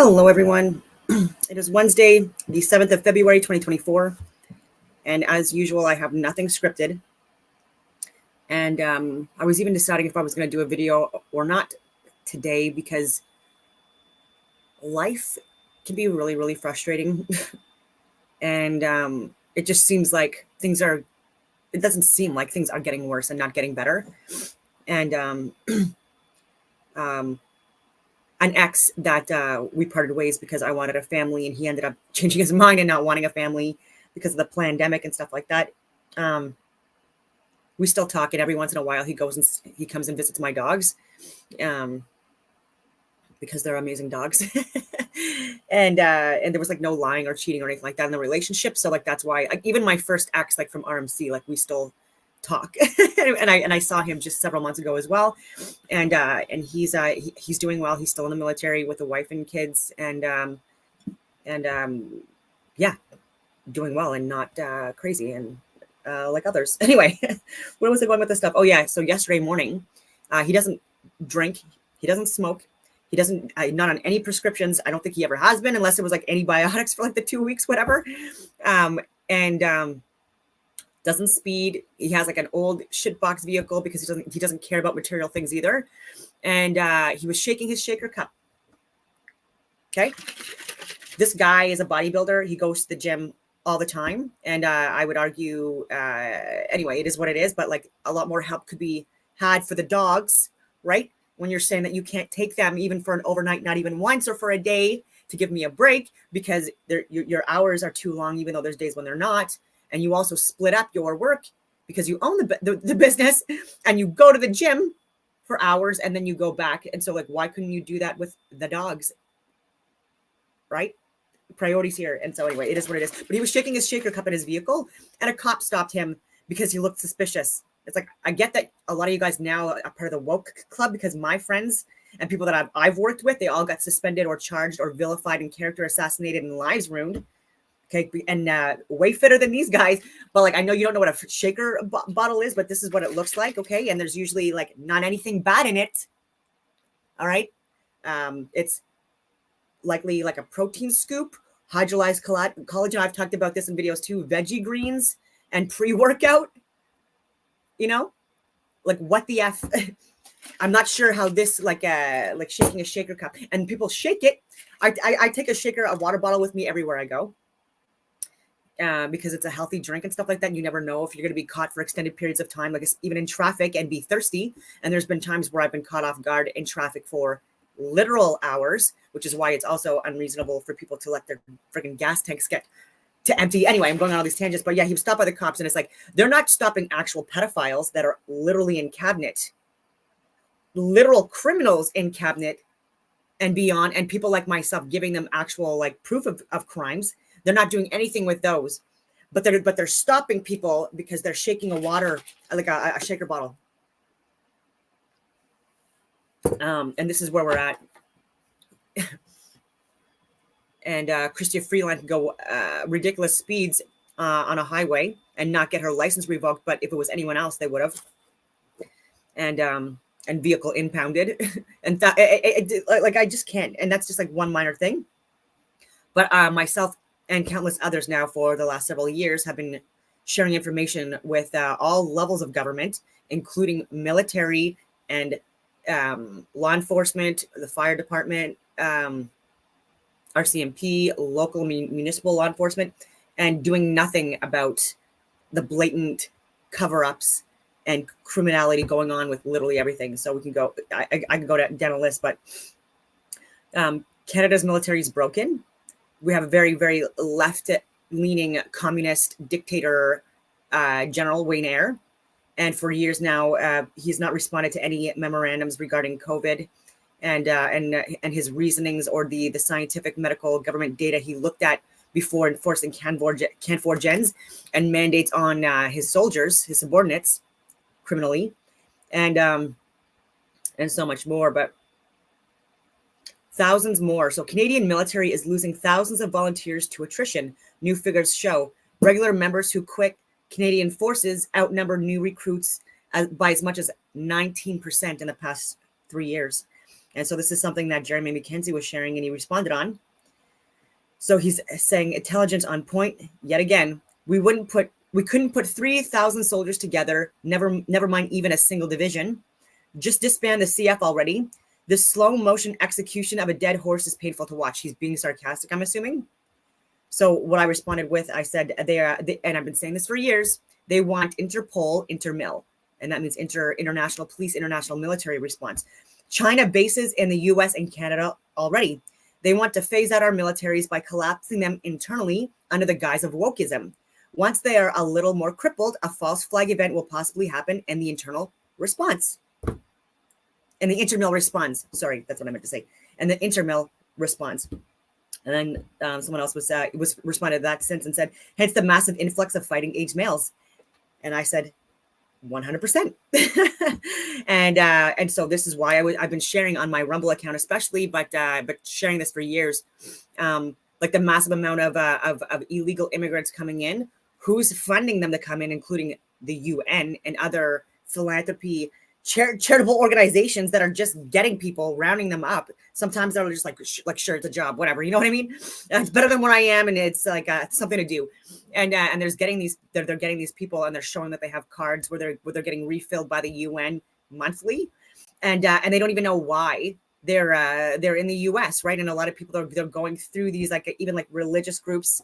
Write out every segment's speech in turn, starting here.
Hello, everyone. It is Wednesday, the 7th of February, 2024. And as usual, I have nothing scripted. And I was even deciding if I was going to do a video or not today because life can be really, really frustrating. And it just seems like it doesn't seem like things are getting worse and not getting better. And an ex that we parted ways because I wanted a family and he ended up changing his mind and not wanting a family because of the pandemic and stuff like that. We still talk, and every once in a while he comes and visits my dogs because they're amazing dogs. and there was like no lying or cheating or anything like that in the relationship. So like, that's why even my first ex, like from RMC, like we still talk. and I saw him just several months ago as well. And he's doing well. He's still in the military with a wife and kids, and yeah, doing well and not crazy and like others. Anyway, where was I going with this stuff? Oh yeah, so yesterday morning, he doesn't drink, he doesn't smoke, he doesn't not on any prescriptions. I don't think he ever has been, unless it was like antibiotics for like the 2 weeks, whatever. Doesn't speed. He has like an old shitbox vehicle because he doesn't care about material things either. And he was shaking his shaker cup. Okay. This guy is a bodybuilder. He goes to the gym all the time. And I would argue, anyway, it is what it is, but like a lot more help could be had for the dogs, right? When you're saying that you can't take them even for an overnight, not even once, or for a day to give me a break because your hours are too long, even though there's days when they're not. And you also split up your work because you own the business and you go to the gym for hours and then you go back. And so like, why couldn't you do that with the dogs? Right? Priorities here. And so anyway, it is what it is. But he was shaking his shaker cup in his vehicle and a cop stopped him because he looked suspicious. It's like, I get that a lot of you guys now are part of the woke club because my friends and people that I've worked with, they all got suspended or charged or vilified and character assassinated and lives ruined. Okay, and way fitter than these guys. But like, I know you don't know what a shaker bottle is, but this is what it looks like. Okay, and there's usually like not anything bad in it. All right, it's likely like a protein scoop, hydrolyzed collagen. I've talked about this in videos too. Veggie greens and pre-workout. You know, like what the F? I'm not sure how this like shaking a shaker cup and people shake it. I take a water bottle with me everywhere I go. Because it's a healthy drink and stuff like that. And you never know if you're going to be caught for extended periods of time, like even in traffic, and be thirsty. And there's been times where I've been caught off guard in traffic for literal hours, which is why it's also unreasonable for people to let their freaking gas tanks get to empty. Anyway, I'm going on all these tangents, but yeah, he was stopped by the cops and it's like, they're not stopping actual pedophiles that are literally in cabinet, literal criminals in cabinet and beyond. And people like myself giving them actual like proof of crimes. They're not doing anything with those, but they're stopping people because they're shaking a water, like a shaker bottle. And this is where we're at. And Chrystia Freeland can go ridiculous speeds on a highway and not get her license revoked. But if it was anyone else, they would have. And vehicle impounded. And like I just can't. And that's just like one minor thing. But myself and countless others now for the last several years have been sharing information with all levels of government, including military and law enforcement, the fire department, RCMP, local municipal law enforcement, and doing nothing about the blatant cover-ups and criminality going on with literally everything. So we can go, I can go down a list, but Canada's military is broken. We have a very, very left-leaning communist dictator, General Wayne Eyre. And for years now, he's not responded to any memorandums regarding COVID and his reasonings or the scientific medical government data he looked at before enforcing CAN4 gens and mandates on his soldiers, his subordinates, criminally, and so much more. But thousands more. So Canadian military is losing thousands of volunteers to attrition. New figures show regular members who quit Canadian forces outnumber new recruits by as much as 19% in the past 3 years. And so this is something that Jeremy McKenzie was sharing and he responded on. So he's saying intelligence on point yet again. We couldn't put 3,000 soldiers together, never mind even a single division. Just disband the CF already. The slow motion execution of a dead horse is painful to watch. He's being sarcastic, I'm assuming. So what I responded with, I said, and I've been saying this for years, they want Interpol, Intermil, and that means international police, international military response. China bases in the US and Canada already. They want to phase out our militaries by collapsing them internally under the guise of wokeism. Once they are a little more crippled, a false flag event will possibly happen in the internal response. And the Intermil responds. Sorry, that's what I meant to say. And the Intermil responds. And then someone else was responded to that sentence and said, hence the massive influx of fighting age males. And I said, 100%. And so this is why I've been sharing on my Rumble account, especially, but sharing this for years, like the massive amount of illegal immigrants coming in. Who's funding them to come in, including the UN and other philanthropy, charitable organizations that are just getting people, rounding them up. Sometimes they're just like sure, it's a job, whatever. You know what I mean? It's better than where I am, and it's like something to do. And there's getting these, they're getting these people, and they're showing that they have cards where they're getting refilled by the UN monthly, and they don't even know why they're in the US, right? And a lot of people they're going through these even religious groups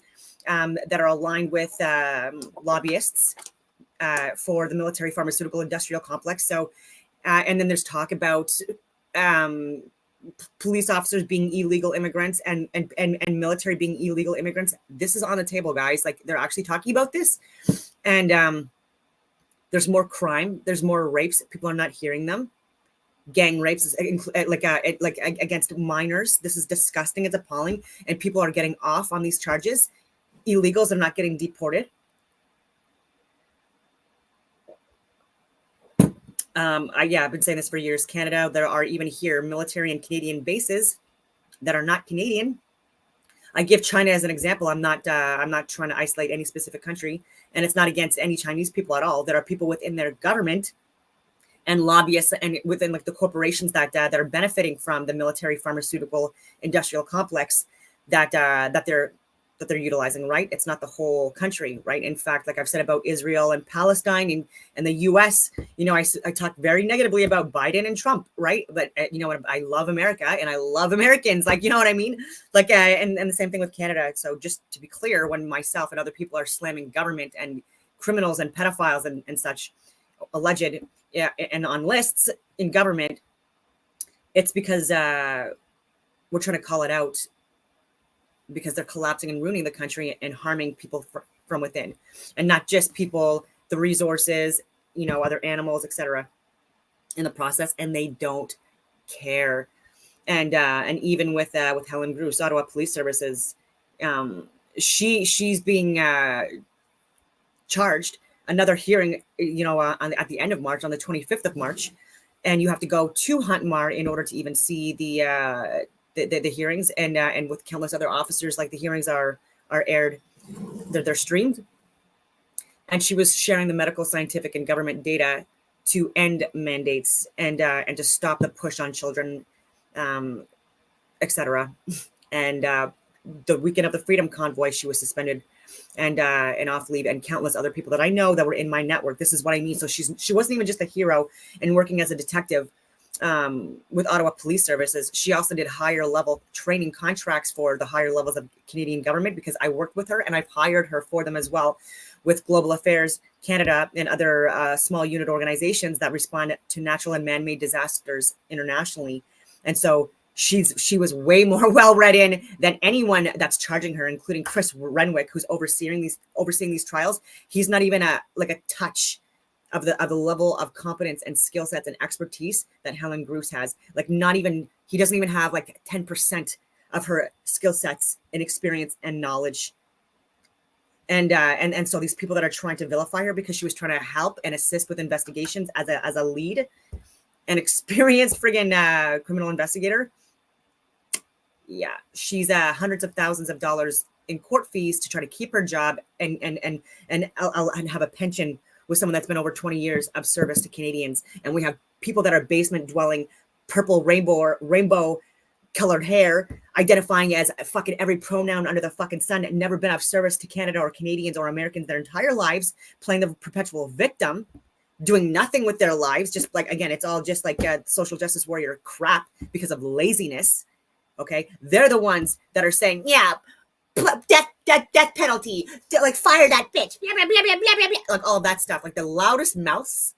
that are aligned with lobbyists for the military pharmaceutical industrial complex. So, and then there's talk about police officers being illegal immigrants and military being illegal immigrants. This is on the table, guys. Like, they're actually talking about this. And there's more crime. There's more rapes. People are not hearing them. Gang rapes, like against minors. This is disgusting. It's appalling. And people are getting off on these charges. Illegals are not getting deported. I've been saying this for years. Canada, there are even here military and Canadian bases that are not Canadian. I give China as an example. I'm not trying to isolate any specific country, and it's not against any Chinese people at all. There are people within their government and lobbyists and within the corporations that are benefiting from the military pharmaceutical industrial complex that they're utilizing, right? It's not the whole country, right? In fact, like I've said about Israel and Palestine and the US, I talk very negatively about Biden and Trump, right? But I love America and I love Americans, you know what I mean? And the same thing with Canada. So just to be clear, when myself and other people are slamming government and criminals and pedophiles and such alleged and on lists in government, it's because we're trying to call it out, because they're collapsing and ruining the country and harming people from within, and not just people, the resources, other animals, etc. in the process, and they don't care. And even with Helen Bruce, Ottawa Police Services, she's being charged. Another hearing, at the end of March, on the 25th of March, and you have to go to Hunt Mar in order to even see the hearings, and with countless other officers, the hearings are aired, they're streamed. And she was sharing the medical, scientific, and government data to end mandates and to stop the push on children, etc. And the weekend of the Freedom Convoy, she was suspended and off leave, and countless other people that I know that were in my network. This is what I mean. So she wasn't even just a hero and working as a detective with Ottawa Police Services. She also did higher level training contracts for the higher levels of Canadian government, because I worked with her and I've hired her for them as well, with Global Affairs Canada and other small unit organizations that respond to natural and man-made disasters internationally. And so she was way more well read in than anyone that's charging her, including Chris Renwick, who's overseeing these trials. He's not even a touch of the level of competence and skill sets and expertise that Helen Bruce has. He doesn't even have 10% of her skill sets and experience and knowledge. And so these people that are trying to vilify her because she was trying to help and assist with investigations as a lead, an experienced friggin' criminal investigator. Yeah, she's hundreds of thousands of dollars in court fees to try to keep her job and have a pension with someone that's been over 20 years of service to Canadians. And we have people that are basement dwelling purple rainbow colored hair, identifying as fucking every pronoun under the fucking sun, never been of service to Canada or Canadians or Americans their entire lives, playing the perpetual victim, doing nothing with their lives. Just like, again, it's all just like social justice warrior crap because of laziness. Okay. They're the ones that are saying, yeah, death penalty, like fire that bitch, blah, blah, blah, blah, blah, blah, like all of that stuff. Like the loudest mouths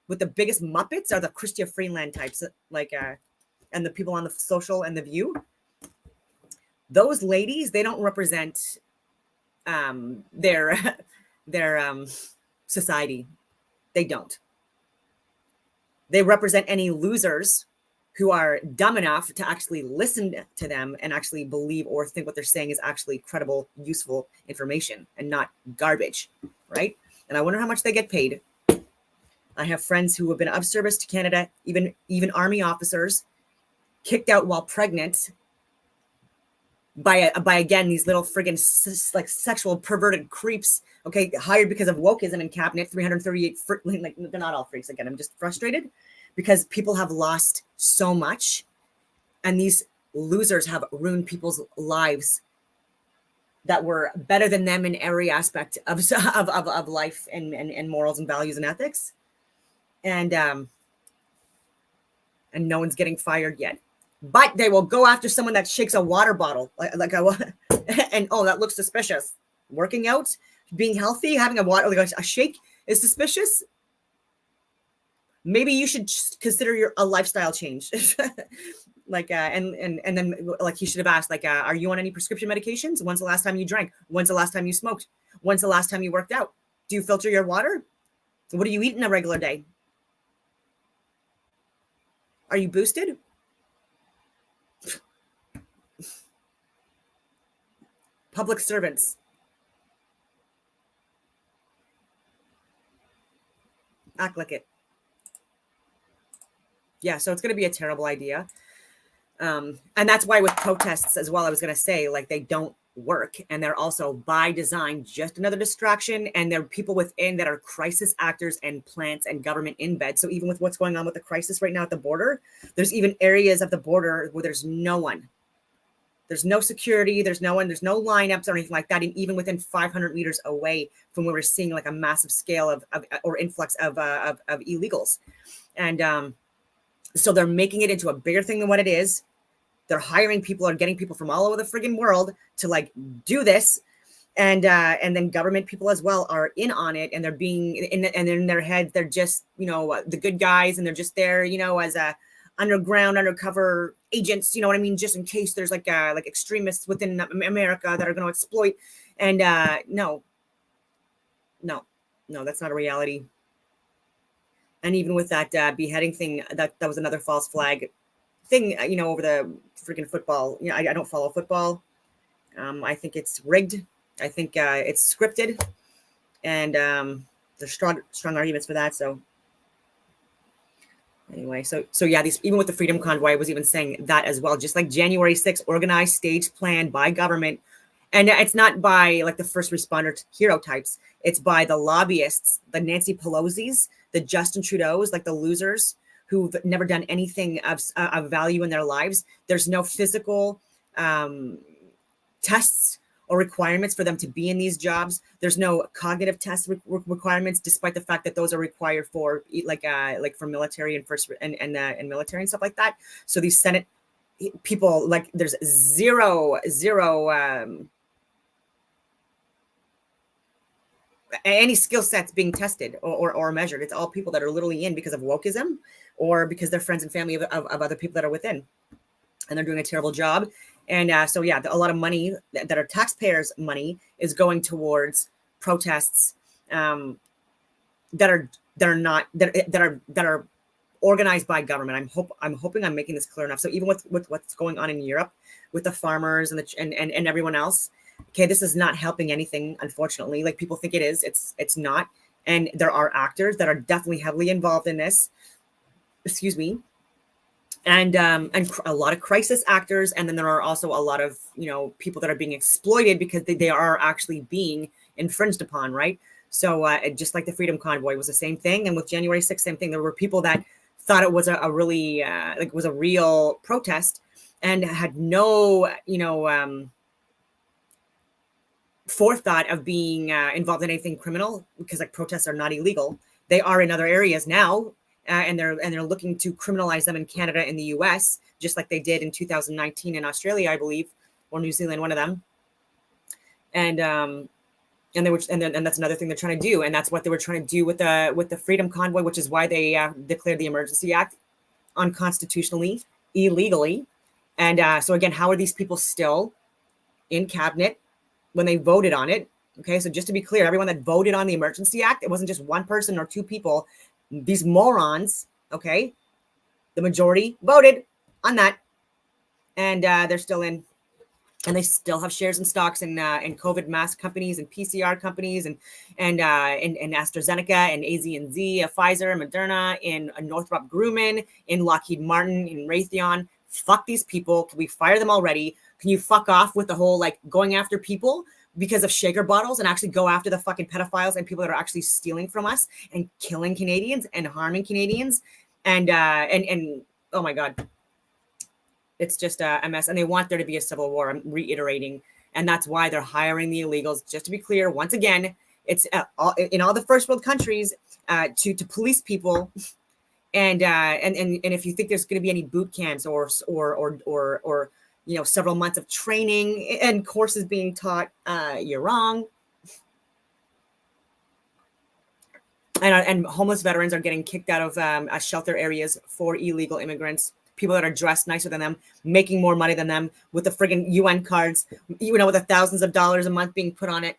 with the biggest muppets are the Chrystia Freeland types, like, and the people on the Social and The View. Those ladies, they don't represent their society. They don't. They represent any losers who are dumb enough to actually listen to them and actually believe or think what they're saying is actually credible, useful information and not garbage, right? And I wonder how much they get paid. I have friends who have been of service to Canada, even Army officers, kicked out while pregnant by again these little friggin' like sexual perverted creeps. Okay, hired because of wokeism in cabinet. 338 like they're not all freaks. Again, I'm just frustrated because people have lost so much, and these losers have ruined people's lives that were better than them in every aspect of life and morals and values and ethics, and no one's getting fired yet. But they will go after someone that shakes a water bottle, like and oh, that looks suspicious. Working out, being healthy, having a water, like a shake is suspicious. Maybe you should consider a lifestyle change. Like and then like he should have asked, like, are you on any prescription medications? When's the last time you drank? When's the last time you smoked? When's the last time you worked out? Do you filter your water? What do you eat in a regular day? Are you boosted? Public servants. Act like it. Yeah, so it's going to be a terrible idea. And that's why with protests as well, I was going to say, like, they don't work. And they're also by design just another distraction. And there are people within that are crisis actors and plants and government in bed. So even with what's going on with the crisis right now at the border, there's even areas of the border where there's no one. There's no security. There's no one. There's no lineups or anything like that. And even within 500 meters away from where we're seeing like a massive scale of or influx of illegals. And so they're making it into a bigger thing than what it is. They're hiring people or getting people from all over the friggin' world to like do this. And then government people as well are in on it. And they're being and in their head, they're just, the good guys. And they're just there, as a undercover agents, you know what I mean? Just in case there's like extremists within America that are going to exploit. And no, that's not a reality. And even with that beheading thing, that was another false flag thing, over the freaking football. I don't follow football. I think it's rigged. I think it's scripted. And there's strong arguments for that. So anyway, so yeah, these, even with the Freedom Convoy, I was even saying that as well, just like January 6th, organized, staged, planned by government. And it's not by like the first responder hero types. It's by the lobbyists, the Nancy Pelosi's, the Justin Trudeau's, like the losers who've never done anything of value in their lives. There's no physical tests or requirements for them to be in these jobs. There's no cognitive test requirements, despite the fact that those are required for like for military and first and military and stuff like that. So these Senate people, like, there's zero any skill sets being tested or measured. It's all people that are literally in because of wokeism or because they're friends and family of other people that are within, and they're doing a terrible job. And so, yeah, a lot of money that are taxpayers' money is going towards protests that are organized by government. I'm hoping I'm making this clear enough. So even with what's going on in Europe with the farmers and everyone else, okay, this is not helping anything, unfortunately. Like people think it is. It's not. And there are actors that are definitely heavily involved in this. Excuse me. And a lot of crisis actors. And then there are also a lot of, people that are being exploited because they are actually being infringed upon, right? So just like the Freedom Convoy was the same thing. And with January 6th, same thing. There were people that thought it was a really like was a real protest and had no, forethought of being involved in anything criminal, because like protests are not illegal. They are in other areas now, and they're looking to criminalize them in Canada and the U.S. just like they did in 2019 in Australia, I believe, or New Zealand, one of them. And they were, and that's another thing they're trying to do, and that's what they were trying to do with the Freedom Convoy, which is why they declared the Emergency Act unconstitutionally, illegally. And so again, how are these people still in cabinet when they voted on it? Okay, so just to be clear, everyone that voted on the Emergency Act, it wasn't just one person or two people. These morons, okay, the majority voted on that, and they're still in. And they still have shares and stocks in COVID mask companies and PCR companies and AstraZeneca and AZ&Z, Pfizer, Moderna, in Northrop Grumman, in Lockheed Martin, in Raytheon. Fuck these people. Can we fire them already? Can you fuck off with the whole like going after people because of shaker bottles and actually go after the fucking pedophiles and people that are actually stealing from us and killing Canadians and harming Canadians and oh my God. It's just a mess, and they want there to be a civil war. I'm reiterating, and that's why they're hiring the illegals. Just to be clear, once again, it's in all the first world countries to police people, and if you think there's going to be any boot camps or several months of training and courses being taught, you're wrong. And homeless veterans are getting kicked out of shelter areas for illegal immigrants. People that are dressed nicer than them, making more money than them, with the friggin' UN cards, with the thousands of dollars a month being put on it.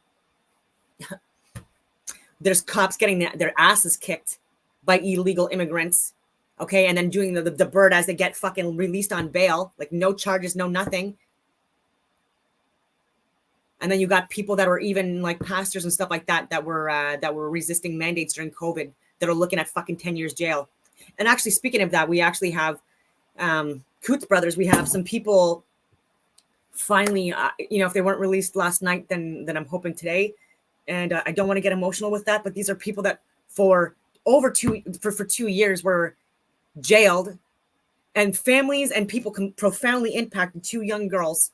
There's cops getting their asses kicked by illegal immigrants, okay? And then doing the bird as they get fucking released on bail, like no charges, no nothing. And then you got people that were even like pastors and stuff like that were resisting mandates during COVID that are looking at fucking 10 years jail. And actually, speaking of that, we actually have Coots Brothers. We have some people finally, if they weren't released last night, then I'm hoping today. And I don't want to get emotional with that, but these are people that for 2 years were jailed, and families and people profoundly impacted. 2 young girls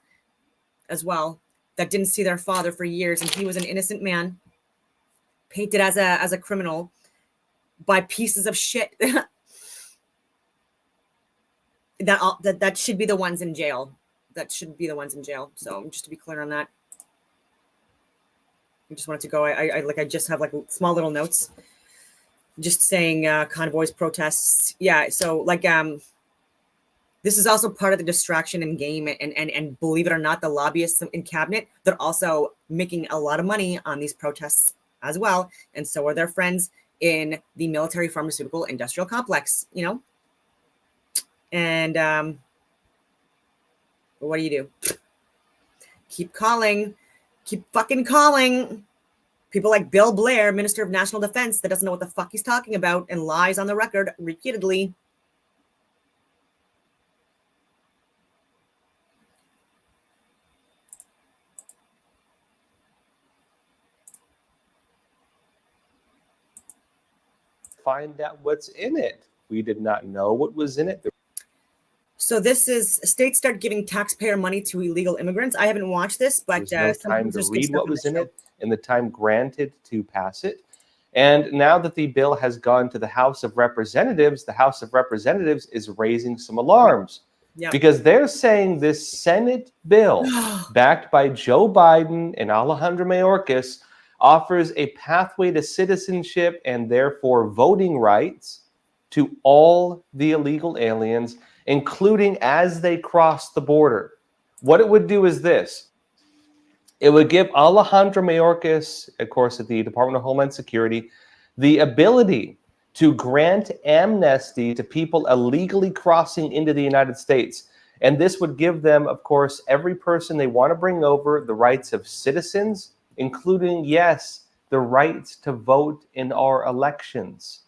as well that didn't see their father for years, and he was an innocent man painted as a criminal by pieces of shit. That should be the ones in jail. That should be the ones in jail. So just to be clear on that, I just wanted to go. I just have like small little notes, just saying convoys, protests. Yeah. So like this is also part of the distraction and game, and believe it or not, the lobbyists in cabinet, they're also making a lot of money on these protests as well, and so are their friends in the military pharmaceutical industrial complex. And what do? Keep calling. Keep fucking calling. People like Bill Blair, Minister of National Defense, that doesn't know what the fuck he's talking about and lies on the record repeatedly. Find out what's in it. We did not know what was in it. So this is states start giving taxpayer money to illegal immigrants. I haven't watched this, but there's no time to read what was in it and the time granted to pass it. And now that the bill has gone to the House of Representatives, the House of Representatives is raising some alarms. Yeah. Because they're saying this Senate bill, backed by Joe Biden and Alejandro Mayorkas, offers a pathway to citizenship and therefore voting rights to all the illegal aliens, including as they cross the border. What it would do is this. It would give Alejandro Mayorkas, of course, at the Department of Homeland Security, the ability to grant amnesty to people illegally crossing into the United States. And this would give them, of course, every person they want to bring over, the rights of citizens, including, yes, the rights to vote in our elections.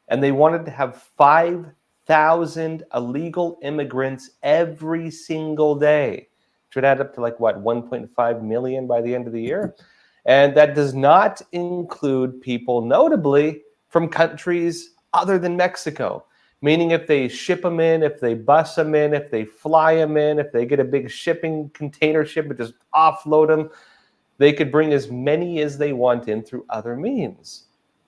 And they wanted to have 5,000 illegal immigrants every single day. Should add up to 1.5 million by the end of the year. And that does not include people, notably, from countries other than Mexico. Meaning if they ship them in, if they bus them in, if they fly them in, if they get a big shipping container ship and just offload them, they could bring as many as they want in through other means.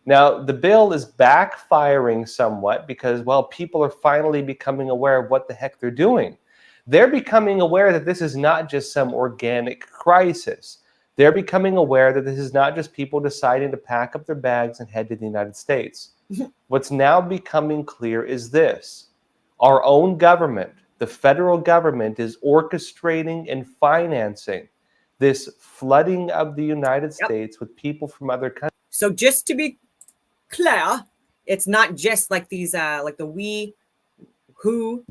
Now, the bill is backfiring somewhat because, well, people are finally becoming aware of what the heck they're doing. They're becoming aware that this is not just some organic crisis. They're becoming aware that this is not just people deciding to pack up their bags and head to the United States. What's now becoming clear is this. Our own government, the federal government, is orchestrating and financing this flooding of the United States with people from other countries. So just to be clear, it's not just like these, like the we, WHO,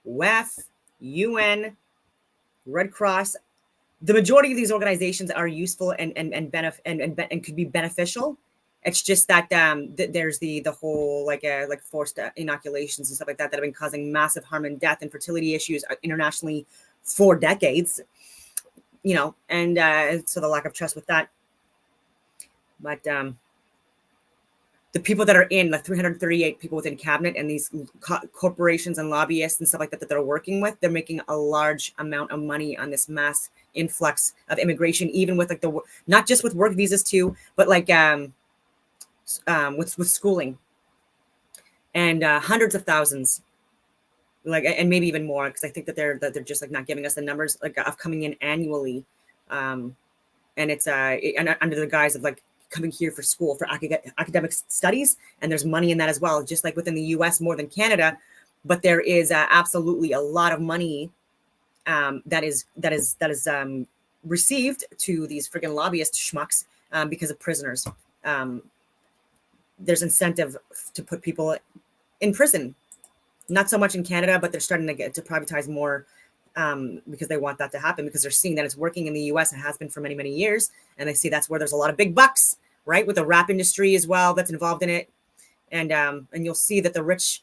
WEF, UN, Red Cross. The majority of these organizations are useful and could be beneficial. It's just that there's the whole like forced inoculations and stuff like that have been causing massive harm and death and fertility issues internationally for decades. You know, and so the lack of trust with that. But the people that are in, like 338 people within cabinet and these corporations and lobbyists and stuff like that that they're working with, they're making a large amount of money on this mass influx of immigration, even with like not just with work visas too, but like with schooling, and hundreds of thousands, like, and maybe even more, because I think that they're just like not giving us the numbers like of coming in annually, and it's and under the guise of like coming here for school for academic studies, and there's money in that as well, just like within the U.S. more than Canada, but there is absolutely a lot of money that is received to these friggin' lobbyist schmucks because of prisoners. There's incentive to put people in prison, not so much in Canada, but they're starting to get to privatize more because they want that to happen, because they're seeing that it's working in the US and has been for many, many years. And they see that's where there's a lot of big bucks, right? With the rap industry as well, that's involved in it. And you'll see that the rich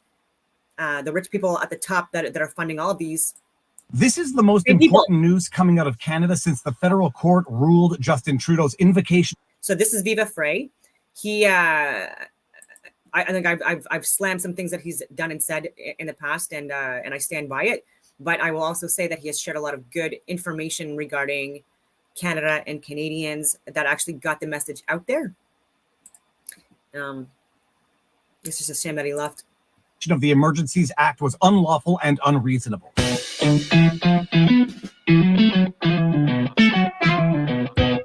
people at the top that are funding all of these. This is the most important news coming out of Canada since the federal court ruled Justin Trudeau's invocation. So this is Viva Frei. He, I think I've slammed some things that he's done and said in the past, and I stand by it. But I will also say that he has shared a lot of good information regarding Canada and Canadians that actually got the message out there. It's just a shame that he left. Of the Emergencies Act was unlawful and unreasonable.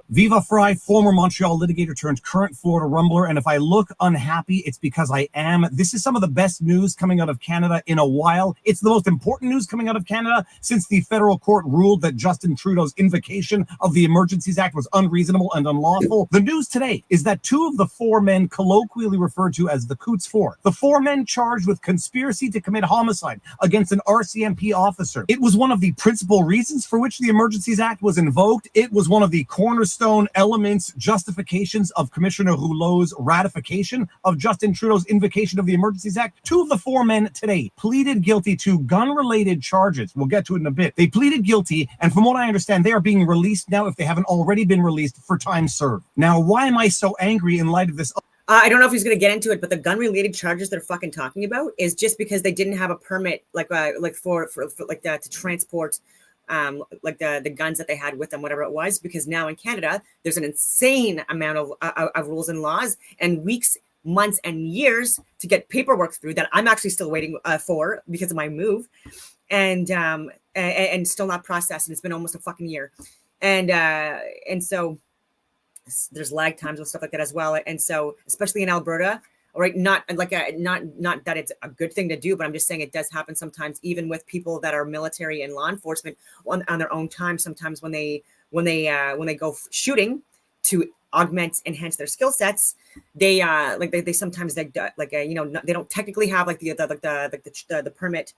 Viva Frei, former Montreal litigator turned current Florida rumbler. And if I look unhappy, it's because I am. This is some of the best news coming out of Canada in a while. It's the most important news coming out of Canada since the federal court ruled that Justin Trudeau's invocation of the Emergencies Act was unreasonable and unlawful. The news today is that two of the four men colloquially referred to as the Coots Four, the four men charged with conspiracy to commit homicide against an RCMP officer. It was one of the principal reasons for which the Emergencies Act was invoked. It was one of the cornerstone elements, justifications of Commissioner Rouleau's ratification of Justin Trudeau's invocation of the Emergencies Act. Two of the four men today pleaded guilty to gun-related charges. We'll get to it in a bit. They pleaded guilty, and from what I understand, they are being released now, if they haven't already been released, for time served. Now, why am I so angry in light of this? I don't know if he's going to get into it, but the gun-related charges they're fucking talking about is just because they didn't have a permit, for that to transport like the guns that they had with them, whatever it was, because now in Canada there's an insane amount of rules and laws and weeks, months, and years to get paperwork through that I'm actually still waiting for because of my move, and still not processed, and it's been almost a fucking year, and so there's lag times with stuff like that as well, and so especially in Alberta. Right, not that it's a good thing to do, but I'm just saying it does happen sometimes, even with people that are military and law enforcement on their own time. Sometimes when they go shooting to enhance their skill sets, they sometimes they don't technically have like the permit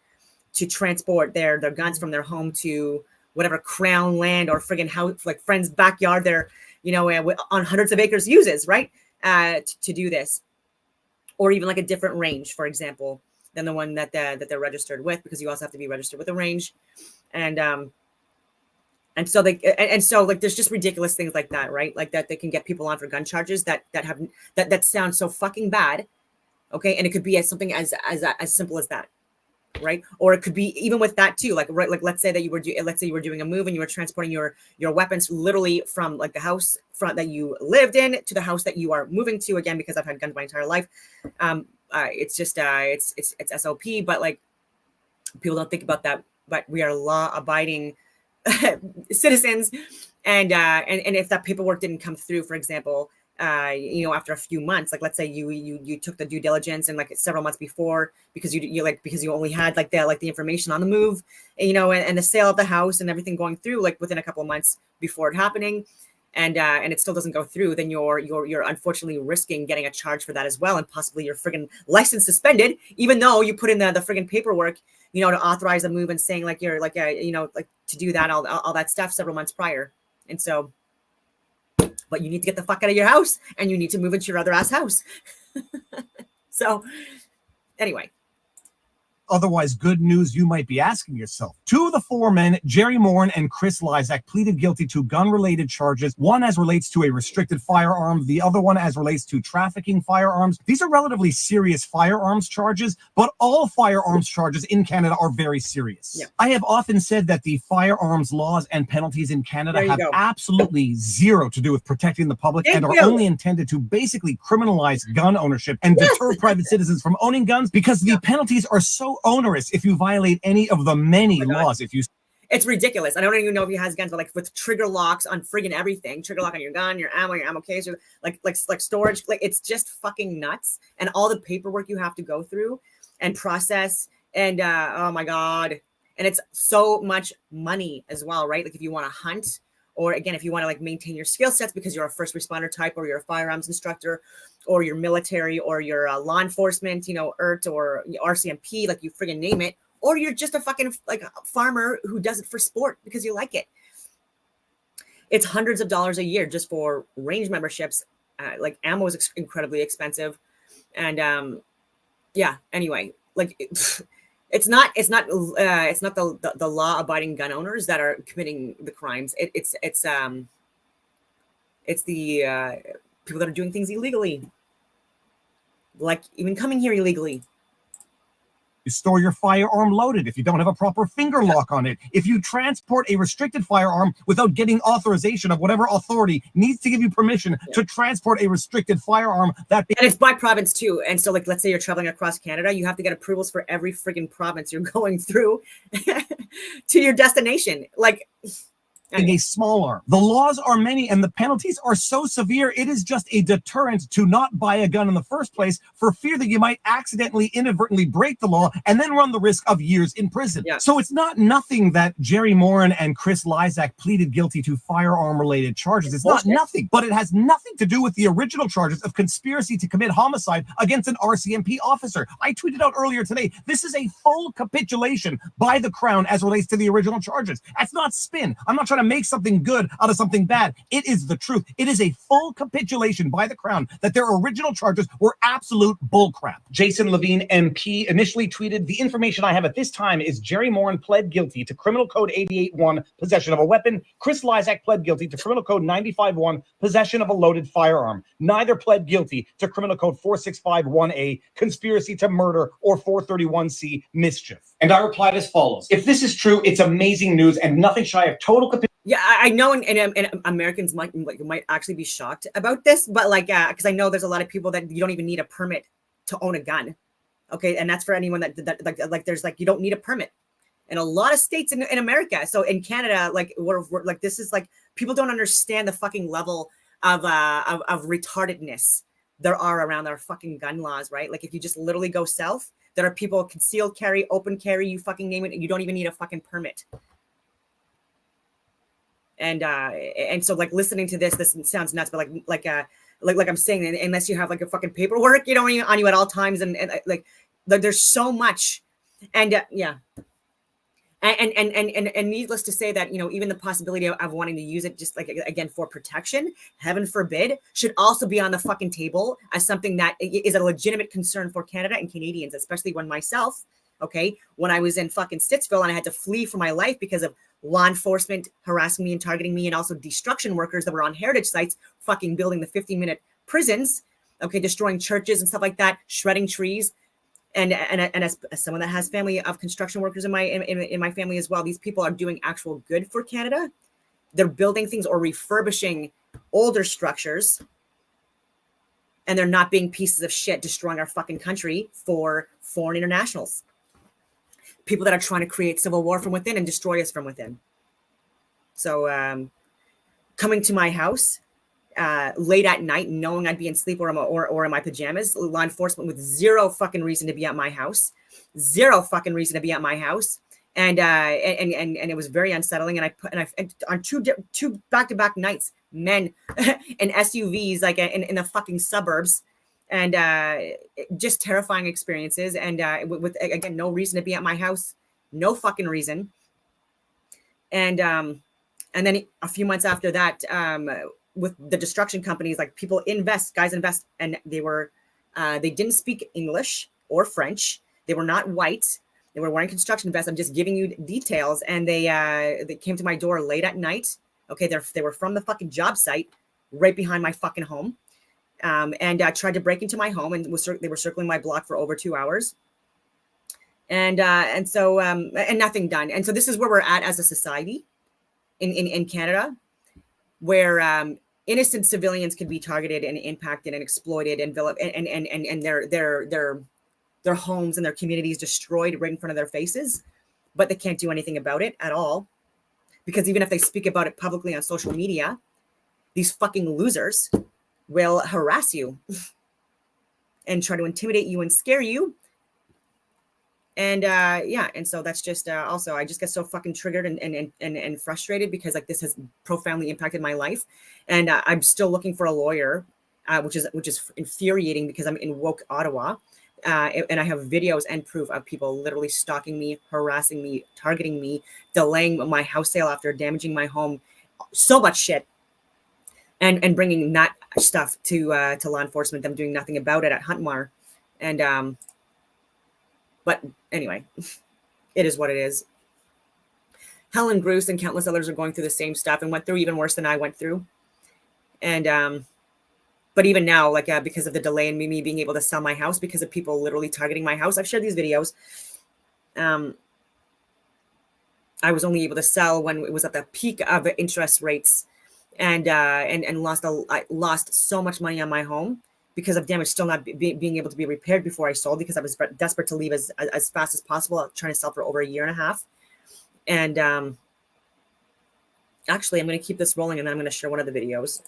to transport their guns from their home to whatever crown land or friggin' house, like friend's backyard there, on hundreds of acres uses, right, to do this. Or even like a different range, for example, than the one that they're registered with, because you also have to be registered with a range, and so there's just ridiculous things like that, right? Like that they can get people on for gun charges that sound so fucking bad, Okay, and it could be as something as simple as that, right? Or it could be even with that too, like right, like let's say you were doing a move and you were transporting your weapons literally from like the house front that you lived in to the house that you are moving to. Again, because I've had guns my entire life, it's just it's SOP, but like people don't think about that. But we are law-abiding citizens, and if that paperwork didn't come through, for example, after a few months, like let's say you took the due diligence and like several months before, because you only had like the information on the move, and the sale of the house and everything going through like within a couple of months before it happening, and it still doesn't go through, then you're unfortunately risking getting a charge for that as well, and possibly your friggin' license suspended, even though you put in the friggin' paperwork, to authorize a move and saying like you're like to do that all that stuff several months prior. And so, but you need to get the fuck out of your house and you need to move into your other ass house. So anyway. Otherwise good news, you might be asking yourself. Two of the four men, Jerry Morin and Chris Lysak, pleaded guilty to gun-related charges. One as relates to a restricted firearm, the other one as relates to trafficking firearms. These are relatively serious firearms charges, but all firearms charges in Canada are very serious. Yeah. I have often said that the firearms laws and penalties in Canada have absolutely zero to do with protecting the public and are only intended to basically criminalize gun ownership and deter private citizens from owning guns, because the penalties are so onerous if you violate any of the many laws. It's ridiculous. I don't even know if he has guns, but like with trigger locks on friggin' everything, trigger lock on your gun, your ammo case, like storage, like it's just fucking nuts. And all the paperwork you have to go through and process, and oh my god, and it's so much money as well, right? Like if you want to hunt, or again, if you want to like maintain your skill sets because you're a first responder type, or you're a firearms instructor, or you're military, or you're law enforcement, ERT or RCMP, like you friggin' name it, or you're just a fucking like a farmer who does it for sport because you like it. It's hundreds of dollars a year just for range memberships. Like ammo is incredibly expensive, and anyway, like it's not the law-abiding gun owners that are committing the crimes. It's the people that are doing things illegally, like even coming here illegally. You store your firearm loaded if you don't have a proper finger lock on it. If you transport a restricted firearm without getting authorization of whatever authority needs to give you permission to transport a restricted firearm, and it's by province too. And so like, let's say you're traveling across Canada, you have to get approvals for every friggin' province you're going through to your destination. Like, a small arm. The laws are many and the penalties are so severe, it is just a deterrent to not buy a gun in the first place, for fear that you might accidentally, inadvertently break the law and then run the risk of years in prison. Yeah. So it's not nothing that Jerry Morin and Chris Lysak pleaded guilty to firearm-related charges. It's not nothing, but it has nothing to do with the original charges of conspiracy to commit homicide against an RCMP officer. I tweeted out earlier today, this is a full capitulation by the Crown as relates to the original charges. That's not spin. I'm not trying to make something good out of something bad. It is the truth. It is a full capitulation by the Crown that their original charges were absolute bullcrap. Jason Levine MP initially tweeted, "The information I have at this time is Jerry Morin pled guilty to Criminal Code 88.1, possession of a weapon. Chris Lysak pled guilty to Criminal Code 95.1, possession of a loaded firearm. Neither pled guilty to Criminal Code 465.1a, conspiracy to murder, or 431c, mischief." And I replied as follows: "If this is true, it's amazing news and nothing shy of total capitulation." Yeah, I know, and Americans might actually be shocked about this, but like, because I know there's a lot of people that you don't even need a permit to own a gun. Okay, and that's for anyone that like there's like you don't need a permit in a lot of states in America. So in Canada, like we're like, this is like, people don't understand the fucking level of retardedness there are around our fucking gun laws, right? Like if you just literally go south, there are people concealed carry, open carry, you fucking name it, and you don't even need a fucking permit. And so like listening to this sounds nuts, but like I'm saying, unless you have like a fucking paperwork, on you at all times, and like there's so much, and and needless to say that even the possibility of wanting to use it just like again for protection, heaven forbid, should also be on the fucking table as something that is a legitimate concern for Canada and Canadians, especially when I was in fucking Stittsville and I had to flee for my life because of law enforcement harassing me and targeting me, and also destruction workers that were on heritage sites fucking building the 15-minute prisons. okay, destroying churches and stuff like that, shredding trees. And as someone that has family of construction workers in my family as well, these people are doing actual good for Canada. They're building things or refurbishing older structures, and they're not being pieces of shit destroying our fucking country for foreign internationals, people that are trying to create civil war from within and destroy us from within. So coming to my house late at night, knowing I'd be in sleep or in my pajamas, law enforcement with zero fucking reason to be at my house, and it was very unsettling. And on two back-to-back nights, men in SUVs like in the fucking suburbs, and just terrifying experiences. And with again, no reason to be at my house, no fucking reason. And then a few months after that, with the destruction companies, like guys invest, and they didn't speak English or French. They were not white. They were wearing construction vests. I'm just giving you details. And they came to my door late at night. Okay, they were from the fucking job site right behind my fucking home, and tried to break into my home, and they were circling my block for over 2 hours. And nothing done. And so this is where we're at as a society in Canada, where innocent civilians can be targeted and impacted and exploited and their homes and their communities destroyed right in front of their faces, but they can't do anything about it at all, because even if they speak about it publicly on social media, these fucking losers will harass you and try to intimidate you and scare you. And and so that's just also, I just get so fucking triggered and frustrated, because like this has profoundly impacted my life, and I'm still looking for a lawyer, which is infuriating, because I'm in woke Ottawa, and I have videos and proof of people literally stalking me, harassing me, targeting me, delaying my house sale after damaging my home, so much shit, and bringing that stuff to law enforcement, them doing nothing about it at Huntmar, and but anyway, it is what it is. Helen Bruce and countless others are going through the same stuff and went through even worse than I went through. And but even now, like because of the delay in me being able to sell my house because of people literally targeting my house, I've shared these videos. I was only able to sell when it was at the peak of interest rates, and lost so much money on my home because of damage still not being able to be repaired before I sold, because I was desperate to leave as fast as possible, trying to sell for over 1.5 years. And actually, I'm going to keep this rolling, and then I'm going to share one of the videos.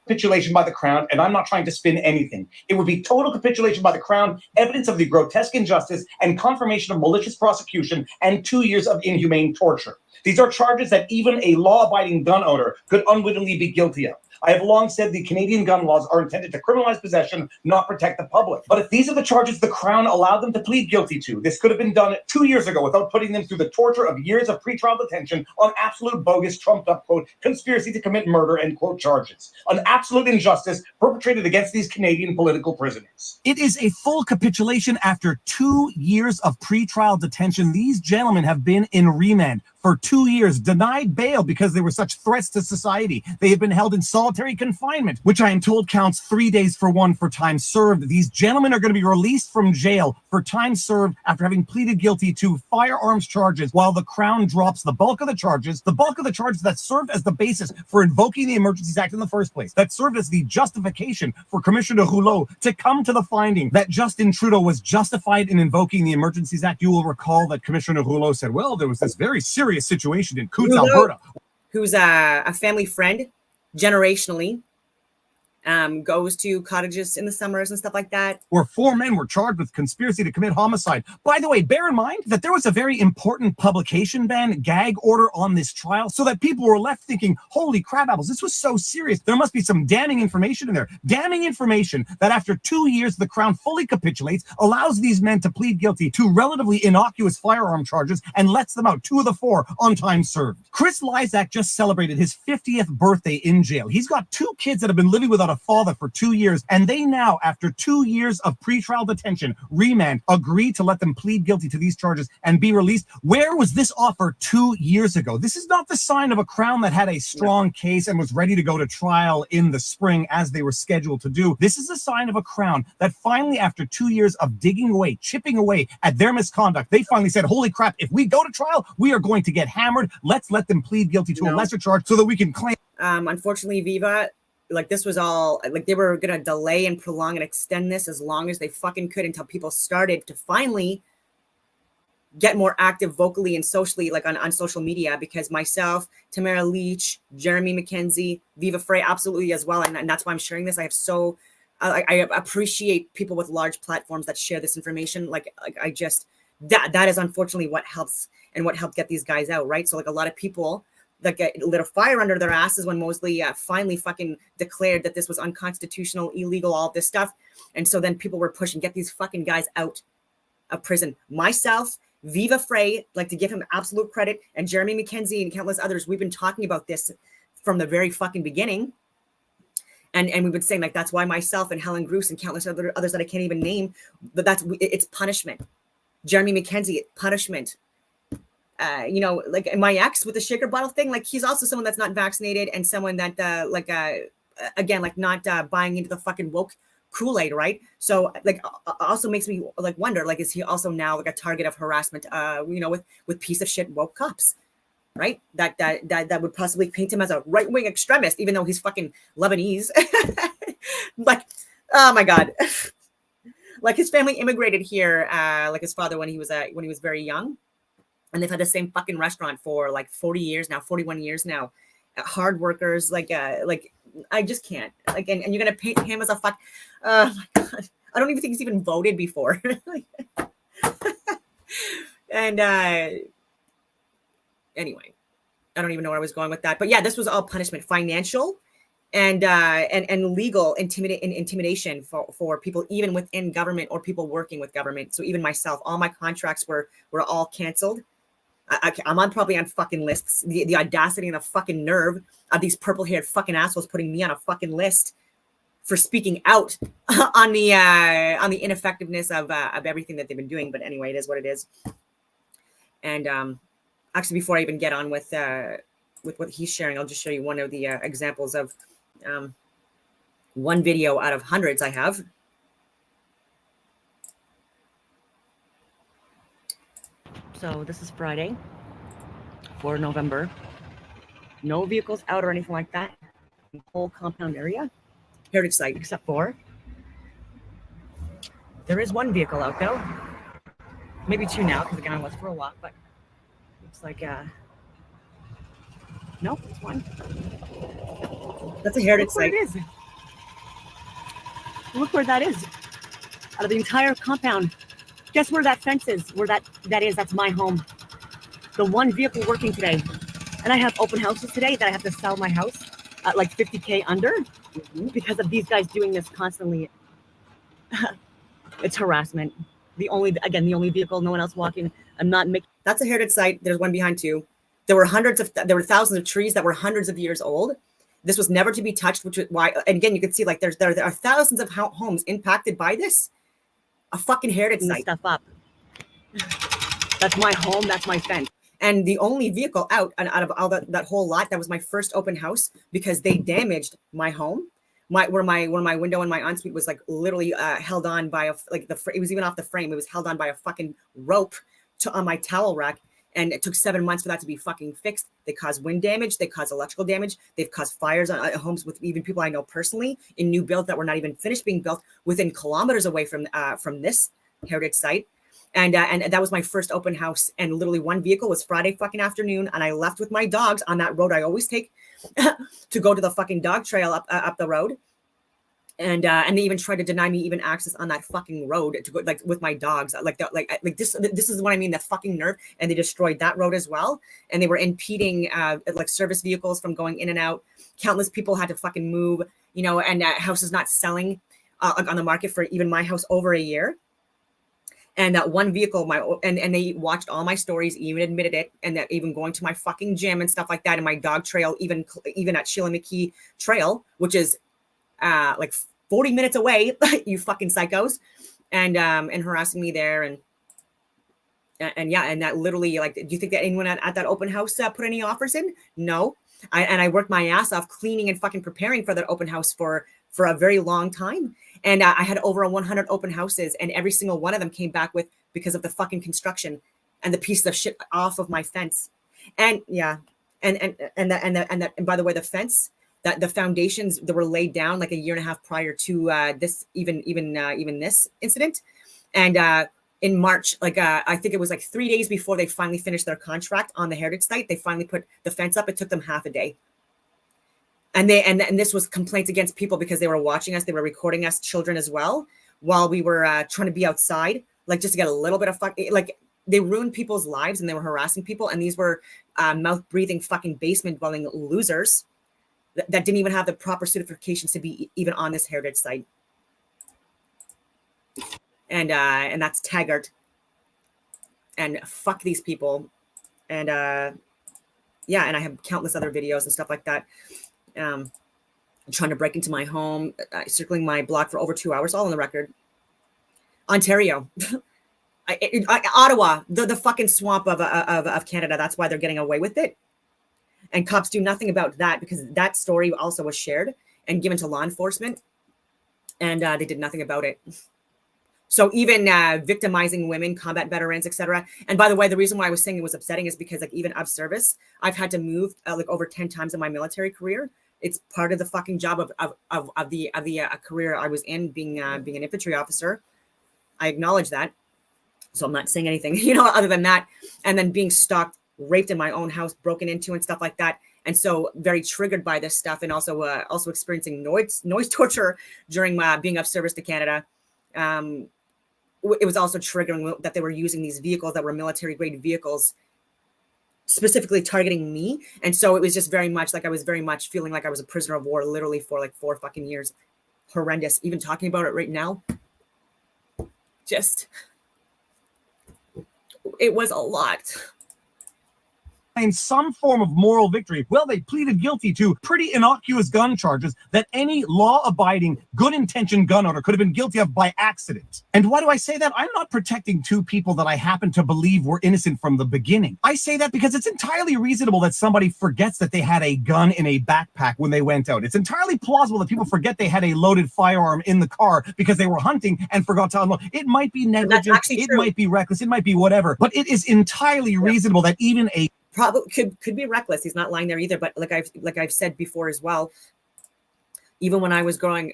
Capitulation by the Crown, and I'm not trying to spin anything. It would be total capitulation by the Crown, evidence of the grotesque injustice, and confirmation of malicious prosecution, and 2 years of inhumane torture. These are charges that even a law-abiding gun owner could unwittingly be guilty of. I have long said the Canadian gun laws are intended to criminalize possession, not protect the public. But if these are the charges the Crown allowed them to plead guilty to, this could have been done 2 years ago without putting them through the torture of years of pretrial detention on absolute bogus, trumped-up, quote, conspiracy to commit murder, end quote, charges. An absolute injustice perpetrated against these Canadian political prisoners. It is a full capitulation after 2 years of pretrial detention. These gentlemen have been in remand for 2 years, denied bail because they were such threats to society. They have been held in solitary confinement, which I am told counts 3 days for one for time served. These gentlemen are going to be released from jail for time served after having pleaded guilty to firearms charges, while the Crown drops the bulk of the charges that served as the basis for invoking the Emergencies Act in the first place, that served as the justification for Commissioner Rouleau to come to the finding that Justin Trudeau was justified in invoking the Emergencies Act. You will recall that Commissioner Rouleau said, well, there was this very serious situation in Coutts, Alberta. Who's a family friend, generationally, goes to cottages in the summers and stuff like that, where 4 men were charged with conspiracy to commit homicide. By the way, bear in mind that there was a very important publication ban, gag order on this trial, so that people were left thinking, holy crap apples, this was so serious. There must be some damning information in there. Damning information that after 2 years, the Crown fully capitulates, allows these men to plead guilty to relatively innocuous firearm charges, and lets them out, 2 of the 4, on time served. Chris Lysak just celebrated his 50th birthday in jail. He's got 2 kids that have been living without a father for 2 years, and they now, after 2 years of pretrial detention, remand, agree to let them plead guilty to these charges and be released. Where was this offer 2 years ago? This is not the sign of a Crown that had a strong case and was ready to go to trial in the spring as they were scheduled to do. This is a sign of a Crown that finally, after 2 years of digging away, chipping away at their misconduct, they finally said, holy crap, if we go to trial, we are going to get hammered. Let's let them plead guilty to a lesser charge so that we can claim. Unfortunately, Viva, like this was all like they were gonna delay and prolong and extend this as long as they fucking could until people started to finally get more active vocally and socially, like on social media, because myself, Tamara Leach, Jeremy McKenzie, Viva Frei, absolutely as well. And that's why I'm sharing this. I have I appreciate people with large platforms that share this information. Like I just, that is unfortunately what helps and what helped get these guys out, right? So like a lot of people that get lit a fire under their asses when Mosley finally fucking declared that this was unconstitutional, illegal, all this stuff. And so then people were pushing, get these fucking guys out of prison. Myself, Viva Frei, like to give him absolute credit, and Jeremy McKenzie and countless others, we've been talking about this from the very fucking beginning. And we've been saying like, that's why myself and Helen Bruce and countless others that I can't even name, but it's punishment. Jeremy McKenzie, punishment. You know, like my ex with the shaker bottle thing, like he's also someone that's not vaccinated and someone that again, like not buying into the fucking woke Kool-Aid, right? So like also makes me like wonder, like, is he also now like a target of harassment, you know, with piece of shit woke cops, right? That would possibly paint him as a right-wing extremist, even though he's fucking Lebanese. Like, oh my God. Like his family immigrated here, like his father when he was very young. And they've had the same fucking restaurant for like 40 years now, 41 years now. Hard workers, like I just can't. Like, and you're gonna paint him as a fuck. Oh my God, I don't even think he's even voted before. And anyway, I don't even know where I was going with that. But yeah, this was all punishment, financial and legal intimidation for people even within government or people working with government. So even myself, all my contracts were all canceled. I'm probably on fucking lists. The audacity and the fucking nerve of these purple-haired fucking assholes putting me on a fucking list for speaking out on the ineffectiveness of everything that they've been doing. But anyway, it is what it is. And actually, before I even get on with what he's sharing, I'll just show you one of the examples of one video out of hundreds I have. So this is Friday, 4 November. No vehicles out or anything like that. Whole compound area, heritage site, except for there is one vehicle out though. Maybe two now, because again I was for a while, but looks like nope, it's one. That's a heritage site. Look where it is. Look where that is. Out of the entire compound. Guess where that fence is? Where that is? That's my home. The one vehicle working today. And I have open houses today that I have to sell my house at like 50K under because of these guys doing this constantly. It's harassment. The only vehicle, no one else walking. I'm not making. That's a heritage site. There's one behind too. There were thousands of trees that were hundreds of years old. This was never to be touched, which is why. And again, you can see like there are thousands of homes impacted by this. A fucking heritage site. Stuff up. That's my home. That's my fence. And the only vehicle out of all that whole lot, that was my first open house because they damaged my home. Where my window and my ensuite was like literally held on by it was even off the frame. It was held on by a fucking rope on my towel rack. And it took 7 months for that to be fucking fixed. They caused wind damage. They caused electrical damage. They've caused fires on homes with even people I know personally in new builds that were not even finished being built within kilometers away from this heritage site. And that was my first open house. And literally one vehicle was Friday fucking afternoon. And I left with my dogs on that road I always take to go to the fucking dog trail up the road. And they even tried to deny me even access on that fucking road to go like with my dogs. This is what I mean, the fucking nerve. And they destroyed that road as well. And they were impeding like service vehicles from going in and out. Countless people had to fucking move, you know, and houses not selling on the market for even my house over a year. And that one vehicle, and they watched all my stories, even admitted it, and that even going to my fucking gym and stuff like that, and my dog trail, even at Sheila McKee Trail, which is like 40 minutes away, you fucking psychos, and harassing me there, and yeah, and that literally, like, do you think that anyone at that open house put any offers in? No. I worked my ass off cleaning and fucking preparing for that open house for a very long time. And I had over 100 open houses, and every single one of them came back with, because of the fucking construction and the piece of shit off of my fence. And yeah, and by the way, the fence, that the foundations that were laid down like a year and a half prior to this, even this incident. And in March, like I think it was like 3 days before they finally finished their contract on the heritage site, they finally put the fence up. It took them half a day. And this was complaints against people because they were watching us, they were recording us, children as well, while we were trying to be outside, like just to get a little bit of like they ruined people's lives and they were harassing people. And these were mouth breathing fucking basement dwelling losers that didn't even have the proper certifications to be even on this heritage site. And that's Taggart. And fuck these people. And yeah, and I have countless other videos and stuff like that. Trying to break into my home, circling my block for over 2 hours, all on the record. Ontario, Ottawa, the fucking swamp of Canada. That's why they're getting away with it. And cops do nothing about that, because that story also was shared and given to law enforcement, and they did nothing about it. So even victimizing women, combat veterans, etc. And by the way, the reason why I was saying it was upsetting is because, like, even of service, I've had to move like over 10 times in my military career. It's part of the fucking job of the career I was in, being an infantry officer. I acknowledge that, so I'm not saying anything, other than that. And then being stalked, raped in my own house, broken into, and stuff like that. And so very triggered by this stuff, and also experiencing noise torture during being of service to Canada. It was also triggering that they were using these vehicles that were military grade vehicles, specifically targeting me. And so it was just very much like I was very much feeling like I was a prisoner of war, literally for like 4 fucking years. Horrendous. Even talking about it right now, just, it was a lot. In some form of moral victory. Well, they pleaded guilty to pretty innocuous gun charges that any law-abiding, good-intentioned gun owner could have been guilty of by accident. And why do I say that? I'm not protecting 2 people that I happen to believe were innocent from the beginning. I say that because it's entirely reasonable that somebody forgets that they had a gun in a backpack when they went out. It's entirely plausible that people forget they had a loaded firearm in the car because they were hunting and forgot to unload. It might be negligent, it might be reckless, it might be whatever, but it is entirely reasonable that even a probably could be reckless. He's not lying there either. But like I've said before as well, even when I was growing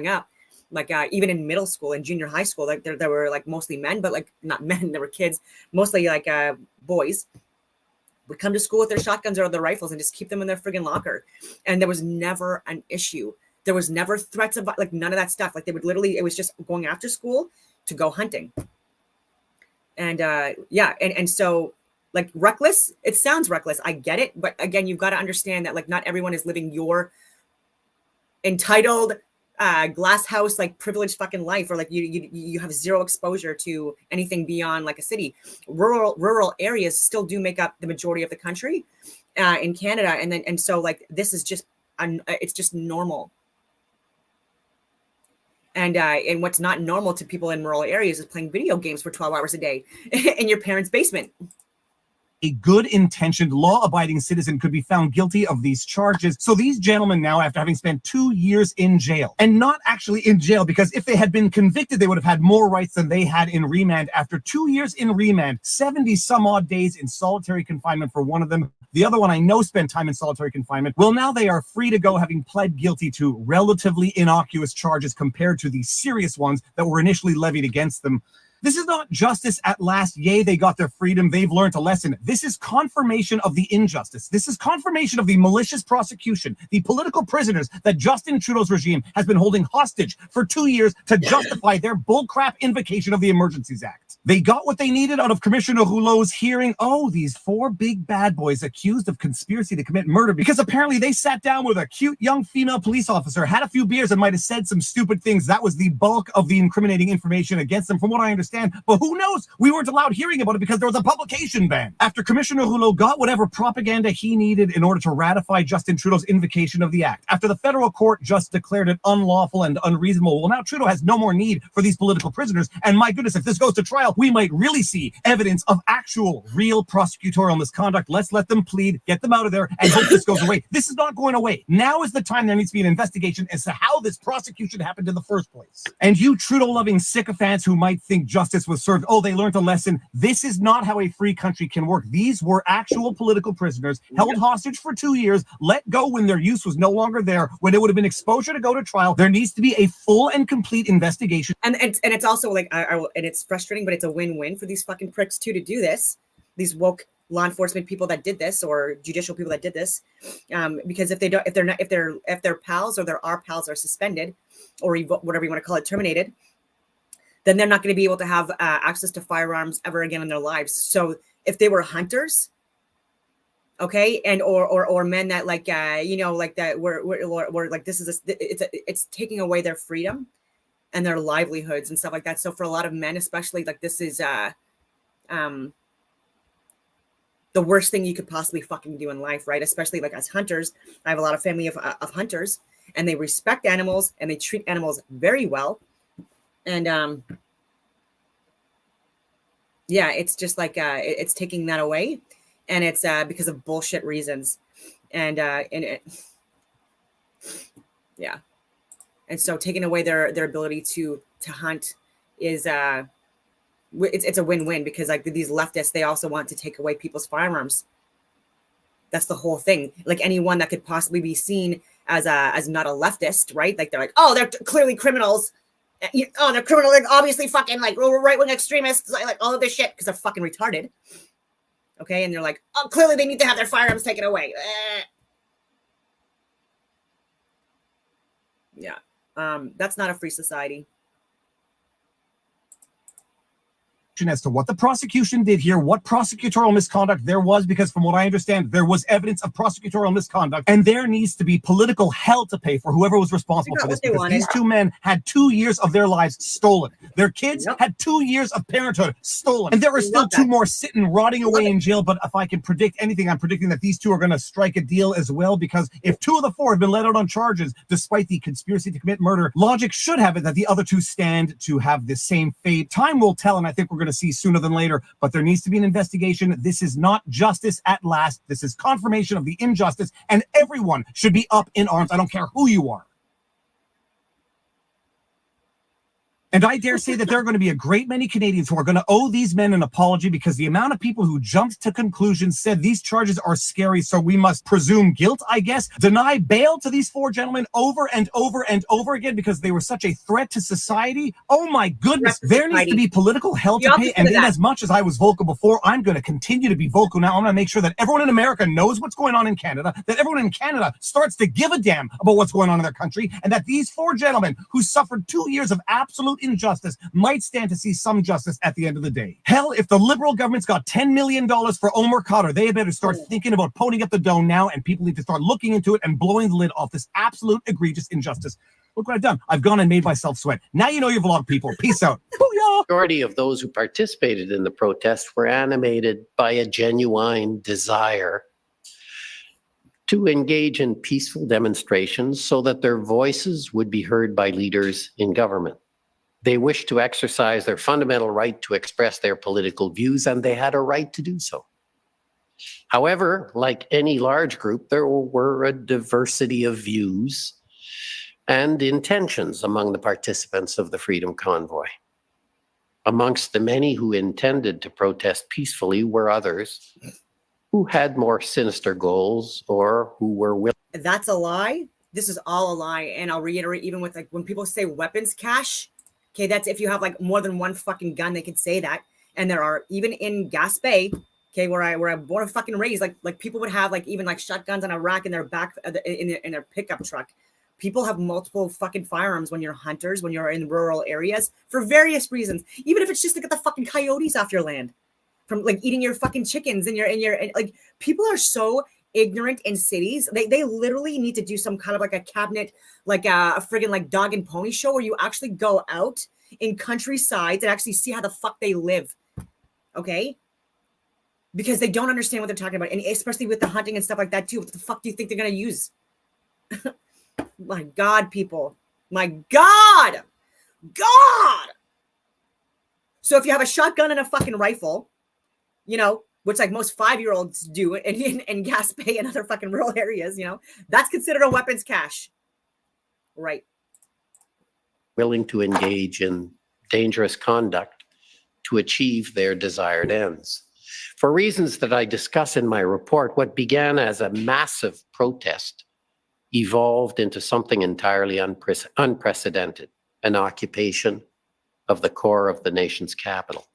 up, like even in middle school and junior high school, like there were like mostly men, but like not men, there were kids, mostly like boys, would come to school with their shotguns or their rifles and just keep them in their friggin' locker. And there was never an issue. There was never threats of like none of that stuff. Like they would literally, it was just going after school to go hunting. And yeah, and so, like, reckless, it sounds reckless. I get it. But again, you've got to understand that, like, not everyone is living your entitled glass house, like, privileged fucking life, or like you have zero exposure to anything beyond like a city. Rural areas still do make up the majority of the country in Canada. And so like, this is just, it's just normal. And what's not normal to people in rural areas is playing video games for 12 hours a day in your parents' basement. A good-intentioned, law-abiding citizen could be found guilty of these charges. So these gentlemen now, after having spent 2 years in jail, and not actually in jail, because if they had been convicted, they would have had more rights than they had in remand. After 2 years in remand, 70 some odd days in solitary confinement for one of them. The other one I know spent time in solitary confinement. Well, now they are free to go, having pled guilty to relatively innocuous charges compared to the serious ones that were initially levied against them. This is not justice at last. Yay, they got their freedom. They've learned a lesson. This is confirmation of the injustice. This is confirmation of the malicious prosecution, the political prisoners that Justin Trudeau's regime has been holding hostage for 2 years to justify their bullcrap invocation of the Emergencies Act. They got what they needed out of Commissioner Rouleau's hearing. Oh, these 4 big bad boys accused of conspiracy to commit murder, because apparently they sat down with a cute young female police officer, had a few beers, and might have said some stupid things. That was the bulk of the incriminating information against them. From what I understand, understand. But who knows? We weren't allowed hearing about it because there was a publication ban. After Commissioner Rouleau got whatever propaganda he needed in order to ratify Justin Trudeau's invocation of the act, after the federal court just declared it unlawful and unreasonable, well, now Trudeau has no more need for these political prisoners. And my goodness, if this goes to trial, we might really see evidence of actual, real prosecutorial misconduct. Let's let them plead, get them out of there, and hope this goes away. This is not going away. Now is the time there needs to be an investigation as to how this prosecution happened in the first place. And you Trudeau-loving sycophants who might think justice was served, oh, they learned a lesson. This is not how a free country can work. These were actual political prisoners held hostage for 2 years, let go when their use was no longer there, when it would have been exposure to go to trial. There needs to be a full and complete investigation. And it's also like, and it's frustrating, but it's a win-win for these fucking pricks too to do this. These woke law enforcement people that did this, or judicial people that did this, because if their pals or their pals are suspended, or whatever you want to call it, terminated, then they're not going to be able to have access to firearms ever again in their lives. So if they were hunters, okay, and or men that like like that were like, this is it's taking away their freedom and their livelihoods and stuff like that. So for a lot of men, especially, like, this is the worst thing you could possibly fucking do in life, right? Especially like as hunters. I have a lot of family of hunters, and they respect animals and they treat animals very well. And yeah, it's just like it's taking that away, and it's because of bullshit reasons, and yeah, and so taking away their ability to hunt is it's a win-win, because like these leftists, they also want to take away people's firearms. That's the whole thing. Like anyone that could possibly be seen as not a leftist, right? Like they're like, oh, they're clearly criminals. Oh, they're criminal, like obviously fucking like right-wing extremists, like all of this shit, because they're fucking retarded. Okay, and they're like, oh, clearly they need to have their firearms taken away. Yeah, that's not a free society. As to what the prosecution did here, what prosecutorial misconduct there was, because from what I understand, there was evidence of prosecutorial misconduct, and there needs to be political hell to pay for whoever was responsible for this, because these two men had 2 years of their lives stolen. Their kids had 2 years of parenthood stolen, and there are still two more sitting rotting away in jail. But if I can predict anything, I'm predicting that these two are going to strike a deal as well, because if 2 of the 4 have been let out on charges despite the conspiracy to commit murder, logic should have it that the other 2 stand to have the same fate. Time will tell, and I think we're going to see sooner than later, but there needs to be an investigation. This is not justice at last. This is confirmation of the injustice, and everyone should be up in arms. I don't care who you are. And I dare say that there are going to be a great many Canadians who are going to owe these men an apology, because the amount of people who jumped to conclusions, said these charges are scary, so we must presume guilt, I guess, deny bail to these 4 gentlemen over and over and over again because they were such a threat to society. Oh my goodness, there needs to be political hell to pay. And in as much as I was vocal before, I'm going to continue to be vocal now. I'm going to make sure that everyone in America knows what's going on in Canada, that everyone in Canada starts to give a damn about what's going on in their country, and that these 4 gentlemen who suffered 2 years of absolute injustice might stand to see some justice at the end of the day. Hell, if the Liberal government's got $10 million for Omar Khadr, they better start thinking about ponying up the dough now, and people need to start looking into it and blowing the lid off this absolute egregious injustice. Look what I've done. I've gone and made myself sweat. Now you know your vlog, people. Peace out. Booyah! The majority of those who participated in the protest were animated by a genuine desire to engage in peaceful demonstrations so that their voices would be heard by leaders in government. They wished to exercise their fundamental right to express their political views, and they had a right to do so. However, like any large group, there were a diversity of views and intentions among the participants of the Freedom Convoy. Amongst the many who intended to protest peacefully were others who had more sinister goals or who were willing. That's a lie. This is all a lie. And I'll reiterate, even with like when people say weapons cache, okay, that's if you have like more than one fucking gun, they can say that. And there are, even in Gaspé, okay, where I'm born and fucking raised, like people would have like even like shotguns on a rack in their back in their pickup truck. People have multiple fucking firearms when you're hunters, when you're in rural areas for various reasons. Even if it's just to get the fucking coyotes off your land from like eating your fucking chickens and like people are so ignorant in cities. They literally need to do some kind of like a cabinet, like a friggin' like dog and pony show where you actually go out in countrysides and actually see how the fuck they live. Okay? Because they don't understand what they're talking about. And especially with the hunting and stuff like that too. What the fuck do you think they're going to use? My God, people. My God. God. So if you have a shotgun and a fucking rifle, you know, which like most 5-year-olds do in Gaspé and other fucking rural areas, you know, that's considered a weapons cache. Right. Willing to engage in dangerous conduct to achieve their desired ends. For reasons that I discuss in my report, what began as a massive protest evolved into something entirely unprecedented, an occupation of the core of the nation's capital.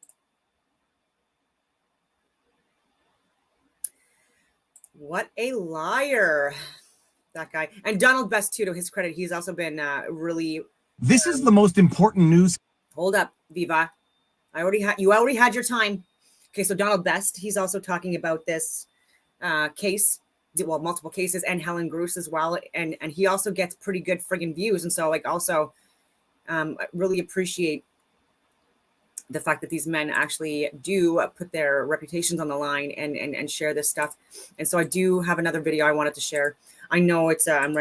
What a liar, that guy. And Donald Best, too, to his credit, he's also been really... This is the most important news. Hold up, Viva. You already had your time. Okay, so Donald Best, he's also talking about this case, well, multiple cases, and Helen Bruce as well. And he also gets pretty good friggin' views. And so, like, also, I really appreciate the fact that these men actually do put their reputations on the line and share this stuff. And so I do have another video I wanted to share. I know it's I'm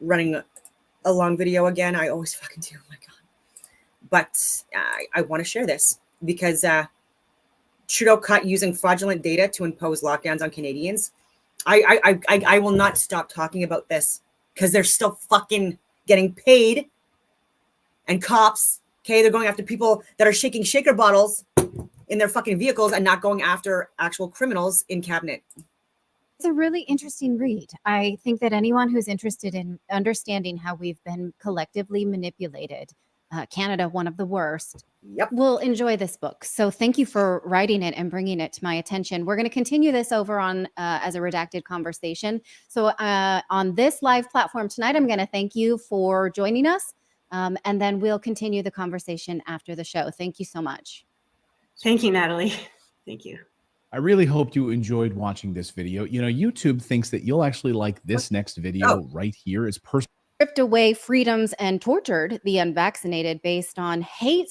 running a long video again. I always fucking do. Oh my God. But I want to share this because Trudeau caught using fraudulent data to impose lockdowns on Canadians. I will not stop talking about this because they're still fucking getting paid, and cops, okay, they're going after people that are shaking shaker bottles in their fucking vehicles and not going after actual criminals in cabinet. It's a really interesting read. I think that anyone who's interested in understanding how we've been collectively manipulated, Canada, one of the worst, Yep. will enjoy this book. So thank you for writing it and bringing it to my attention. We're going to continue this over on as a redacted conversation. So on this live platform tonight, I'm going to thank you for joining us. And then we'll continue the conversation after the show. Thank you so much. Thank you, Natalie. Thank you. I really hope you enjoyed watching this video. You know, YouTube thinks that you'll actually like this next video right here. It's stripped away freedoms and tortured the unvaccinated based on hate.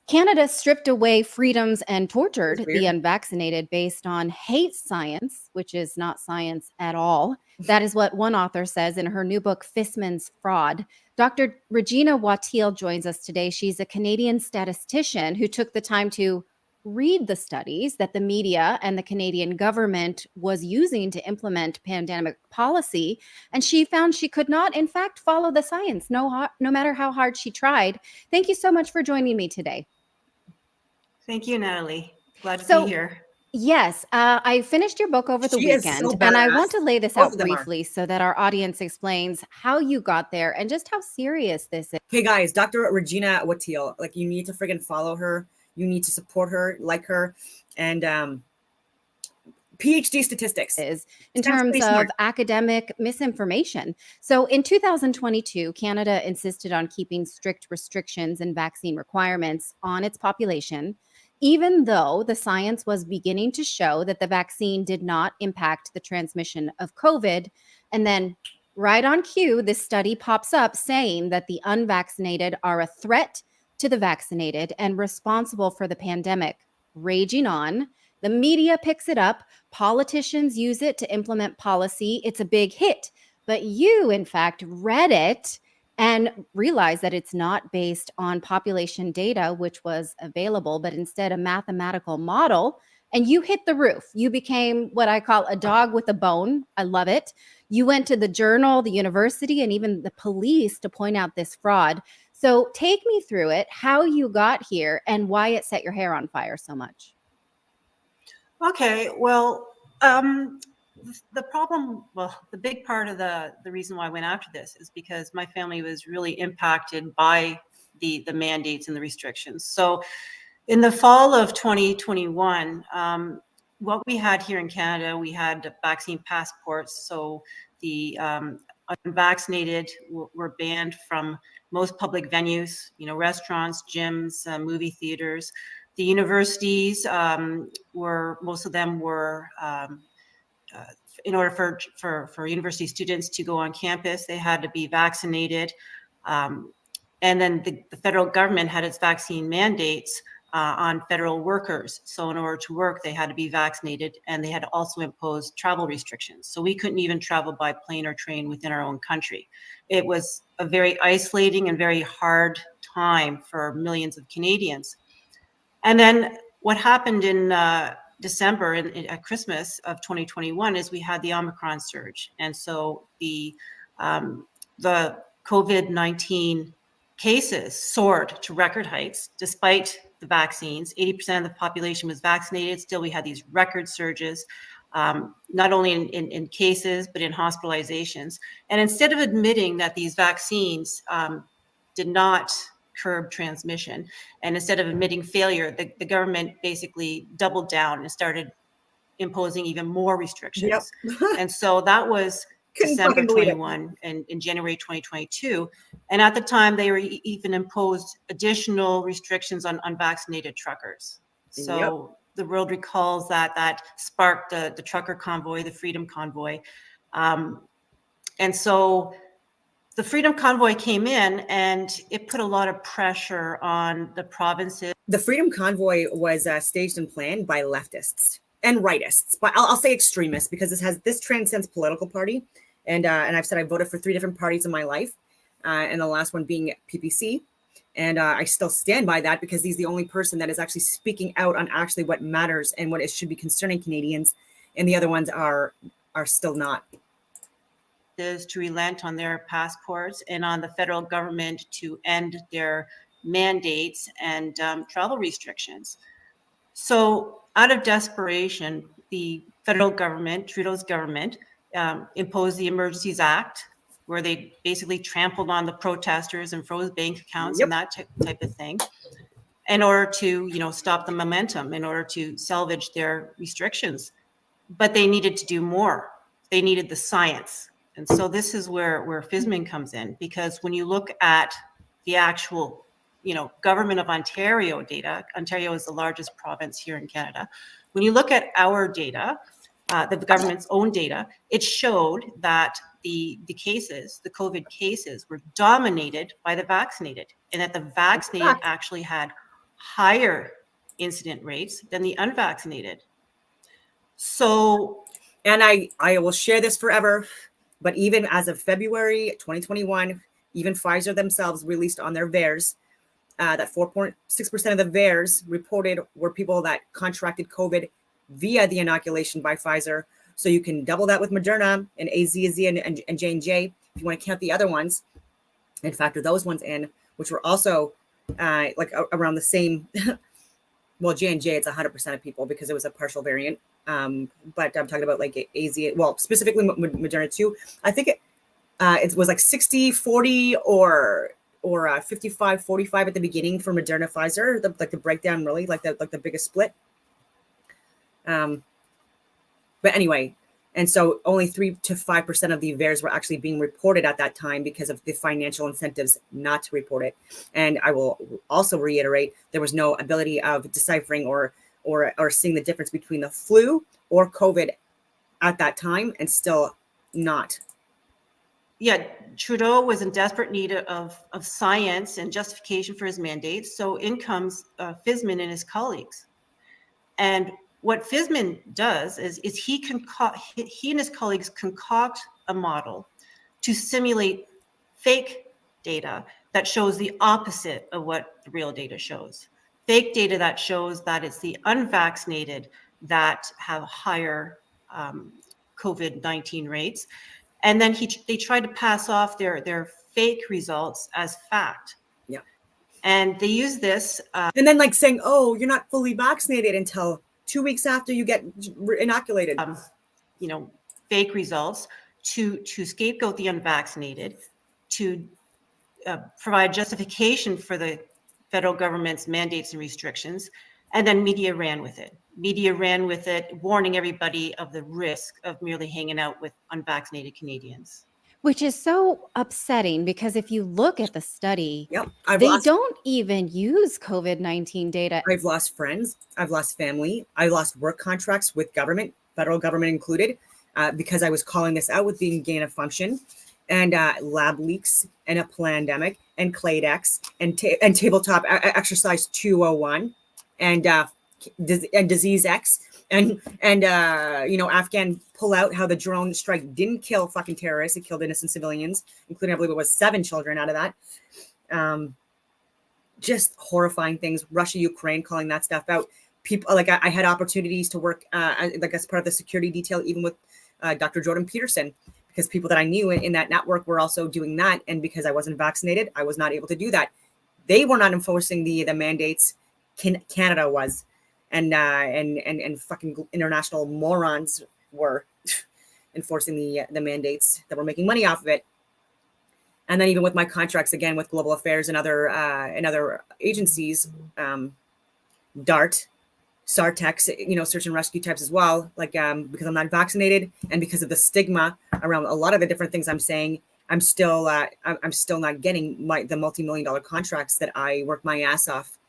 Canada stripped away freedoms and tortured the unvaccinated based on hate science, which is not science at all. That is what one author says in her new book, Fissman's Fraud. Dr. Regina Wattiel joins us today. She's a Canadian statistician who took the time to read the studies that the media and the Canadian government was using to implement pandemic policy. And she found she could not, in fact, follow the science, no matter how hard she tried. Thank you so much for joining me today. Thank you, Natalie. Glad to be here. Yes, I finished your book over the weekend, and I want to lay this out briefly so that our audience explains how you got there and just how serious this is. Hey guys, Dr. Regina Wattiel, like, you need to friggin' follow her. You need to support her, like her, and PhD statistics is in terms of academic misinformation. So in 2022, Canada insisted on keeping strict restrictions and vaccine requirements on its population, even though the science was beginning to show that the vaccine did not impact the transmission of COVID. And then right on cue, this study pops up saying that the unvaccinated are a threat to the vaccinated and responsible for the pandemic raging on. The media picks it up. Politicians use it to implement policy. It's a big hit. But you, in fact, read it and realized that it's not based on population data, which was available, but instead a mathematical model. And you hit the roof. You became what I call a dog with a bone. I love it. You went to the journal, the university, and even the police to point out this fraud. So take me through it, how you got here and why it set your hair on fire so much. Okay, well, the problem, the big part of the reason why I went after this is because my family was really impacted by the mandates and the restrictions. So in the fall of 2021, what we had here in Canada, we had vaccine passports. So the unvaccinated were banned from most public venues, you know, restaurants, gyms, movie theaters. The universities most of them were, in order for university students to go on campus, they had to be vaccinated. And then the federal government had its vaccine mandates on federal workers. So in order to work, they had to be vaccinated, and they had to also impose travel restrictions. So we couldn't even travel by plane or train within our own country. It was a very isolating and very hard time for millions of Canadians. And then what happened in December at Christmas of 2021 is we had the Omicron surge. And so the COVID-19 cases soared to record heights despite the vaccines. 80% of the population was vaccinated. Still, we had these record surges, not only in cases, but in hospitalizations. And instead of admitting that these vaccines did not curb transmission, and instead of admitting failure, the government basically doubled down and started imposing even more restrictions. Yep. And so that was Couldn't December fucking believe it. 21 and in January 2022. And at the time, they were even imposed additional restrictions on unvaccinated truckers. So the world recalls that sparked the trucker convoy, the Freedom Convoy. And so the Freedom Convoy came in, and it put a lot of pressure on the provinces. The Freedom Convoy was staged and planned by leftists and rightists, but I'll say extremists, because this transcends political party. And I've said I voted for 3 different parties in my life, and the last one being PPC. And I still stand by that, because he's the only person that is actually speaking out on actually what matters and what it should be concerning Canadians. And the other ones are still not. Is to relent on their passports, and on the federal government to end their mandates and travel restrictions. So out of desperation, the federal government, Trudeau's government, imposed the Emergencies Act, where they basically trampled on the protesters and froze bank accounts and that type of thing, in order to, stop the momentum, in order to salvage their restrictions. But they needed to do more. They needed the science. And so this is where FSMN comes in, because when you look at the actual, government of Ontario data, Ontario is the largest province here in Canada. When you look at our data, the government's own data, it showed that the cases, the COVID cases, were dominated by the vaccinated, and that the vaccinated actually had higher incident rates than the unvaccinated. So, and I will share this forever, but even as of February 2021, even Pfizer themselves released on their VAERS that 4.6% of the VAERS reported were people that contracted COVID via the inoculation by Pfizer. So you can double that with Moderna and AZ and J&J if you want to count the other ones and factor those ones in, which were also around the same. Well, J&J, it's 100% of people because it was a partial variant. But I'm talking about like AZ, well, specifically Moderna too. I think it was like 60-40 or 55-45 at the beginning for Moderna Pfizer, the breakdown really, like the biggest split. But anyway, and so only 3 to 5% of the VAERS were actually being reported at that time because of the financial incentives not to report it. And I will also reiterate, there was no ability of deciphering or seeing the difference between the flu or COVID at that time, and still not. Yeah, Trudeau was in desperate need of science and justification for his mandates. So in comes FSMN and his colleagues. And what FSMN does is he and his colleagues concoct a model to simulate fake data that shows the opposite of what the real data shows. Fake data that shows that it's the unvaccinated that have higher COVID-19 rates. And then they tried to pass off their fake results as fact. Yeah. And they use this. And then like saying, oh, you're not fully vaccinated until 2 weeks after you get inoculated. Fake results to scapegoat the unvaccinated, to provide justification for the federal government's mandates and restrictions. And then media ran with it. Media ran with it, warning everybody of the risk of merely hanging out with unvaccinated Canadians. Which is so upsetting, because if you look at the study, Yep. don't even use COVID-19 data. I've lost friends. I've lost family. I lost work contracts with government, federal government included, because I was calling this out with being gain of function. and lab leaks and a pandemic and Claydex and tabletop exercise 201 and disease X and Afghan pullout, how the drone strike didn't kill fucking terrorists, it killed innocent civilians, including I believe it was 7 children out of that. Just horrifying things. Russia, Ukraine, calling that stuff out. People like I had opportunities to work like as part of the security detail, even with Dr. Jordan Peterson, because people that I knew in that network were also doing that. And because I wasn't vaccinated, I was not able to do that. They were not enforcing the mandates. Canada was, and fucking international morons were enforcing the mandates that were making money off of it. And then even with my contracts, again, with Global Affairs and other agencies, DART, SARTEX, search and rescue types as well, like because I'm not vaccinated and because of the stigma around a lot of the different things I'm saying, I'm still not getting the multi-million-dollar contracts that I worked my ass off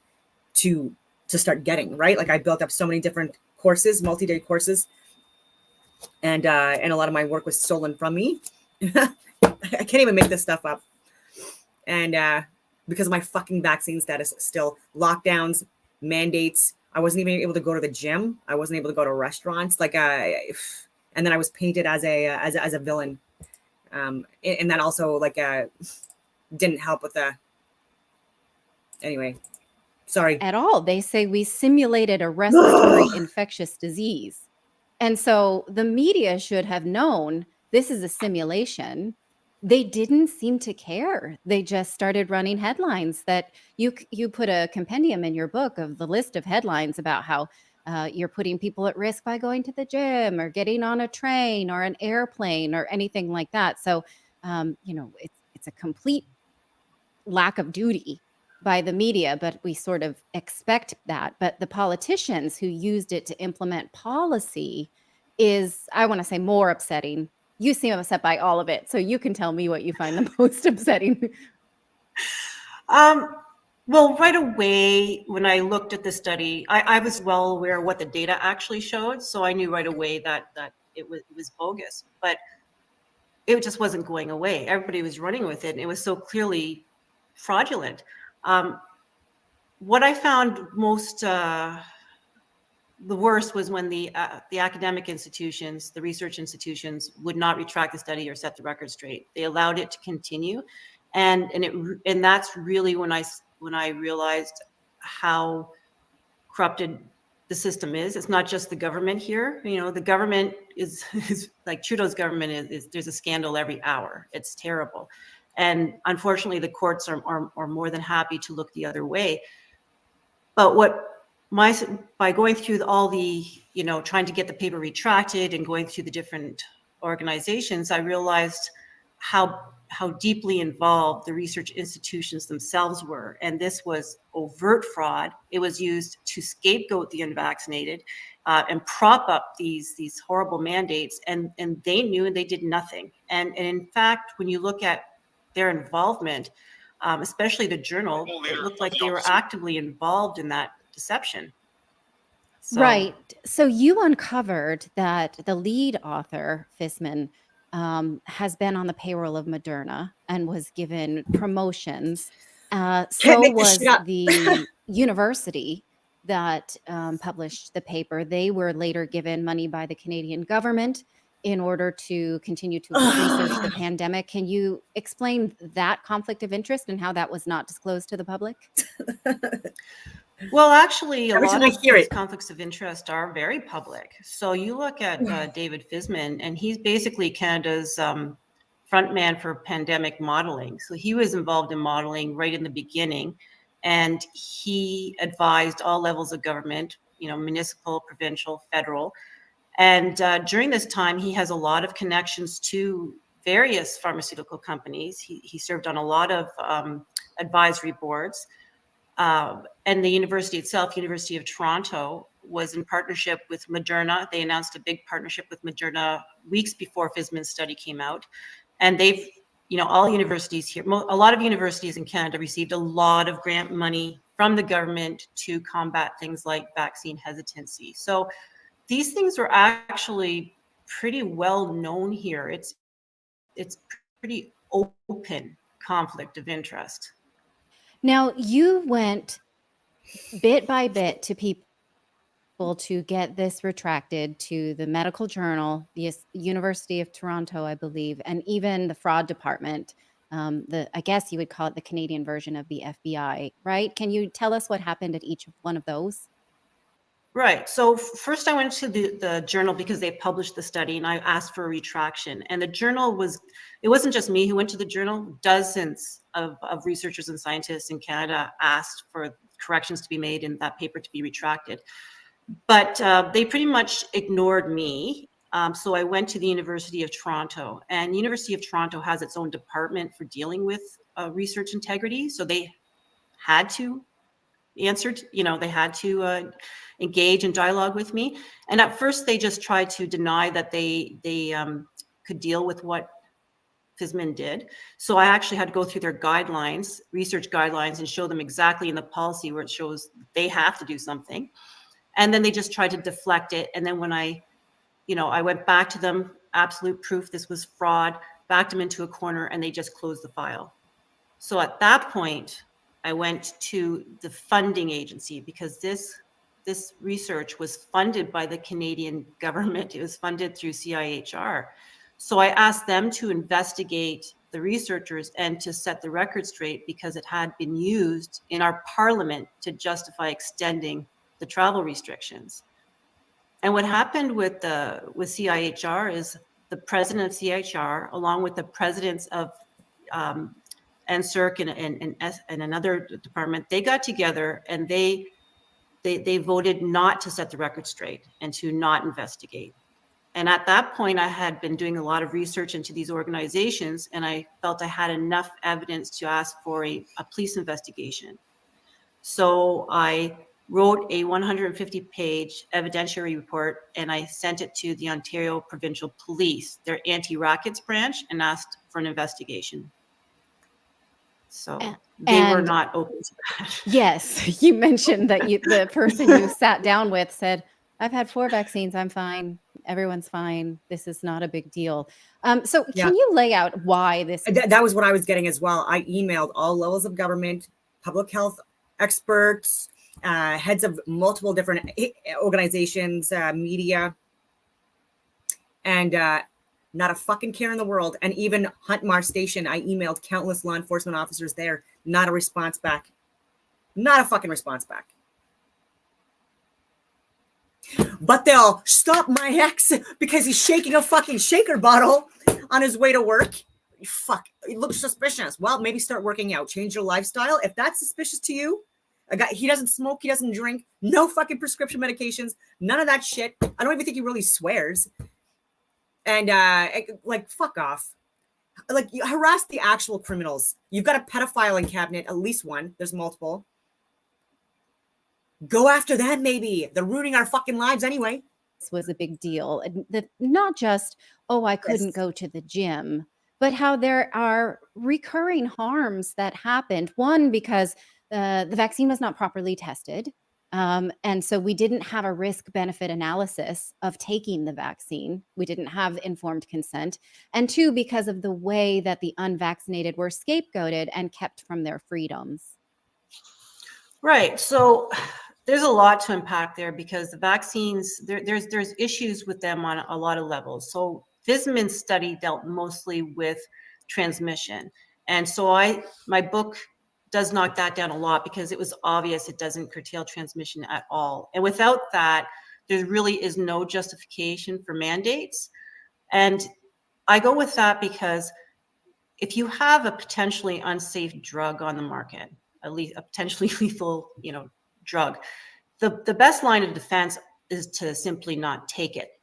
to start getting, right? Like I built up so many different courses, multi-day courses, and a lot of my work was stolen from me. I can't even make this stuff up. And because of my fucking vaccine status, still lockdowns, mandates, I wasn't even able to go to the gym. I wasn't able to go to restaurants. Like, and then I was painted as a villain. And that also like didn't help with the. Anyway, sorry. At all. They say we simulated a respiratory infectious disease. And so the media should have known this is a simulation. They didn't seem to care. They just started running headlines that you put a compendium in your book of the list of headlines about how you're putting people at risk by going to the gym or getting on a train or an airplane or anything like that. So, it's a complete lack of duty by the media, but we sort of expect that. But the politicians who used it to implement policy is, I want to say, more upsetting. You seem upset by all of it, so you can tell me what you find the most upsetting. Well, right away, when I looked at the study, I was well aware of what the data actually showed, so I knew right away that it was bogus, but it just wasn't going away. Everybody was running with it, and it was so clearly fraudulent. What I found most the worst was when the academic institutions, the research institutions, would not retract the study or set the record straight. They allowed it to continue, and that's really when I realized how corrupted the system is. It's not just the government here. The government is like Trudeau's government is. There's a scandal every hour. It's terrible, and unfortunately, the courts are more than happy to look the other way. But by going through all the, trying to get the paper retracted and going through the different organizations, I realized how deeply involved the research institutions themselves were. And this was overt fraud. It was used to scapegoat the unvaccinated and prop up these horrible mandates. And they knew, and they did nothing. And in fact, when you look at their involvement, especially the Journal, it looked like they were actively involved in that deception. So. Right. So you uncovered that the lead author, Fisman, has been on the payroll of Moderna and was given promotions. So was the university that published the paper. They were later given money by the Canadian government in order to continue to research the pandemic. Can you explain that conflict of interest and how that was not disclosed to the public? Well, actually, a lot of these conflicts of interest are very public. So you look at David Fisman, and he's basically Canada's front man for pandemic modeling. So he was involved in modeling right in the beginning, and he advised all levels of government, municipal, provincial, federal. And during this time, he has a lot of connections to various pharmaceutical companies. He served on a lot of advisory boards. And the university itself, University of Toronto, was in partnership with Moderna. They announced a big partnership with Moderna weeks before Fisman's study came out. And they've, all universities here, a lot of universities in Canada received a lot of grant money from the government to combat things like vaccine hesitancy. So these things are actually pretty well known here. It's pretty open conflict of interest. Now, you went bit by bit to people to get this retracted, to the medical journal, the University of Toronto, I believe, and even the fraud department. I guess you would call it the Canadian version of the FBI, right? Can you tell us what happened at each one of those? Right. So first I went to the journal because they published the study, and I asked for a retraction. And the journal it wasn't just me who went to the journal. Dozens of researchers and scientists in Canada asked for corrections to be made and that paper to be retracted. But they pretty much ignored me. So I went to the University of Toronto, and University of Toronto has its own department for dealing with research integrity. So they had to answer, they had to engage in dialogue with me. And at first they just tried to deny that they could deal with what FSMN did. So I actually had to go through their guidelines, research guidelines, and show them exactly in the policy where it shows they have to do something. And then they just tried to deflect it. And then when I went back to them, absolute proof this was fraud, backed them into a corner, and they just closed the file. So at that point, I went to the funding agency, because this research was funded by the Canadian government. It was funded through CIHR. So I asked them to investigate the researchers and to set the record straight, because it had been used in our parliament to justify extending the travel restrictions. And what happened with CIHR is the president of CIHR, along with the presidents of NSERC and another department, they got together and they voted not to set the record straight and to not investigate. And at that point, I had been doing a lot of research into these organizations, and I felt I had enough evidence to ask for a police investigation. So I wrote a 150-page evidentiary report, and I sent it to the Ontario Provincial Police, their anti-rackets branch, and asked for an investigation. So they were not open to that. Yes, you mentioned that the person you sat down with said, "I've had 4 vaccines. I'm fine. Everyone's fine. This is not a big deal." So can you lay out why this? That was what I was getting as well. I emailed all levels of government, public health experts, heads of multiple different organizations, media, and not a fucking care in the world. And even Huntmar Station, I emailed countless law enforcement officers there. Not a response back. Not a fucking response back. But they'll stop my ex because he's shaking a fucking shaker bottle on his way to work. Fuck, it looks suspicious. Well, maybe start working out, change your lifestyle. If that's suspicious to you, a guy, he doesn't smoke, he doesn't drink, no fucking prescription medications, none of that shit. I don't even think he really swears. And like, fuck off. Like, you harass the actual criminals. You've got a pedophile in cabinet, at least one. There's multiple. Go after them, maybe. They're ruining our fucking lives anyway. This was a big deal. Not just, oh, I couldn't go to the gym, but how there are recurring harms that happened. One, because the vaccine was not properly tested. And so we didn't have a risk-benefit analysis of taking the vaccine. We didn't have informed consent. And 2, because of the way that the unvaccinated were scapegoated and kept from their freedoms. Right. So there's a lot to unpack there, because the vaccines, there's issues with them on a lot of levels. So FSMN's study dealt mostly with transmission. And so my book does knock that down a lot, because it was obvious it doesn't curtail transmission at all. And without that, there really is no justification for mandates. And I go with that because if you have a potentially unsafe drug on the market, at least a potentially lethal, drug, the best line of defense is to simply not take it.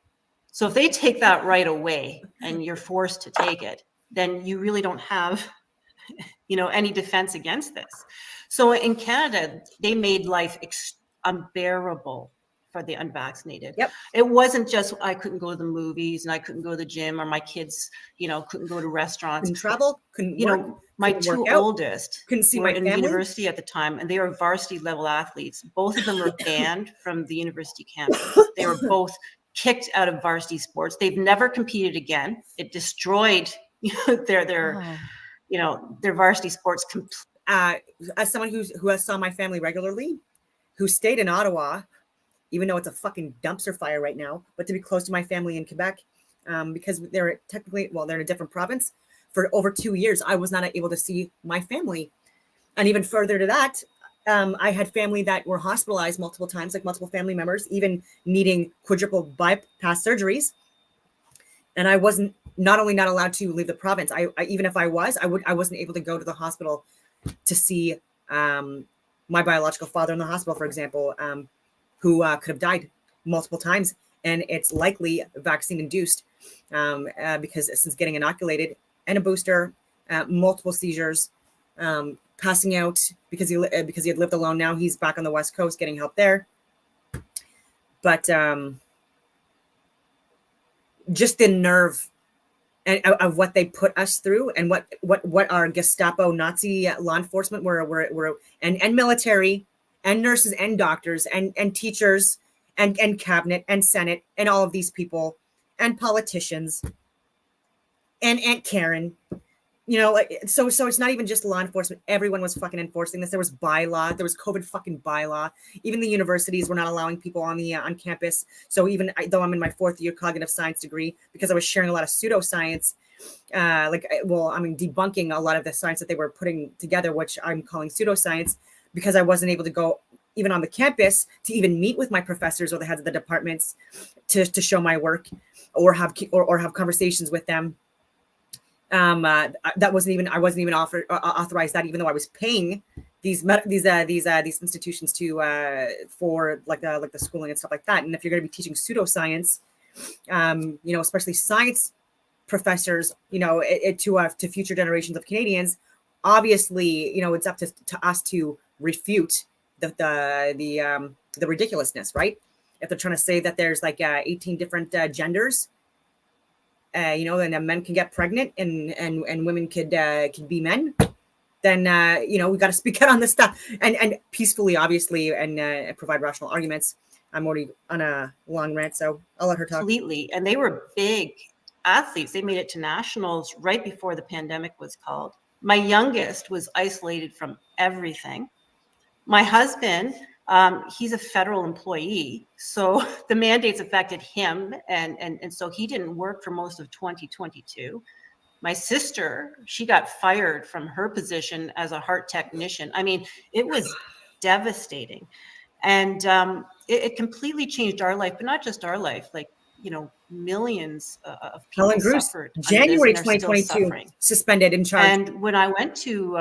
So if they take that right away and you're forced to take it, then you really don't have any defense against this. So in Canada, they made life unbearable for the unvaccinated. Yep. It wasn't just I couldn't go to the movies and I couldn't go to the gym, or my kids, couldn't go to restaurants. Couldn't travel, couldn't work, my couldn't 2 work out, oldest couldn't see were my in family. university at the time, and they were varsity level athletes. Both of them were banned from the university campus. They were both kicked out of varsity sports. They've never competed again. It destroyed their Oh. you know, their varsity sports. As someone who has saw my family regularly, who stayed in Ottawa, even though it's a fucking dumpster fire right now, but to be close to my family in Quebec, because they're technically, well, they're in a different province. For over 2 years, I was not able to see my family. And even further to that, I had family that were hospitalized multiple times, like multiple family members, even needing quadruple bypass surgeries. And I wasn't not only not allowed to leave the province, I even if I wasn't able to go to the hospital to see my biological father in the hospital, for example, who could have died multiple times. And it's likely vaccine induced because since getting inoculated and a booster, multiple seizures, passing out because he had lived alone. Now he's back on the West Coast getting help there. But just the nerve and of what they put us through, and what our Gestapo Nazi law enforcement were and military and nurses and doctors and teachers and cabinet and Senate and all of these people and politicians and Aunt Karen, you know, like, so it's not even just law enforcement. Everyone was fucking enforcing this. There was bylaw. There was COVID fucking bylaw. Even the universities were not allowing people on campus. So even though I'm in my 4th year cognitive science degree, because I was sharing a lot of pseudoscience, debunking a lot of the science that they were putting together, which I'm calling pseudoscience, because I wasn't able to go even on the campus to even meet with my professors or the heads of the departments to show my work or have conversations with them. That wasn't even, I wasn't even authorized that, even though I was paying these institutions to for like the schooling and stuff like that. And if you're going to be teaching pseudoscience, you know, especially science professors, you know, to future generations of Canadians, obviously, you know, it's up to us to refute the ridiculousness, right? If they're trying to say that there's like 18 different genders, you know, and men can get pregnant and women could be men, then you know, we got to speak out on this stuff and peacefully, obviously, and provide rational arguments. I'm already on a long rant, so I'll let her talk. Completely. And they were big athletes. They made it to nationals right before the pandemic was called. My youngest was isolated from everything. My husband, he's a federal employee, so the mandates affected him, and so he didn't work for most of 2022. My sister, she got fired from her position as a heart technician. I mean, it was devastating, and it completely changed our life, but not just our life. Like, you know, millions of people Helen Bruce, suffered. January 2022, suspended in charge. And when I went to,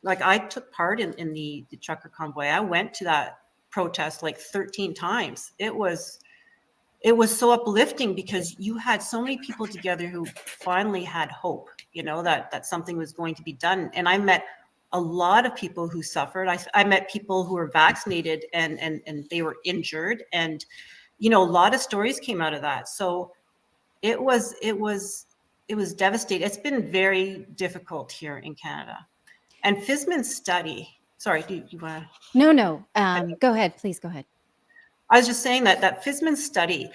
I took part in the trucker convoy. I went to that protest like 13 times. It was so uplifting because you had so many people together who finally had hope, you know, that something was going to be done. And I met a lot of people who suffered. I met people who were vaccinated and they were injured, and you know, a lot of stories came out of that. So it was devastating. It's been very difficult here in Canada. And Fisman's study, sorry, do you want to? No. Go ahead, please go ahead. I was just saying that Fisman's study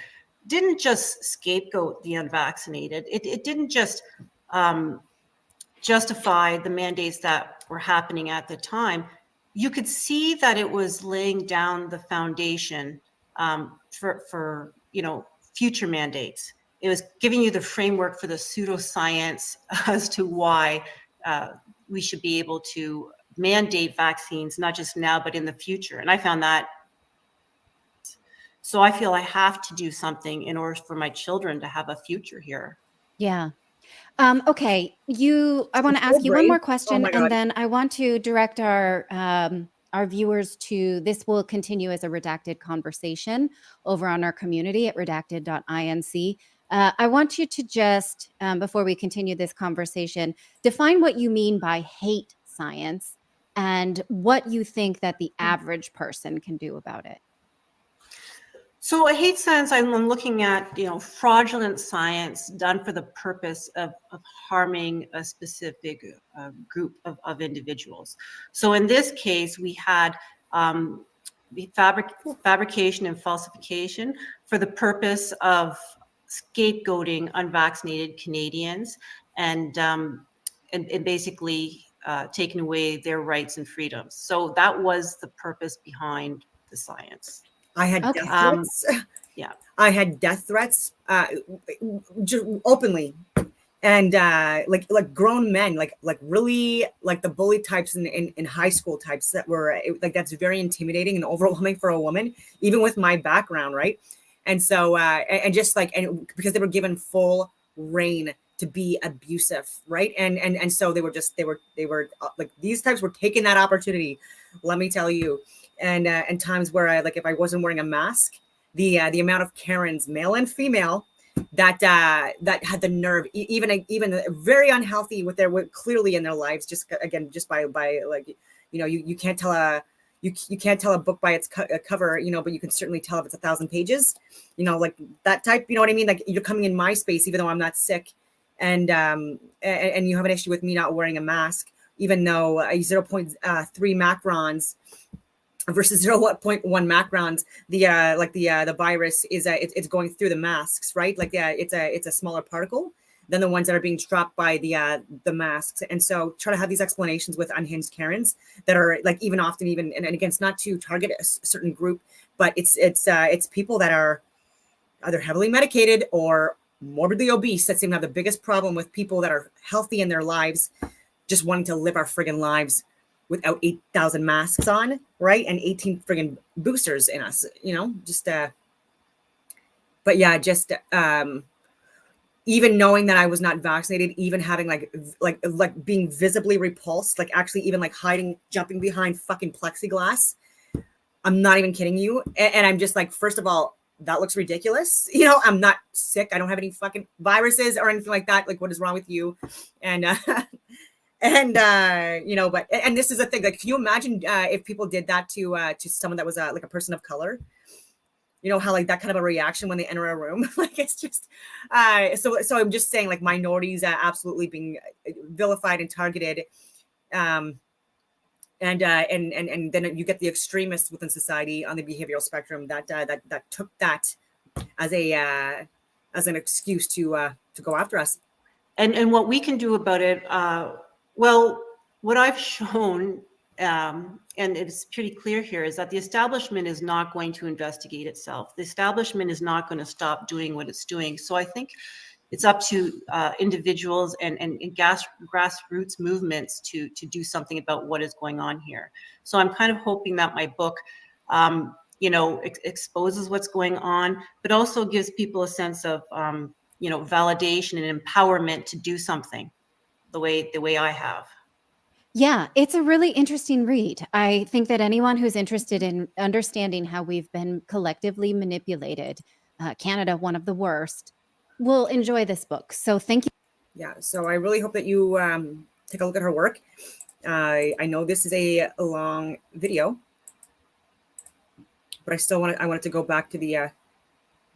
didn't just scapegoat the unvaccinated. It didn't just justify the mandates that were happening at the time. You could see that it was laying down the foundation for you know, future mandates. It was giving you the framework for the pseudoscience as to why we should be able to mandate vaccines, not just now, but in the future. And I found that. So I feel I have to do something in order for my children to have a future here. Yeah. Okay. I want to ask you one more question, and then I want to direct our viewers to, this will continue as a redacted conversation over on our community at redacted.inc. I want you to just, before we continue this conversation, define what you mean by hate science and what you think that the average person can do about it. So a hate science, I'm looking at, you know, fraudulent science done for the purpose of harming a specific group of individuals. So in this case, we had the fabrication and falsification for the purpose of scapegoating unvaccinated Canadians and basically taking away their rights and freedoms. So that was the purpose behind the science. I had Okay. death threats. Yeah. I had death threats openly, and like grown men, like really like the bully types in high school types that were like, that's very intimidating and overwhelming for a woman, even with my background, right? And so and just like, and because they were given full reign to be abusive, right? And so they were like, these types were taking that opportunity, let me tell you. And times where I, like, if I wasn't wearing a mask, the amount of Karens, male and female, that had the nerve, even very unhealthy with clearly in their lives, just again, just by like, you can't tell you can't tell a book by its cover, but you can certainly tell if it's 1,000 pages, like that type, you know what I mean? Like, you're coming in my space, even though I'm not sick, and you have an issue with me not wearing a mask, even though 0.3 macrons versus 0.1 macrons, the virus is it's going through the masks, right? Like, it's a smaller particle than the ones that are being trapped by the masks. And so try to have these explanations with unhinged Karens that are like, even often, and again, it's not to target a certain group, but it's people that are either heavily medicated or morbidly obese that seem to have the biggest problem with people that are healthy in their lives, just wanting to live our friggin' lives without 8,000 masks on, right? And 18 friggin' boosters in us, just, but yeah, just, even knowing that I was not vaccinated, even having like being visibly repulsed, like actually even like hiding, jumping behind fucking plexiglass. I'm not even kidding you. And I'm just like, first of all, that looks ridiculous. I'm not sick. I don't have any fucking viruses or anything like that. Like, what is wrong with you? And, but this is the thing, like, can you imagine if people did that to someone that was like a person of color? How like that kind of a reaction when they enter a room, like, it's just so I'm just saying, like, minorities absolutely being vilified and targeted, and then you get the extremists within society on the behavioral spectrum that took that as an excuse to go after us. And what we can do about it, well, what I've shown, and it's pretty clear here, is that the establishment is not going to investigate itself. The establishment is not going to stop doing what it's doing. So I think it's up to individuals and grassroots movements to do something about what is going on here. So I'm kind of hoping that my book, exposes what's going on, but also gives people a sense of, validation and empowerment to do something the way I have. Yeah, it's a really interesting read. I think that anyone who's interested in understanding how we've been collectively manipulated, Canada, one of the worst, will enjoy this book. So thank you. Yeah, so I really hope that you take a look at her work. I know this is a long video, but I wanted to go back to the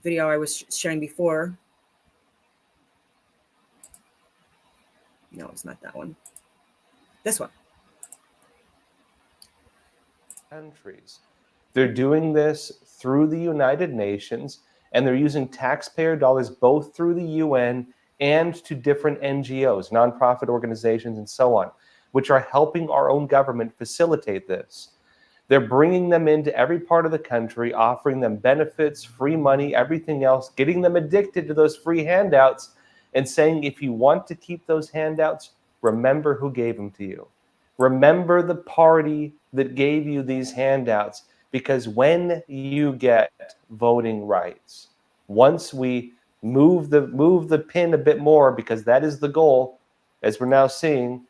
video I was sharing before. No, it's not that one. This one. Countries. They're doing this through the United Nations, and they're using taxpayer dollars both through the UN and to different NGOs, nonprofit organizations, and so on, which are helping our own government facilitate this. They're bringing them into every part of the country, offering them benefits, free money, everything else, getting them addicted to those free handouts, and saying, if you want to keep those handouts, remember who gave them to you. Remember the party that gave you these handouts, because when you get voting rights, once we move the pin a bit more, because that is the goal, as we're now seeing,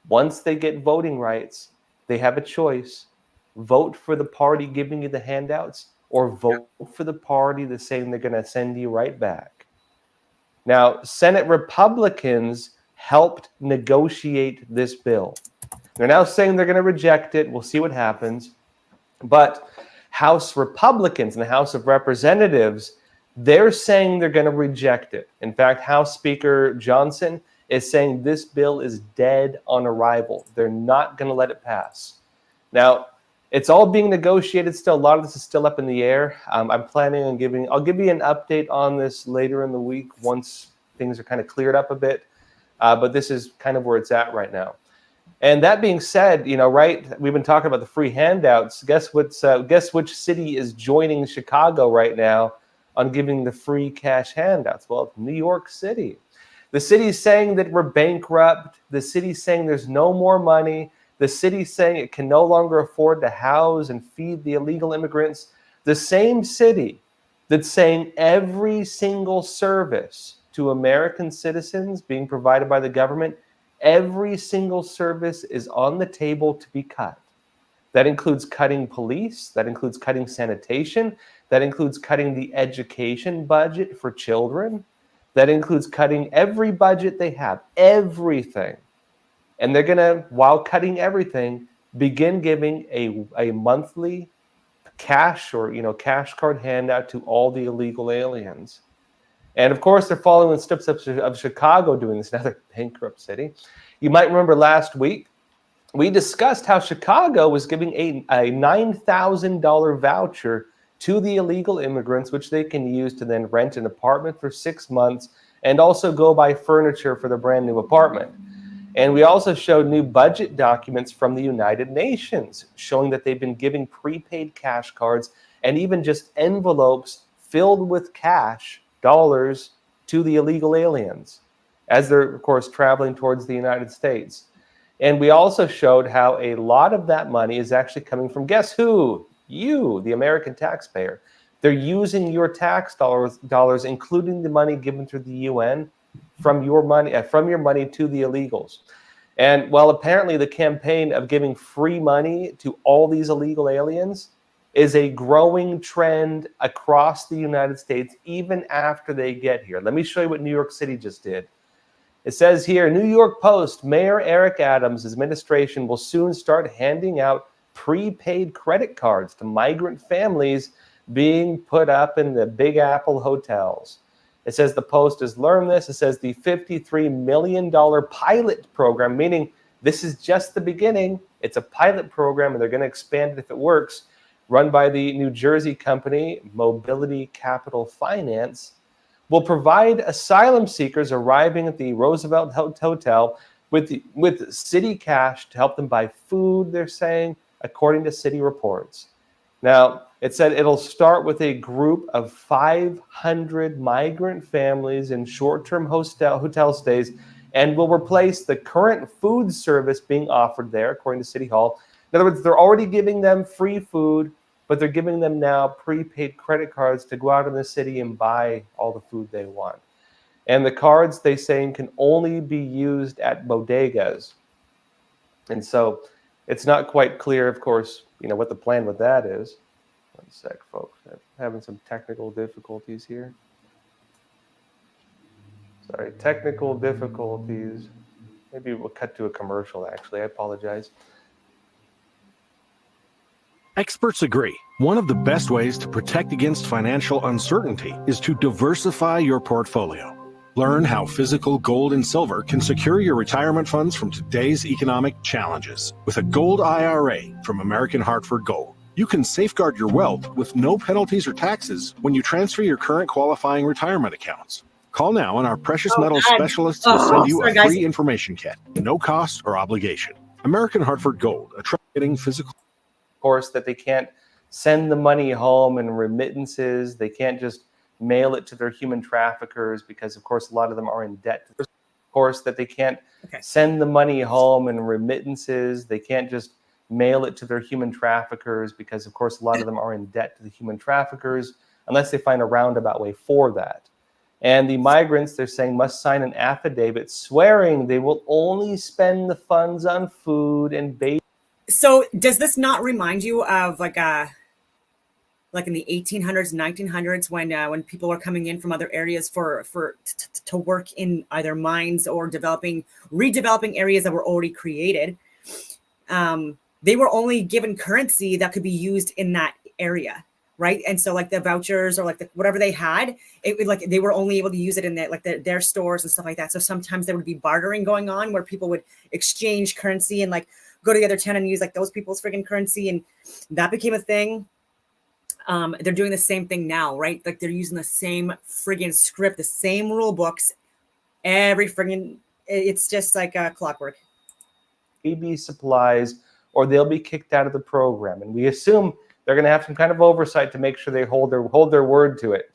once they get voting rights, they have a choice. Vote for the party giving you the handouts, or vote for the party that's saying they're going to send you right back. Now, Senate Republicans helped negotiate this bill. They're now saying they're going to reject it. We'll see what happens. But House Republicans in the House of Representatives, they're saying they're going to reject it. In fact, House Speaker Johnson is saying this bill is dead on arrival. They're not going to let it pass. Now, It's all being negotiated still. A lot of this is still up in the air. I'm planning on I'll give you an update on this later in the week once things are kind of cleared up a bit. But this is kind of where it's at right now. And that being said, right, we've been talking about the free handouts. Guess which city is joining Chicago right now on giving the free cash handouts? Well, New York City. The city's saying that we're bankrupt. The city's saying there's no more money. The city's saying it can no longer afford to house and feed the illegal immigrants. The same city that's saying every single service to American citizens being provided by the government, every single service is on the table to be cut. That includes cutting police, that includes cutting sanitation, that includes cutting the education budget for children, that includes cutting every budget they have, everything. And they're going to, while cutting everything, begin giving a monthly cash or cash card handout to all the illegal aliens. And of course, they're following the steps of Chicago doing this, another bankrupt city. You might remember last week, we discussed how Chicago was giving a $9,000 voucher to the illegal immigrants, which they can use to then rent an apartment for 6 months and also go buy furniture for their brand new apartment. And we also showed new budget documents from the United Nations showing that they've been giving prepaid cash cards and even just envelopes filled with cash, dollars, to the illegal aliens as they're, of course, traveling towards the United States. And we also showed how a lot of that money is actually coming from, guess who? You, the American taxpayer. They're using your tax dollars, including the money given through the UN, from your money to the illegals. And while apparently the campaign of giving free money to all these illegal aliens is a growing trend across the United States, even after they get here. Let me show you what New York City just did. It says here, New York Post, Mayor Eric Adams' administration will soon start handing out prepaid credit cards to migrant families being put up in the Big Apple hotels. It says the Post has learned this. It says the $53 million pilot program, meaning this is just the beginning. It's a pilot program, and they're going to expand it if it works, run by the New Jersey company Mobility Capital Finance, will provide asylum seekers arriving at the Roosevelt Hotel with city cash to help them buy food, they're saying, according to city reports. Now, it said it'll start with a group of 500 migrant families in short-term hotel stays and will replace the current food service being offered there, according to City Hall. In other words, they're already giving them free food, but they're giving them now prepaid credit cards to go out in the city and buy all the food they want. And the cards, they say, can only be used at bodegas. And so it's not quite clear, of course, what the plan with that is. One sec, folks. I'm having some technical difficulties here. Sorry, technical difficulties. Maybe we'll cut to a commercial, actually. I apologize. Experts agree. One of the best ways to protect against financial uncertainty is to diversify your portfolio. Learn how physical gold and silver can secure your retirement funds from today's economic challenges. With a gold IRA from American Hartford Gold, you can safeguard your wealth with no penalties or taxes when you transfer your current qualifying retirement accounts. Call now and our precious metals specialists will send you a free information kit. No cost or obligation. American Hartford Gold, attracting physical. Of course, that they can't send the money home in remittances. They can't just mail it to their human traffickers because, of course, a lot of them are in debt. Of course, that they can't send the money home in remittances. They can't just mail it to their human traffickers because, of course, a lot of them are in debt to the human traffickers unless they find a roundabout way for that. And the migrants, they're saying, must sign an affidavit swearing they will only spend the funds on food and baby. So does this not remind you of like in the 1800s, 1900s when people were coming in from other areas to work in either mines or redeveloping areas that were already created? They were only given currency that could be used in that area, right? And so like the vouchers or like whatever they had, they were only able to use it in their stores and stuff like that. So sometimes there would be bartering going on where people would exchange currency and like go to the other 10 and use like those people's friggin' currency. And that became a thing. They're doing the same thing now, right? Like they're using the same friggin' script, the same rule books, every friggin', it's just like clockwork. AB supplies, or they'll be kicked out of the program. And we assume they're going to have some kind of oversight to make sure they hold their word to it.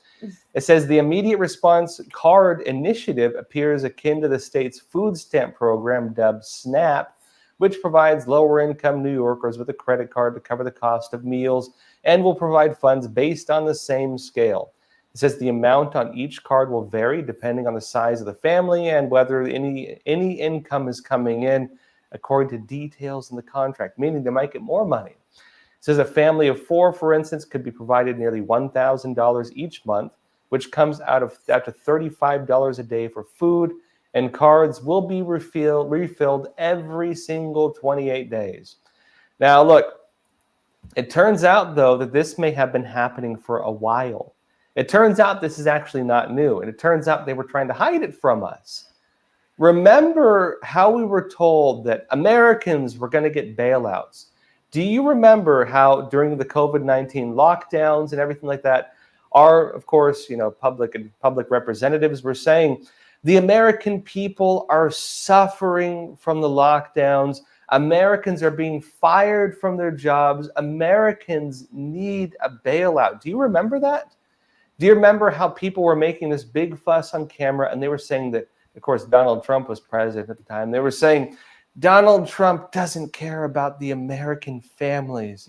It says the immediate response card initiative appears akin to the state's food stamp program dubbed SNAP, which provides lower income New Yorkers with a credit card to cover the cost of meals and will provide funds based on the same scale. It says the amount on each card will vary depending on the size of the family and whether any income is coming in, according to details in the contract, meaning they might get more money. It says a family of 4, for instance, could be provided nearly $1,000 each month, which comes out to $35 a day for food, and cards will be refilled every single 28 days. Now, look, it turns out, though, that this may have been happening for a while. It turns out this is actually not new, and it turns out they were trying to hide it from us. Remember how we were told that Americans were going to get bailouts? Do you remember how during the COVID-19 lockdowns and everything like that, our, of course, public representatives were saying the American people are suffering from the lockdowns. Americans are being fired from their jobs. Americans need a bailout. Do you remember that? Do you remember how people were making this big fuss on camera and they were saying that, of course, Donald Trump was president at the time. They were saying Donald Trump doesn't care about the American families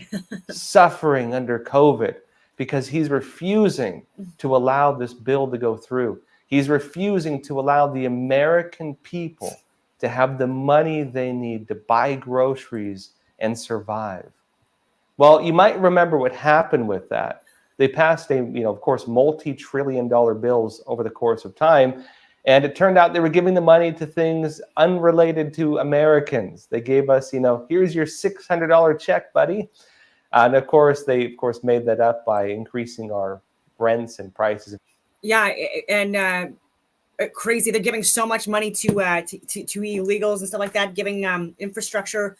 suffering under COVID because he's refusing to allow this bill to go through. He's refusing to allow the American people to have the money they need to buy groceries and survive. Well, you might remember what happened with that. They passed of course, multi-trillion-dollar bills over the course of time. And it turned out they were giving the money to things unrelated to Americans. They gave us, here's your $600 check, buddy. And of course, they made that up by increasing our rents and prices. Yeah, and crazy. They're giving so much money to illegals and stuff like that, giving infrastructure,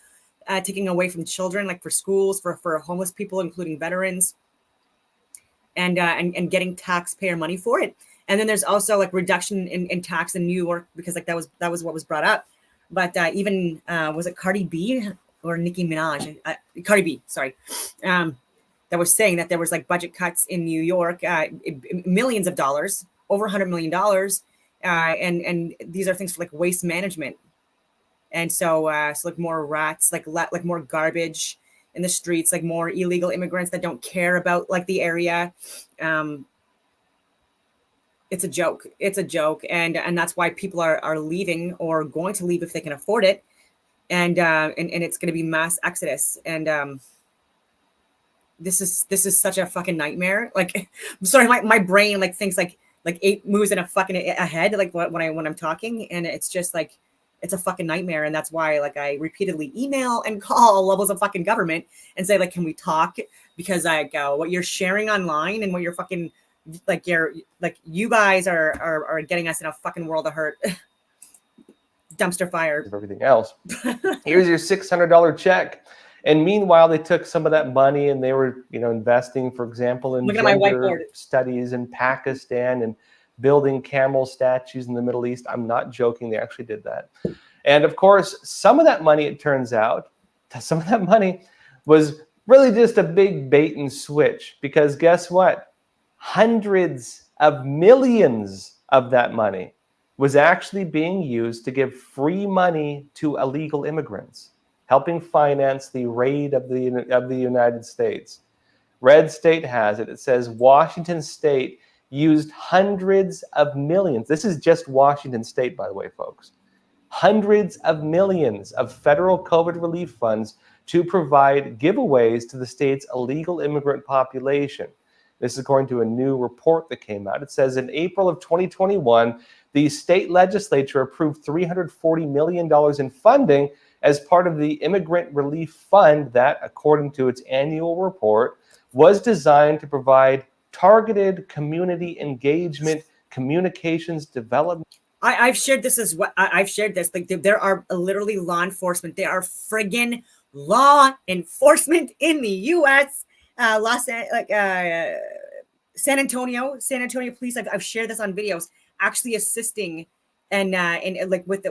taking away from children, like for schools, for homeless people, including veterans, and getting taxpayer money for it. And then there's also like reduction in tax in New York because like that was what was brought up. But even was it Cardi B or Nicki Minaj? Cardi B, sorry. That was saying that there was like budget cuts in New York, millions of dollars, over $100 million. And these are things for like waste management. And so like more rats, like more garbage in the streets, like more illegal immigrants that don't care about like the area. It's a joke. It's a joke. And that's why people are leaving or going to leave if they can afford it. And it's going to be mass exodus. And this is such a fucking nightmare. Like, I'm sorry, my brain like thinks like 8 moves in a fucking ahead, like when I'm talking. And it's just like, it's a fucking nightmare. And that's why like I repeatedly email and call levels of fucking government and say like, can we talk? Because like what you're sharing online and what you're fucking like you guys are getting us in a fucking world of hurt. Dumpster fire. Everything else. Here's your $600 check. And meanwhile, they took some of that money and they were, investing, for example, in gender studies in Pakistan and building camel statues in the Middle East. I'm not joking. They actually did that. And of course, some of that money, it turns out, some of that money was really just a big bait and switch because guess what? Hundreds of millions of that money was actually being used to give free money to illegal immigrants, helping finance the raid of the United States. Red State has it. It says Washington State used hundreds of millions. This is just Washington State, by the way, folks. Hundreds of millions of federal COVID relief funds to provide giveaways to the state's illegal immigrant population. This is according to a new report that came out. It says in April of 2021, the state legislature approved $340 million in funding as part of the Immigrant Relief Fund that, according to its annual report, was designed to provide targeted community engagement, communications development. I've shared this as what I've shared this. Like there are literally law enforcement. There are friggin' law enforcement in the U.S. San Antonio police. I've shared this on videos, actually assisting and like with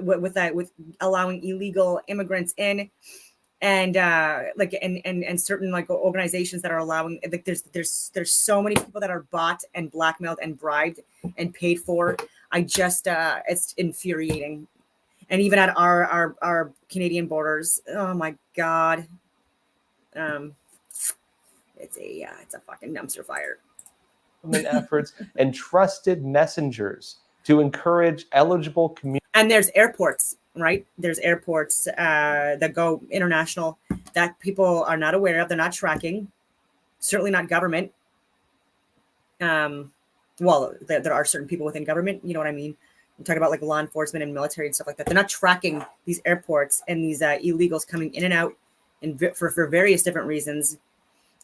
allowing illegal immigrants in, and and certain like organizations that are allowing, like there's so many people that are bought and blackmailed and bribed and paid for. I just it's infuriating. And even at our Canadian borders, oh my God, it's a fucking dumpster fire. Efforts and trusted messengers to encourage eligible communities. And there's airports, right? There's airports that go international that people are not aware of. They're not tracking. Certainly not government. Well, there are certain people within government. You know what I mean? We talk about like law enforcement and military and stuff like that. They're not tracking these airports and these illegals coming in and out, and for various different reasons,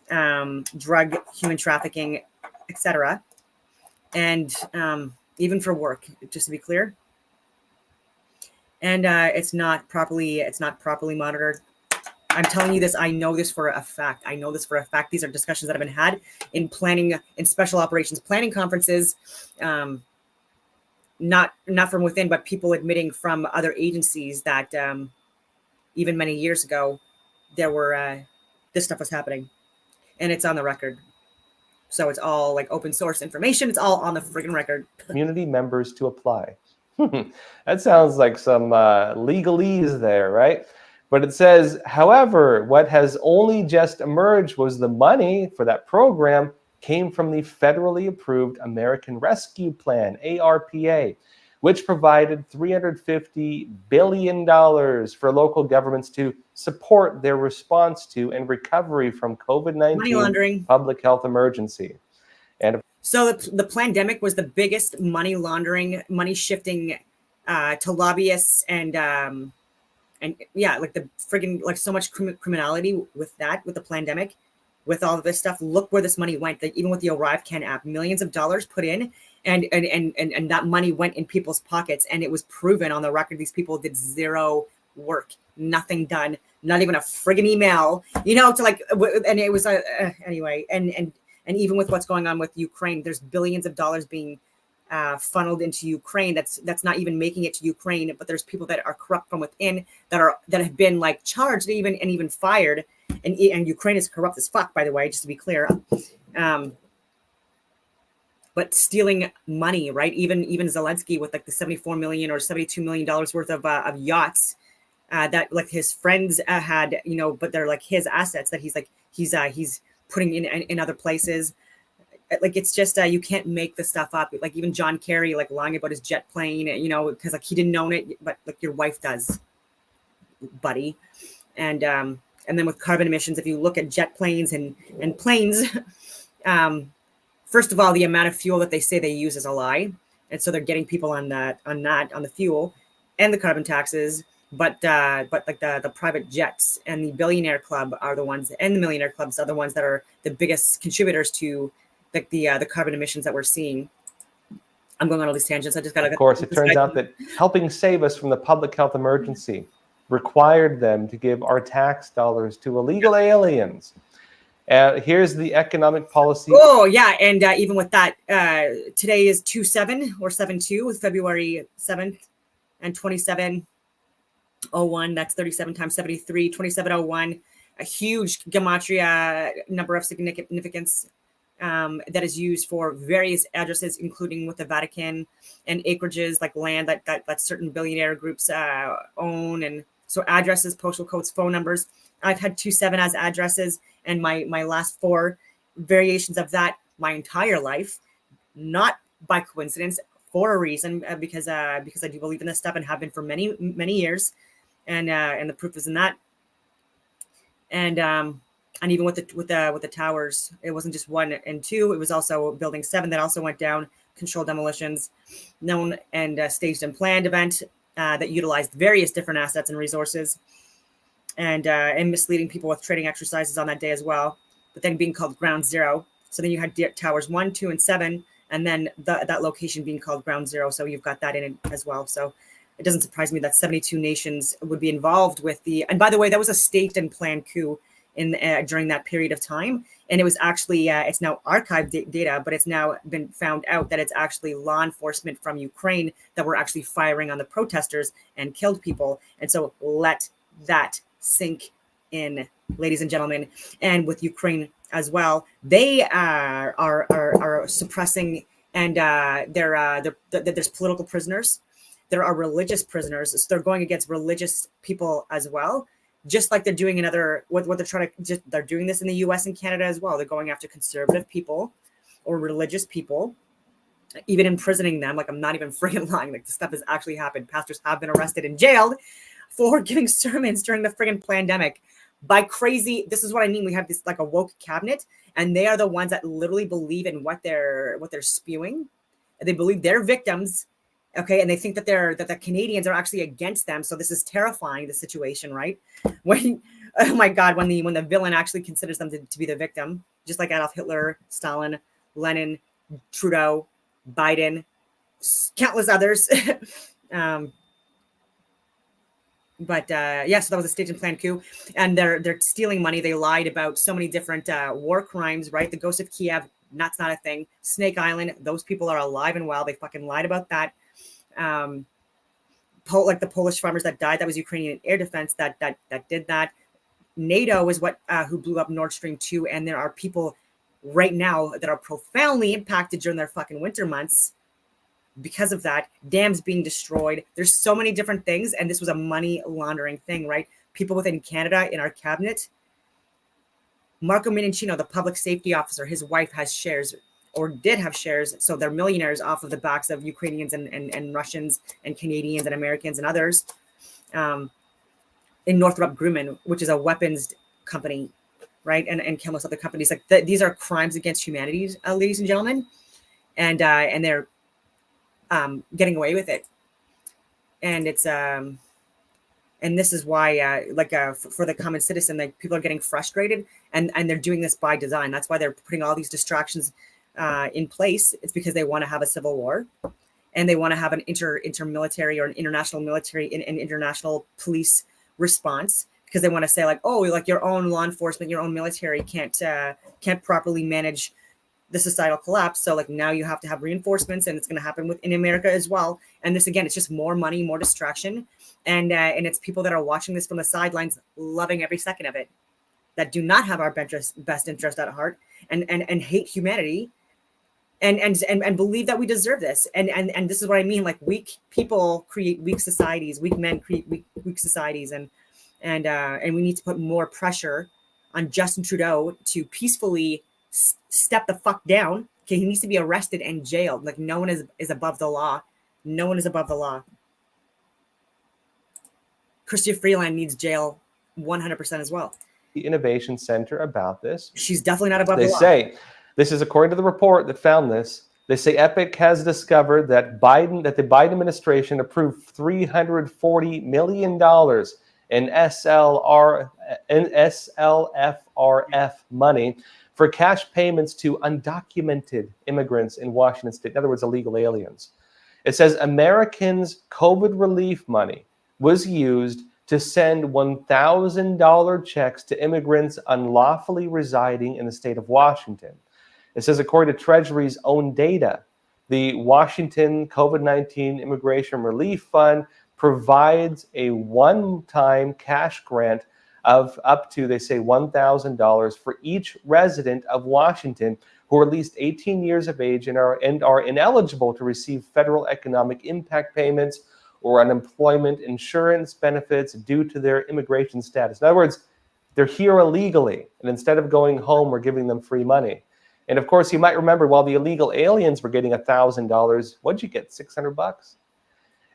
drug, human trafficking, etc. And even for work, just to be clear. And it's not properly monitored. I'm telling you this. I know this for a fact. These are discussions that have been had in planning, in special operations planning conferences, not from within, but people admitting from other agencies that even many years ago, there were this stuff was happening, and it's on the record. So it's all like open source information. It's all on the freaking record. Community members to apply. That sounds like some legalese there, right? But it says, however, what has only just emerged was the money for that program came from the federally approved American Rescue Plan, ARPA, which provided $350 billion for local governments to support their response to and recovery from COVID-19 public health emergency. And so the pandemic was the biggest money laundering, money shifting to lobbyists and yeah, like the friggin' like so much criminality with the pandemic, with all of this stuff. Look where this money went. Like even with the ArriveCan app, millions of dollars put in, and that money went in people's pockets, and it was proven on the record. These people did zero work, nothing done, not even a friggin' email, you know, to like, and it was anyway. And even with what's going on with Ukraine, there's billions of dollars being funneled into Ukraine. That's not even making it to Ukraine, but there's people that are corrupt from within that have been like charged and even fired. And Ukraine is corrupt as fuck, by the way, just to be clear. But stealing money, right? Even Zelensky with like the $74 million or $72 million worth of yachts that like his friends had, you know, but they're like his assets that he's putting in other places. Like it's just you can't make this stuff up. Like even John Kerry like lying about his jet plane, you know, because like he didn't own it, but like your wife does, buddy. And then with carbon emissions, if you look at jet planes and planes, first of all, the amount of fuel that they say they use is a lie, and so they're getting people on the fuel and the carbon taxes. But like the private jets and the billionaire club are the ones, and the millionaire clubs are the ones that are the biggest contributors to like the carbon emissions that we're seeing. I'm going on all these tangents. I just got to. Of course, it turns out that helping save us from the public health emergency required them to give our tax dollars to illegal aliens. Here's the economic policy. Oh yeah, and even with that, today is 2/7 or 7/2 with February 7th, and 2701. That's 37 times 73. 2701. A huge gematria number of significance. That is used for various addresses, including with the Vatican and acreages like land that certain billionaire groups own. And so addresses, postal codes, phone numbers. I've had 27 as addresses, and my last 4 variations of that my entire life, not by coincidence, for a reason, because I do believe in this stuff and have been for many years, and the proof is in that. And even with the towers, it wasn't just 1 and 2. It was also building 7 that also went down. Controlled demolitions, known and staged and planned event that utilized various different assets and resources, and misleading people with trading exercises on that day as well. But then being called Ground Zero. So then you had towers 1, 2, and 7, and then that location being called Ground Zero. So you've got that in it as well. So it doesn't surprise me that 72 nations would be involved with the. And by the way, that was a staged and planned coup in during that period of time, and it was actually it's now archived data, but it's now been found out that it's actually law enforcement from Ukraine that were actually firing on the protesters and killed people. And so let that sink in, ladies and gentlemen. And with Ukraine as well, they are suppressing, and there's political prisoners. There are religious prisoners. So they're going against religious people as well, just like they're doing in other, what they're trying to, they're doing this in the US and Canada as well. They're going after conservative people or religious people, even imprisoning them. Like, I'm not even friggin' lying. Like, this stuff has actually happened. Pastors have been arrested and jailed for giving sermons during the friggin' pandemic by crazy. This is what I mean. We have this like a woke cabinet, and they are the ones that literally believe in what they're spewing. They believe they're victims. Okay, and they think that the Canadians are actually against them. So this is terrifying, the situation, right? When, oh my God, when the villain actually considers them to be the victim, just like Adolf Hitler, Stalin, Lenin, Trudeau, Biden, countless others. But yeah, so that was a staged and planned coup, and they're stealing money. They lied about so many different war crimes, right? The Ghost of Kiev, that's not a thing. Snake Island, those people are alive and well. They fucking lied about that. Like the Polish farmers that died, that was Ukrainian air defense that did that. NATO is what who blew up Nord Stream 2, and there are people right now that are profoundly impacted during their fucking winter months because of that. Dams being destroyed. There's so many different things, and this was a money laundering thing, right? People within Canada in our cabinet. Marco Minichino, the public safety officer, his wife has shares, or did have shares, so they're millionaires off of the backs of Ukrainians and Russians and Canadians and Americans and others. In Northrop Grumman, which is a weapons company, right? And countless other companies. Like these are crimes against humanity, ladies and gentlemen, and they're getting away with it. And it's and this is why for the common citizen, like, people are getting frustrated, and they're doing this by design. That's why they're putting all these distractions in place. It's because they want to have a civil war, and they want to have an intermilitary or an international military and international police response, because they want to say like, oh, like your own law enforcement, your own military can't properly manage the societal collapse. So like now you have to have reinforcements, and it's going to happen in America as well. And this, again, it's just more money, more distraction. And it's people that are watching this from the sidelines, loving every second of it, that do not have our best interest at heart, and hate humanity, and believe that we deserve this. And this is what I mean. Like, weak people create weak societies. Weak men create weak societies. And we need to put more pressure on Justin Trudeau to peacefully step the fuck down. Okay, he needs to be arrested and jailed. Like, no one is above the law. No one is above the law. Chrystia Freeland needs jail 100% as well. The Innovation Center about this. She's definitely not above the law. They say, this is according to the report that found this, they say Epic has discovered that the Biden administration approved $340 million in SLFRF money for cash payments to undocumented immigrants in Washington state. In other words, illegal aliens. It says Americans' COVID relief money was used to send $1,000 checks to immigrants unlawfully residing in the state of Washington. It says, according to Treasury's own data, the Washington COVID-19 Immigration Relief Fund provides a one-time cash grant of up to, they say, $1,000 for each resident of Washington who are at least 18 years of age and are ineligible to receive federal economic impact payments or unemployment insurance benefits due to their immigration status. In other words, they're here illegally, and instead of going home, we're giving them free money. And of course, you might remember, while the illegal aliens were getting $1,000, what'd you get, $600?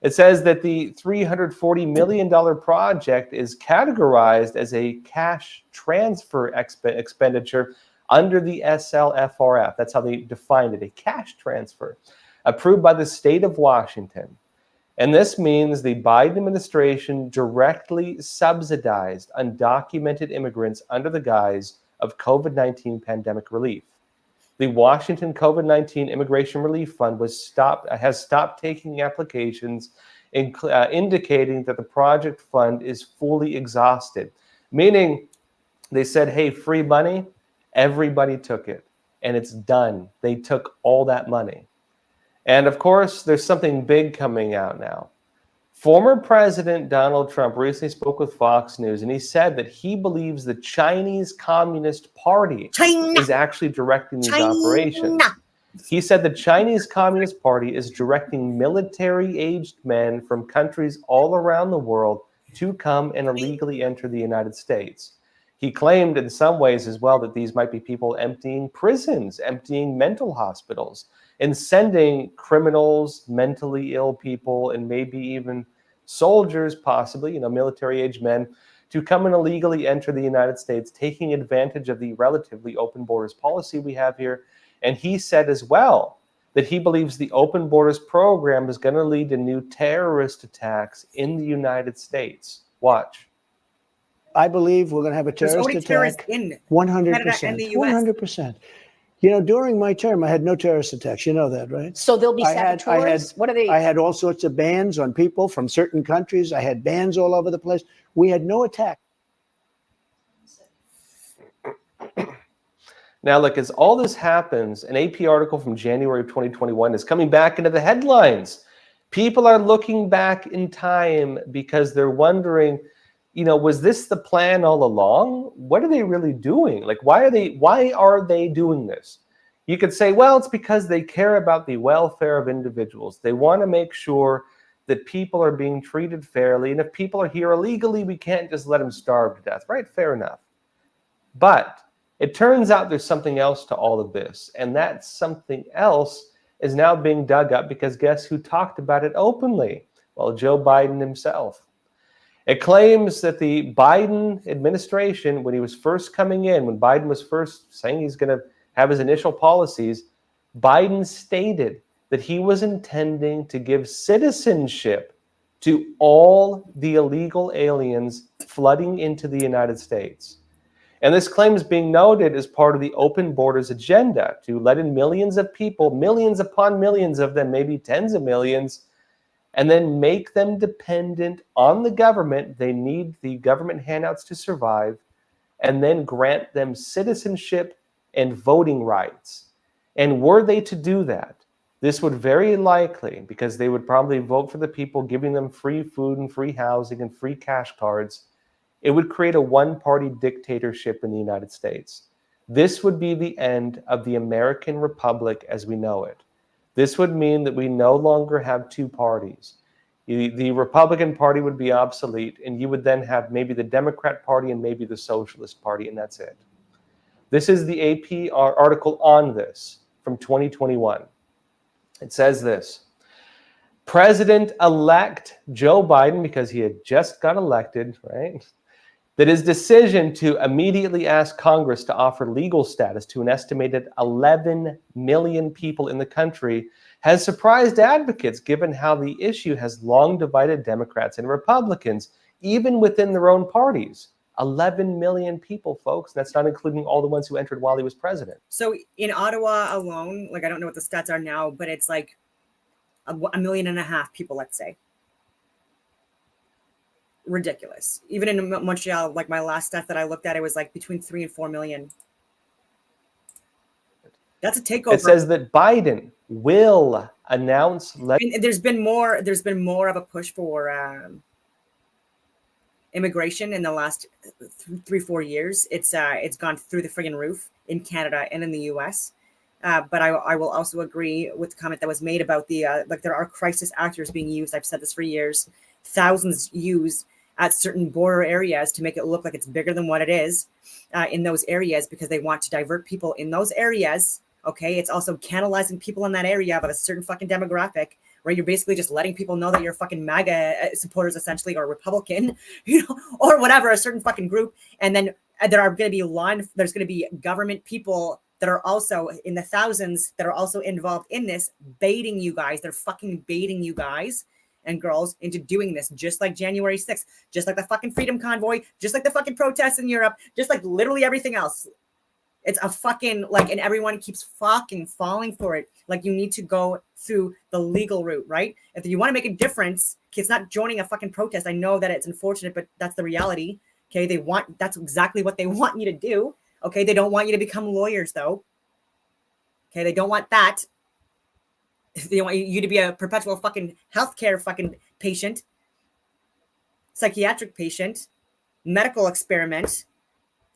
It says that the $340 million project is categorized as a cash transfer expenditure under the SLFRF. That's how they defined it, a cash transfer, approved by the state of Washington. And this means the Biden administration directly subsidized undocumented immigrants under the guise of COVID-19 pandemic relief. the Washington COVID-19 Immigration Relief Fund has stopped taking applications, indicating that the project fund is fully exhausted. Meaning, they said, hey, free money, everybody took it, and it's done. They took all that money. And of course, there's something big coming out now. Former President Donald Trump recently spoke with Fox News, and he said that he believes the Chinese Communist Party is actually directing these operations. He said the Chinese Communist Party is directing military-aged men from countries all around the world to come and illegally enter the United States. He claimed in some ways as well that these might be people emptying prisons, emptying mental hospitals, and sending criminals, mentally ill people, and maybe even soldiers, possibly, military-aged men, to come and illegally enter the United States, taking advantage of the relatively open borders policy we have here. And he said as well that he believes the open borders program is going to lead to new terrorist attacks in the United States. Watch. I believe we're going to have a terrorist attack. 100%. 100%. During my term, I had no terrorist attacks. You know that, right? So there'll be saboteurs? What are they? I had all sorts of bans on people from certain countries. I had bans all over the place. We had no attack. Now, look, as all this happens, an AP article from January of 2021 is coming back into the headlines. People are looking back in time because they're wondering, was this the plan all along? What are they really doing? Like, why are they doing this? You could say, well, it's because they care about the welfare of individuals. They want to make sure that people are being treated fairly. And if people are here illegally, we can't just let them starve to death, right? Fair enough. But it turns out there's something else to all of this. And that something else is now being dug up because guess who talked about it openly? Well, Joe Biden himself. It claims that the Biden administration, when he was first coming in, when Biden was first saying he's going to have his initial policies, Biden stated that he was intending to give citizenship to all the illegal aliens flooding into the United States. And this claim is being noted as part of the open borders agenda to let in millions of people, millions upon millions of them, maybe tens of millions, and then make them dependent on the government. They need the government handouts to survive, and then grant them citizenship and voting rights. And were they to do that, this would very likely, because they would probably vote for the people giving them free food and free housing and free cash cards, it would create a one-party dictatorship in the United States. This would be the end of the American Republic as we know it. This would mean that we no longer have two parties. The Republican Party would be obsolete, and you would then have maybe the Democrat Party and maybe the Socialist Party, and that's it. This is the AP article on this from 2021. It says this: President-elect Joe Biden, because he had just got elected, right? That his decision to immediately ask Congress to offer legal status to an estimated 11 million people in the country has surprised advocates, given how the issue has long divided Democrats and Republicans, even within their own parties. 11 million people, folks. That's not including all the ones who entered while he was president. So in Ottawa alone, like I don't know what the stats are now, but it's like 1.5 million people, let's say. Ridiculous. Even in Montreal, like my last stat that I looked at, it was like between 3 and 4 million. That's a takeover. It says that Biden will announce. There's been more of a push for immigration in the last 3-4 years. It's gone through the friggin' roof in Canada and in the US. But I will also agree with the comment that was made about the like there are crisis actors being used. I've said this for years. Thousands used at certain border areas to make it look like it's bigger than what it is in those areas because they want to divert people in those areas. Okay, it's also canalizing people in that area of a certain fucking demographic, where you're basically just letting people know that you're fucking MAGA supporters essentially, or Republican, or whatever, a certain fucking group. And then there are going to be there's going to be government people that are also in the thousands that are also involved in this, baiting you guys. They're fucking baiting you guys and girls into doing this, just like January 6th, just like the fucking Freedom Convoy, just like the fucking protests in Europe, just like literally everything else. It's a fucking like, and everyone keeps fucking falling for it. Like, you need to go through the legal route, right? If you want to make a difference, it's not joining a fucking protest. I know that it's unfortunate, but that's the reality. Okay, that's exactly what they want you to do. Okay, they don't want you to become lawyers, though. Okay, they don't want that. They want you to be a perpetual fucking healthcare fucking patient, psychiatric patient, medical experiment.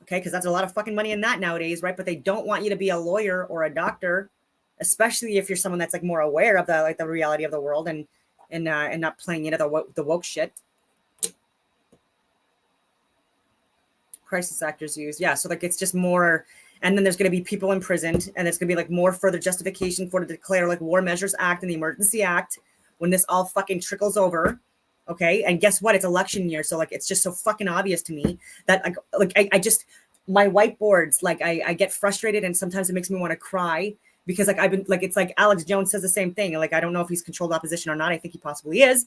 Okay, because that's a lot of fucking money in that nowadays, right? But they don't want you to be a lawyer or a doctor, especially if you're someone that's like more aware of the reality of the world and not playing into the woke shit. Crisis actors use, yeah. So like it's just more, and then there's going to be people imprisoned, and there's going to be like more further justification for to declare like War Measures Act and the Emergency Act when this all fucking trickles over. Okay, and guess what? It's election year, so like it's just so fucking obvious to me that I just my whiteboards, like I get frustrated, and sometimes it makes me want to cry because like I've been like, it's like Alex Jones says the same thing. Like I don't know if he's controlled opposition or not. I think he possibly is.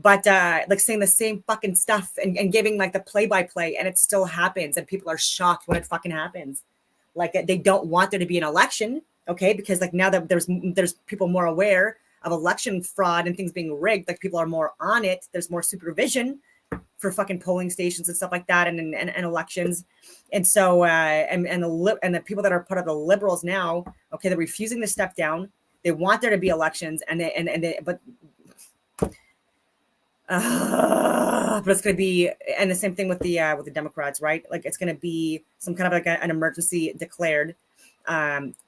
But like saying the same fucking stuff and giving like the play-by-play, and it still happens, and people are shocked when it fucking happens. Like they don't want there to be an election, okay? Because like now that there's people more aware of election fraud and things being rigged, like people are more on it. There's more supervision for fucking polling stations and stuff like that, and elections, and so and the people that are part of the Liberals now, okay, they're refusing to step down. They want there to be elections, but it's going to be, and the same thing with the Democrats, right? Like it's going to be some kind of like an emergency declared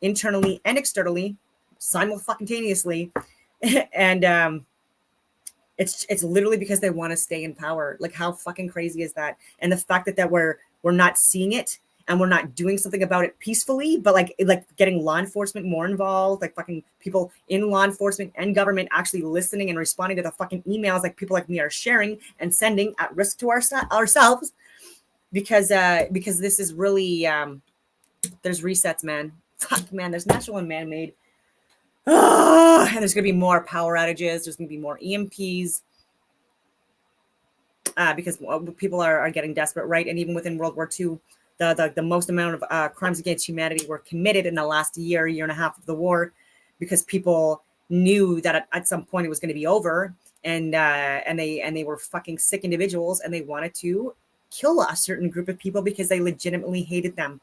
internally and externally simultaneously, and it's literally because they want to stay in power. Like how fucking crazy is that? And the fact that we're not seeing it and we're not doing something about it peacefully, but like getting law enforcement more involved, like fucking people in law enforcement and government actually listening and responding to the fucking emails like people like me are sharing and sending at risk to ourselves, because this is really there's resets, man. Fuck, man, there's natural and man-made. And there's going to be more power outages. There's going to be more EMPs because people are getting desperate, right? And even within World War II, the most amount of crimes against humanity were committed in the last year and a half of the war, because people knew that at some point it was going to be over, and they were fucking sick individuals, and they wanted to kill a certain group of people because they legitimately hated them,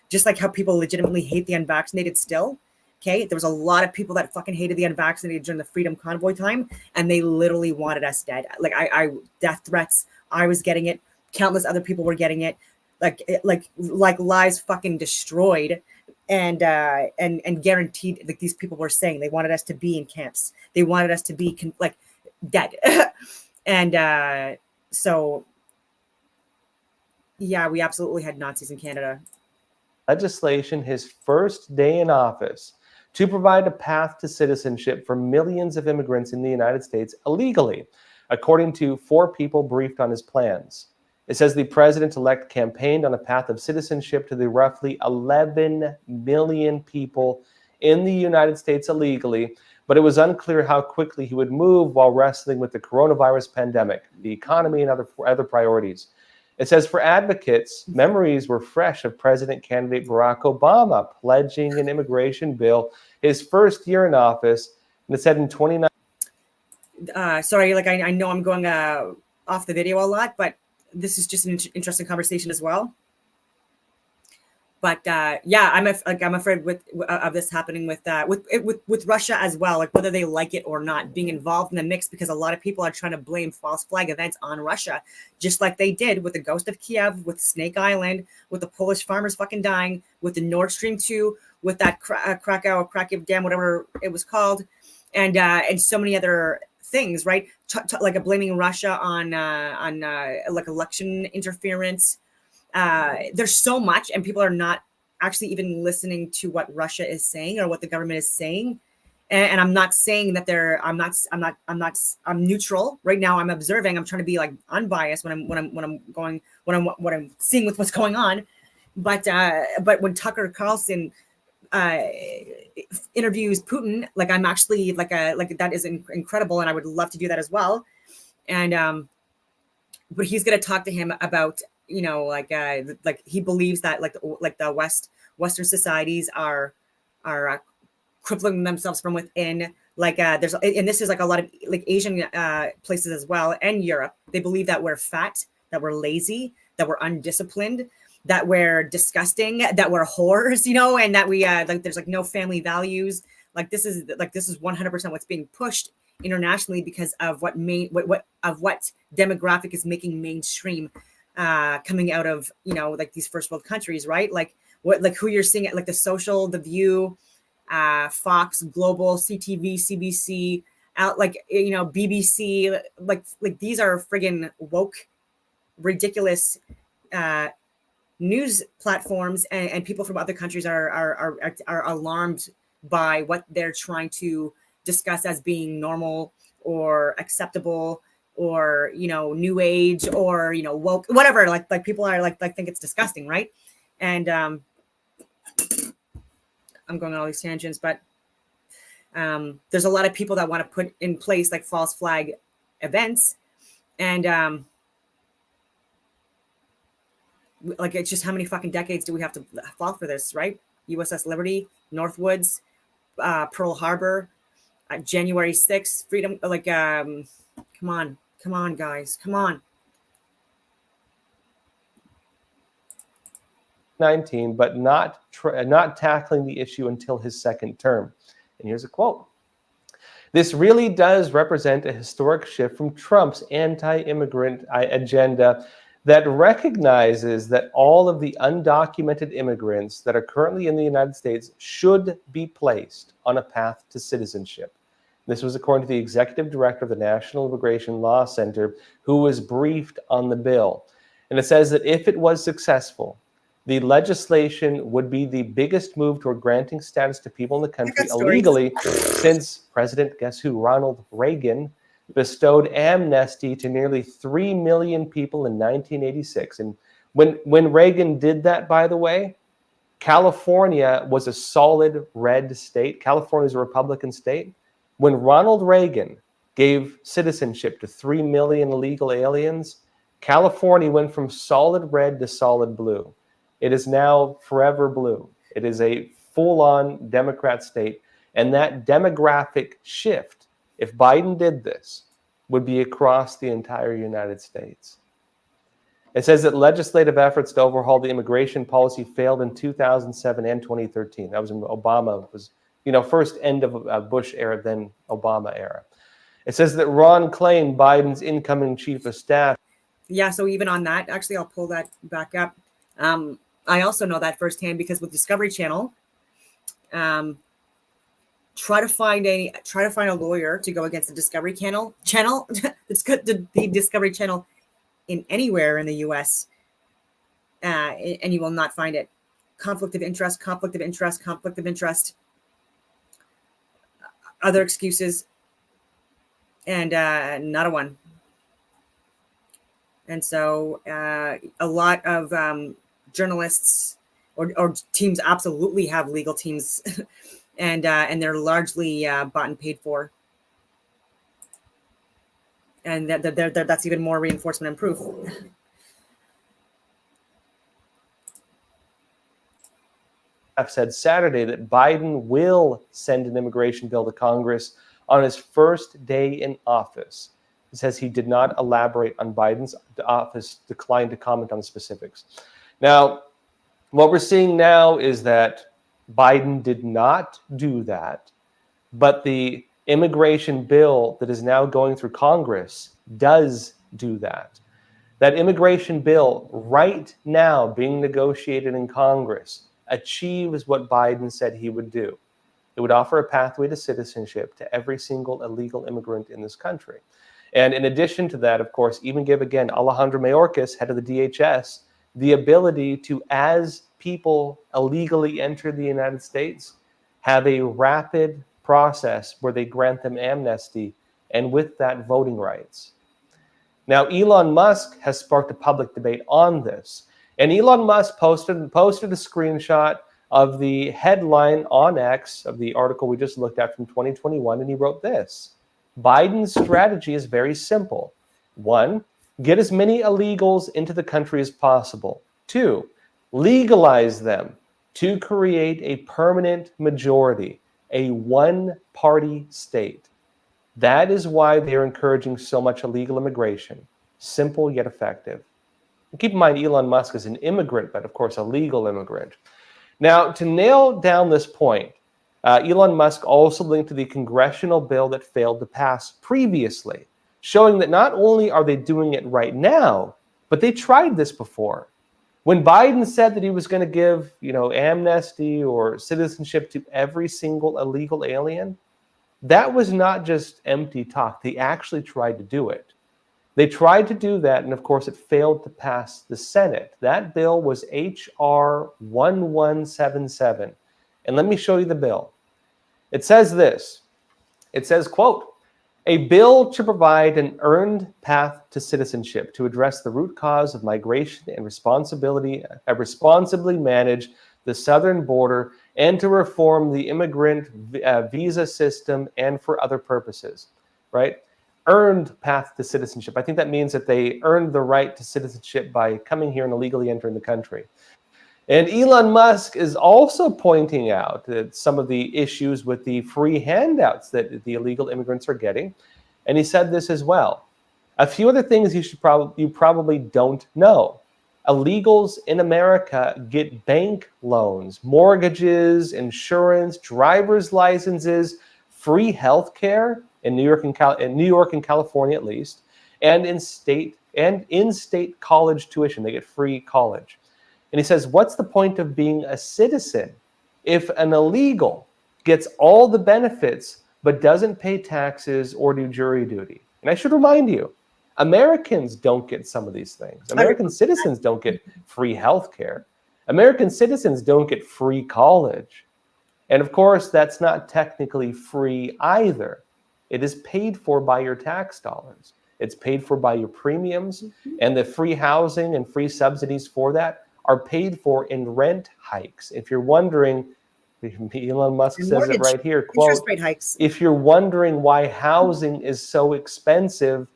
just like how people legitimately hate the unvaccinated still. Okay, there was a lot of people that fucking hated the unvaccinated during the Freedom Convoy time, and they literally wanted us dead. Like I death threats, I was getting it. Countless other people were getting it. Like lives fucking destroyed, and guaranteed. Like these people were saying they wanted us to be in camps. They wanted us to be like dead, and so yeah, we absolutely had Nazis in Canada. Legislation his first day in office to provide a path to citizenship for millions of immigrants in the United States illegally, according to 4 people briefed on his plans. It says the president-elect campaigned on a path of citizenship to the roughly 11 million people in the United States illegally, but it was unclear how quickly he would move while wrestling with the coronavirus pandemic, the economy, and other priorities. It says for advocates, memories were fresh of President candidate Barack Obama pledging an immigration bill his first year in office. And it said in 2019. Sorry, like I know I'm going off the video a lot, but this is just an interesting conversation as well. But yeah, I'm afraid of this happening with Russia as well, like whether they like it or not, being involved in the mix, because a lot of people are trying to blame false flag events on Russia, just like they did with the Ghost of Kiev, with Snake Island, with the Polish farmers fucking dying, with the Nord Stream 2, with that Krakow Dam, whatever it was called, and so many other things, right? Like blaming Russia on like election interference. There's so much, and people are not actually even listening to what Russia is saying or what the government is saying. And I'm not saying that I'm neutral right now. I'm observing. I'm trying to be like unbiased when I'm seeing with what's going on. But when Tucker Carlson interviews Putin, like I'm actually like that is incredible, and I would love to do that as well. And but he's going to talk to him about, like he believes that like the West Western societies are crippling themselves from within. Like there's, and this is like a lot of like Asian places as well, and Europe. They believe that we're fat, that we're lazy, that we're undisciplined, that we're disgusting, that we're whores, you know, and that we like there's like no family values. Like this is 100% what's being pushed internationally because of what demographic is making mainstream coming out of, you know, like these first world countries, right? Like what, like who you're seeing at like The Social, The View, Fox, Global, CTV, CBC, out like, you know, BBC, like these are friggin' woke, ridiculous news platforms, and people from other countries are alarmed by what they're trying to discuss as being normal or acceptable or, you know, new age or, you know, woke, whatever. Like people are like think it's disgusting, right? And I'm going on all these tangents, but there's a lot of people that want to put in place like false flag events, and like it's just how many fucking decades do we have to fall for this, right? USS Liberty, Northwoods, Pearl Harbor, January 6th, freedom, like come on guys, come on. 19, but not tackling the issue until his second term. And here's a quote. This really does represent a historic shift from Trump's anti-immigrant agenda that recognizes that all of the undocumented immigrants that are currently in the United States should be placed on a path to citizenship. This was according to the executive director of the National Immigration Law Center, who was briefed on the bill. And it says that if it was successful, the legislation would be the biggest move toward granting status to people in the country illegally since President, guess who, Ronald Reagan, bestowed amnesty to nearly 3 million people in 1986. And when Reagan did that, by the way, California was a solid red state. California is a Republican state. When Ronald Reagan gave citizenship to 3 million illegal aliens, California went from solid red to solid blue. It is now forever blue. It is a full-on Democrat state. And that demographic shift, if Biden did this, would be across the entire United States. It says that legislative efforts to overhaul the immigration policy failed in 2007 and 2013. That was when Obama was, you know, first end of Bush era, then Obama era. It says that Ron Klain, Biden's incoming chief of staff. Yeah, so even on that, actually, I'll pull that back up. I also know that firsthand because with Discovery Channel, try to find a lawyer to go against the Discovery Channel. The Discovery Channel in anywhere in the U.S. And you will not find it. Conflict of interest, other excuses, and not a one. And so a lot of journalists or teams absolutely have legal teams, and they're largely bought and paid for. And that's even more reinforcement and proof. I've said Saturday that Biden will send an immigration bill to Congress on his first day in office. He says he did not elaborate on Biden's office, declined to comment on the specifics. Now, what we're seeing now is that Biden did not do that, but the immigration bill that is now going through Congress does do that. That immigration bill right now being negotiated in Congress achieves what Biden said he would do. It would offer a pathway to citizenship to every single illegal immigrant in this country. And in addition to that, of course, even give again Alejandro Mayorkas, head of the DHS, the ability to, as people illegally enter the United States, have a rapid process where they grant them amnesty and with that voting rights. Now, Elon Musk has sparked a public debate on this. And Elon Musk posted a screenshot of the headline on X of the article we just looked at from 2021, and he wrote this: Biden's strategy is very simple. 1, get as many illegals into the country as possible. 2, legalize them to create a permanent majority, a one-party state. That is why they're encouraging so much illegal immigration. Simple yet effective. And keep in mind, Elon Musk is an immigrant, but of course, a legal immigrant. Now, to nail down this point, Elon Musk also linked to the congressional bill that failed to pass previously, showing that not only are they doing it right now, but they tried this before. When Biden said that he was going to give, amnesty or citizenship to every single illegal alien, that was not just empty talk. They actually tried to do it. They tried to do that, and of course, it failed to pass the Senate. That bill was H.R. 1177. And let me show you the bill. It says this. It says, quote, "A bill to provide an earned path to citizenship to address the root cause of migration and responsibly manage the southern border and to reform the immigrant visa system and for other purposes," right? Earned path to citizenship. I think that means that they earned the right to citizenship by coming here and illegally entering the country. And Elon Musk is also pointing out that some of the issues with the free handouts that the illegal immigrants are getting. And he said this as well. A few other things you probably don't know. Illegals in America get bank loans, mortgages, insurance, driver's licenses, free health care in New York and California at least, and in-state college tuition. They get free college. And he says, what's the point of being a citizen if an illegal gets all the benefits but doesn't pay taxes or do jury duty? And I should remind you, Americans don't get some of these things. American citizens don't get free health care. American citizens don't get free college. And of course, that's not technically free either. It is paid for by your tax dollars. It's paid for by your premiums, and the free housing and free subsidies for that are paid for in rent hikes. If you're wondering, Elon Musk says it right here, quote, interest rate hikes. "If you're wondering why housing is so expensive,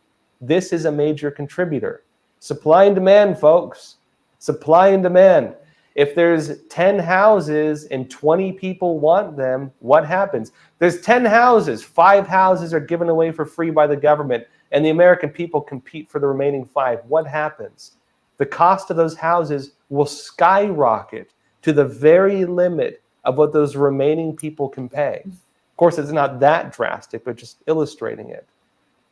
this is a major contributor." Supply and demand, folks. Supply and demand. If there's 10 houses and 20 people want them, what happens? There's 10 houses, 5 houses are given away for free by the government, and the American people compete for the remaining 5. What happens? The cost of those houses will skyrocket to the very limit of what those remaining people can pay. Of course, it's not that drastic, but just illustrating it.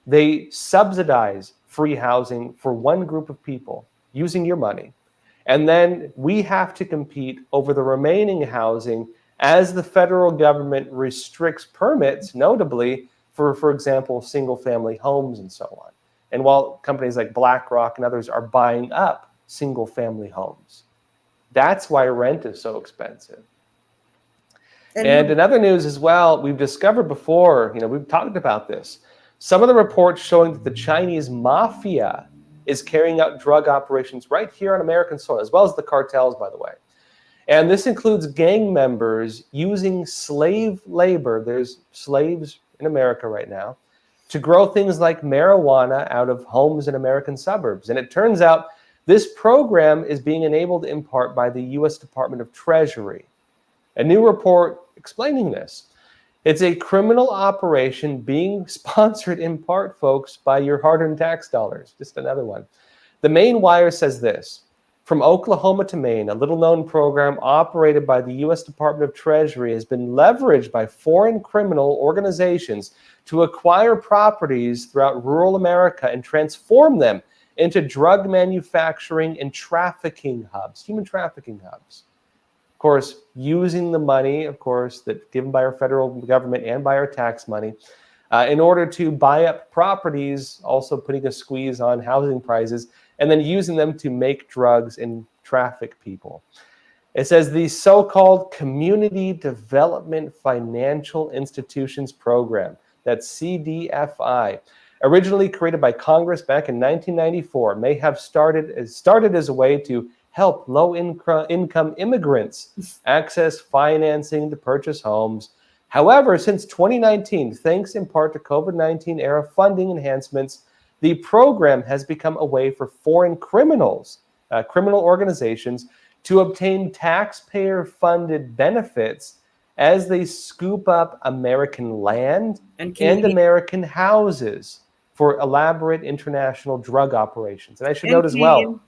They subsidize free housing for one group of people using your money. And then we have to compete over the remaining housing as the federal government restricts permits, notably for example, single-family homes and so on. And while companies like BlackRock and others are buying up single-family homes, that's why rent is so expensive. And in other news as well, we've discovered before, we've talked about this, some of the reports showing that the Chinese mafia is carrying out drug operations right here on American soil, as well as the cartels, by the way. And this includes gang members using slave labor. There's slaves in America right now to grow things like marijuana out of homes in American suburbs. And it turns out this program is being enabled in part by the U.S. Department of Treasury. A new report explaining this. It's a criminal operation being sponsored in part, folks, by your hard-earned tax dollars. Just another one. The Maine Wire says this: from Oklahoma to Maine, a little-known program operated by the U.S. Department of Treasury has been leveraged by foreign criminal organizations to acquire properties throughout rural America and transform them into drug manufacturing and trafficking hubs, human trafficking hubs. Of course, using the money, of course, that's given by our federal government and by our tax money in order to buy up properties, also putting a squeeze on housing prices, and then using them to make drugs and traffic people. It says the so-called Community Development Financial Institutions Program, that's CDFI, originally created by Congress back in 1994, may have started as a way to help low-income immigrants access financing to purchase homes. However, since 2019, thanks in part to COVID-19 era funding enhancements, the program has become a way for foreign criminals, criminal organizations, to obtain taxpayer-funded benefits as they scoop up American land and American houses for elaborate international drug operations. And I should note as well,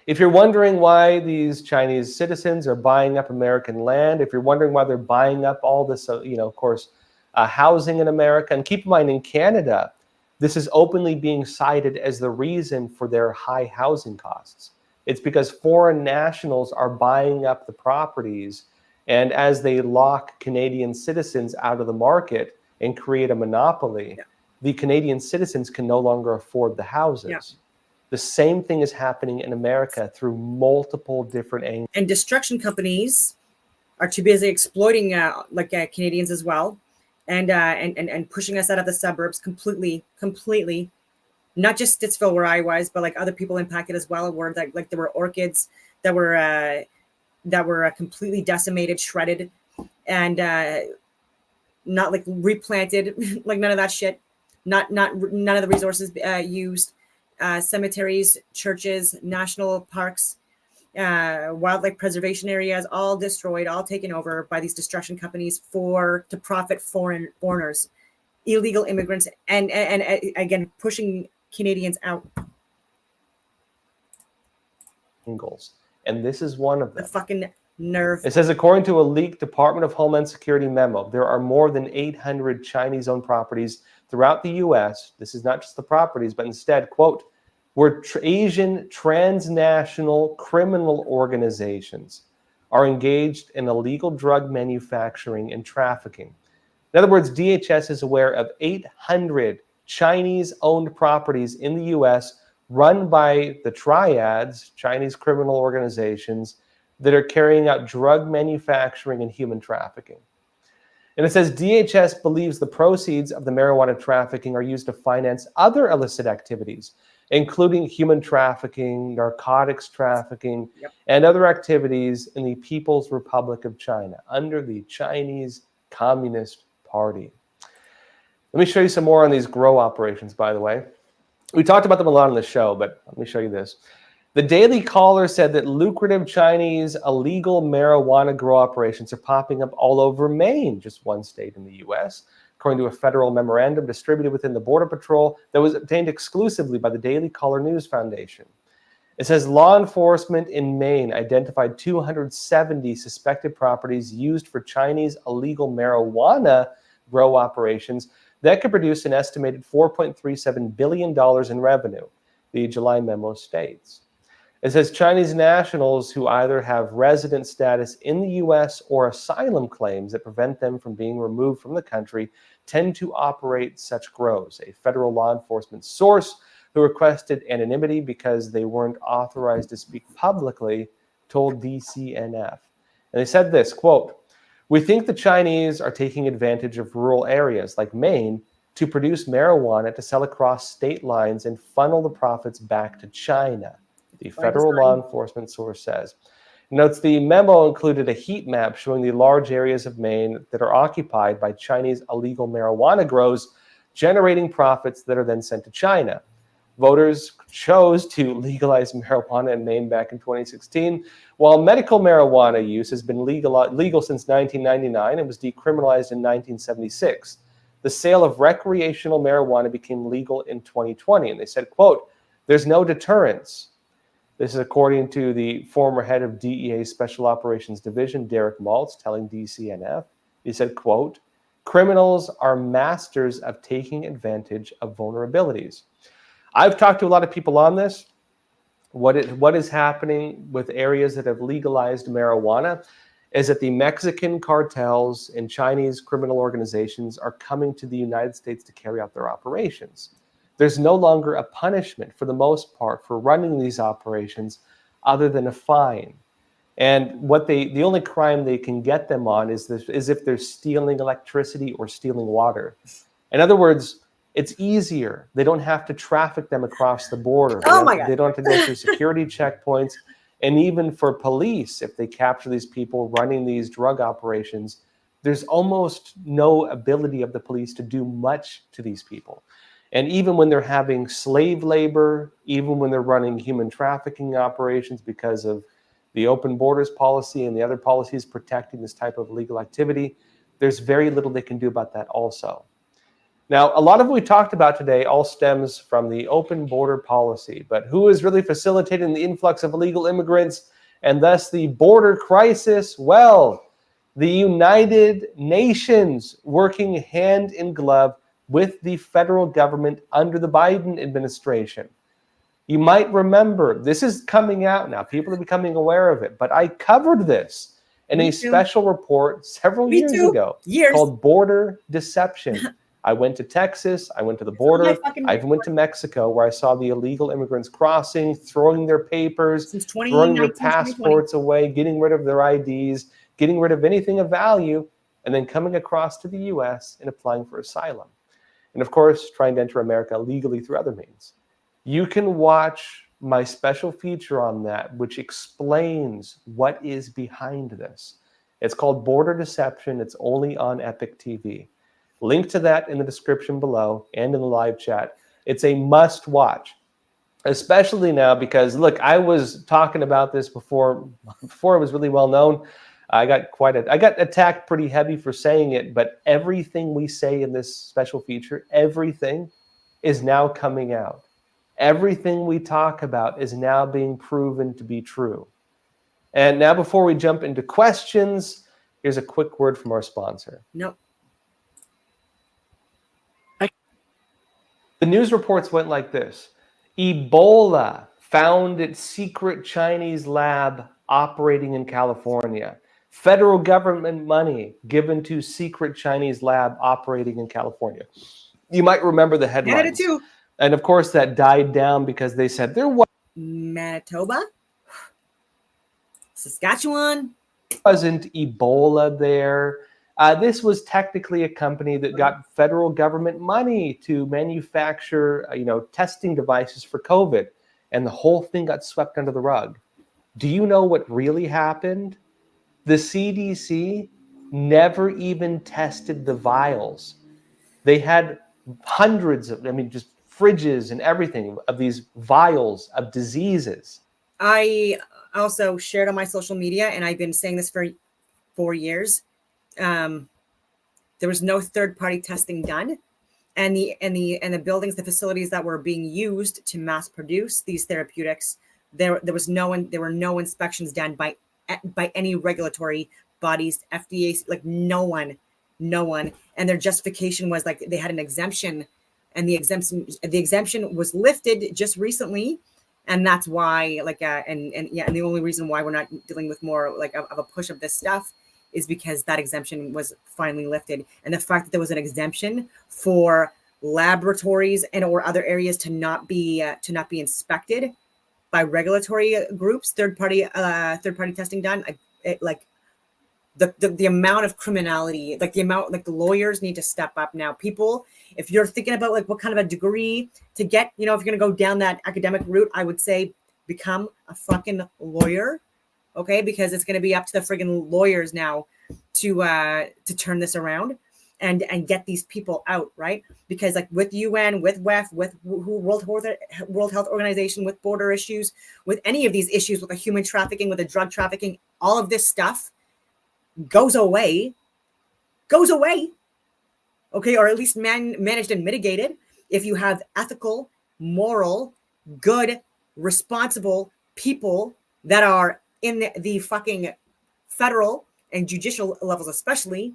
if you're wondering why these Chinese citizens are buying up American land, if you're wondering why they're buying up all this, of course, housing in America, and keep in mind in Canada, this is openly being cited as the reason for their high housing costs. It's because foreign nationals are buying up the properties, and as they lock Canadian citizens out of the market and create a monopoly, the Canadian citizens can no longer afford the houses. Yeah. The same thing is happening in America through multiple different angles. And destruction companies are too busy exploiting Canadians as well, and pushing us out of the suburbs completely. Not just Stittsville where I was, but like other people impacted as well. Where there were orchids that were completely decimated, shredded, and not like replanted, like none of that shit. None of the resources used. Cemeteries, churches, national parks, wildlife preservation areas, all destroyed, all taken over by these destruction companies to profit foreigners, illegal immigrants, and again pushing Canadians out. And this is one of them. The fucking nerve. It says, according to a leaked Department of Homeland Security memo, there are more than 800 Chinese-owned properties throughout the U.S. This is not just the properties, but instead, quote, where Asian transnational criminal organizations are engaged in illegal drug manufacturing and trafficking. In other words, DHS is aware of 800 Chinese-owned properties in the U.S. run by the triads, Chinese criminal organizations, that are carrying out drug manufacturing and human trafficking. And it says DHS believes the proceeds of the marijuana trafficking are used to finance other illicit activities, including human trafficking, narcotics trafficking, and other activities in the People's Republic of China under the Chinese Communist Party. Let me show you some more on these grow operations, by the way. We talked about them a lot on the show, but let me show you this. The Daily Caller said that lucrative Chinese illegal marijuana grow operations are popping up all over Maine, just one state in the U.S., according to a federal memorandum distributed within the Border Patrol that was obtained exclusively by the Daily Caller News Foundation. It says law enforcement in Maine identified 270 suspected properties used for Chinese illegal marijuana grow operations that could produce an estimated $4.37 billion in revenue, the July memo states. It says Chinese nationals who either have resident status in the U.S. or asylum claims that prevent them from being removed from the country tend to operate such grows. A federal law enforcement source who requested anonymity because they weren't authorized to speak publicly told DCNF. And they said this, quote, "We think the Chinese are taking advantage of rural areas like Maine to produce marijuana to sell across state lines and funnel the profits back to China," the federal law enforcement source says. Notes the memo included a heat map showing the large areas of Maine that are occupied by Chinese illegal marijuana grows, generating profits that are then sent to China. Voters chose to legalize marijuana in Maine back in 2016. While medical marijuana use has been legal since 1999 and was decriminalized in 1976, the sale of recreational marijuana became legal in 2020. And they said, quote, "There's no deterrence." This is according to the former head of DEA Special Operations Division, Derek Maltz, telling DCNF. He said, quote, "Criminals are masters of taking advantage of vulnerabilities." I've talked to a lot of people on this. What is happening with areas that have legalized marijuana is that the Mexican cartels and Chinese criminal organizations are coming to the United States to carry out their operations. There's no longer a punishment, for the most part, for running these operations other than a fine. And the only crime they can get them on is if they're stealing electricity or stealing water. In other words, it's easier. They don't have to traffic them across the border. They don't have to go through security checkpoints. And even for police, if they capture these people running these drug operations, there's almost no ability of the police to do much to these people. And even when they're having slave labor, even when they're running human trafficking operations because of the open borders policy and the other policies protecting this type of illegal activity, there's very little they can do about that also. Now, a lot of what we talked about today all stems from the open border policy, but who is really facilitating the influx of illegal immigrants and thus the border crisis? Well, the United Nations, working hand in glove with the federal government under the Biden administration. You might remember, this is coming out now. People are becoming aware of it, but I covered this in a special report several years ago called Border Deception. I went to Texas, I went to the border, I even went to Mexico, where I saw the illegal immigrants crossing, throwing their papers, throwing their passports away, getting rid of their IDs, getting rid of anything of value, and then coming across to the US and applying for asylum. And of course, trying to enter America legally through other means. You can watch my special feature on that, which explains what is behind this. It's called Border Deception. It's only on Epic TV. Link to that in the description below and in the live chat. It's a must watch, especially now because, look, I was talking about this before it was really well known. I got attacked pretty heavy for saying it, but everything we say in this special feature, everything is now coming out. Everything we talk about is now being proven to be true. And now, before we jump into questions, here's a quick word from our sponsor. Nope. The news reports went like this. Ebola found its secret Chinese lab operating in California. Federal government money given to secret Chinese lab operating in California. You might remember the headlines. Canada too. And of course, that died down because they said there Manitoba, Saskatchewan. Wasn't Ebola there. This was technically a company that got federal government money to manufacture, testing devices for COVID, and the whole thing got swept under the rug. Do you know what really happened? The CDC never even tested the vials. They had hundreds of, just fridges and everything of these vials of diseases. I also shared on my social media, and I've been saying this for 4 years. There was no third-party testing done, and the buildings, the facilities that were being used to mass produce these therapeutics, there were no inspections done by any regulatory bodies, FDA, like no one, and their justification was like they had an exemption, and the exemption was lifted just recently, and that's why and the only reason why we're not dealing with more like of a push of this stuff is because that exemption was finally lifted. And the fact that there was an exemption for laboratories and or other areas to not be inspected by regulatory groups, third party testing done, the amount of criminality, the lawyers need to step up now. People, if you're thinking about like what kind of a degree to get, if you're going to go down that academic route, I would say become a fucking lawyer. Okay, because it's going to be up to the friggin' lawyers now to turn this around and get these people out, right? Because like with UN, with WEF, with World Health Organization, with border issues, with any of these issues, with the human trafficking, with the drug trafficking, all of this stuff goes away, okay, or at least managed and mitigated if you have ethical, moral, good, responsible people that are in the fucking federal and judicial levels, especially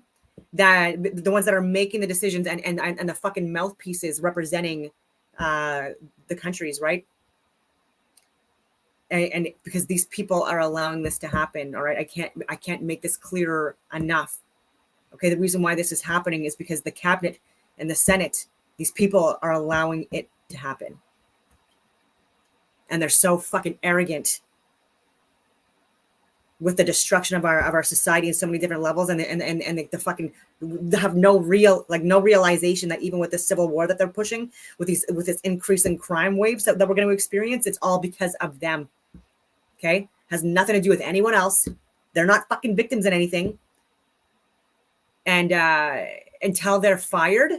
that the ones that are making the decisions and the fucking mouthpieces representing the countries, right? And because these people are allowing this to happen, all right, I can't make this clearer enough. Okay, the reason why this is happening is because the cabinet and the Senate, these people are allowing it to happen, and they're so fucking arrogant with the destruction of our society in so many different levels, and the fucking, they have no realization that even with the civil war that they're pushing, with this increase in crime waves that we're going to experience, it's all because of them. Okay, has nothing to do with anyone else. They're not fucking victims in anything. And until they're fired,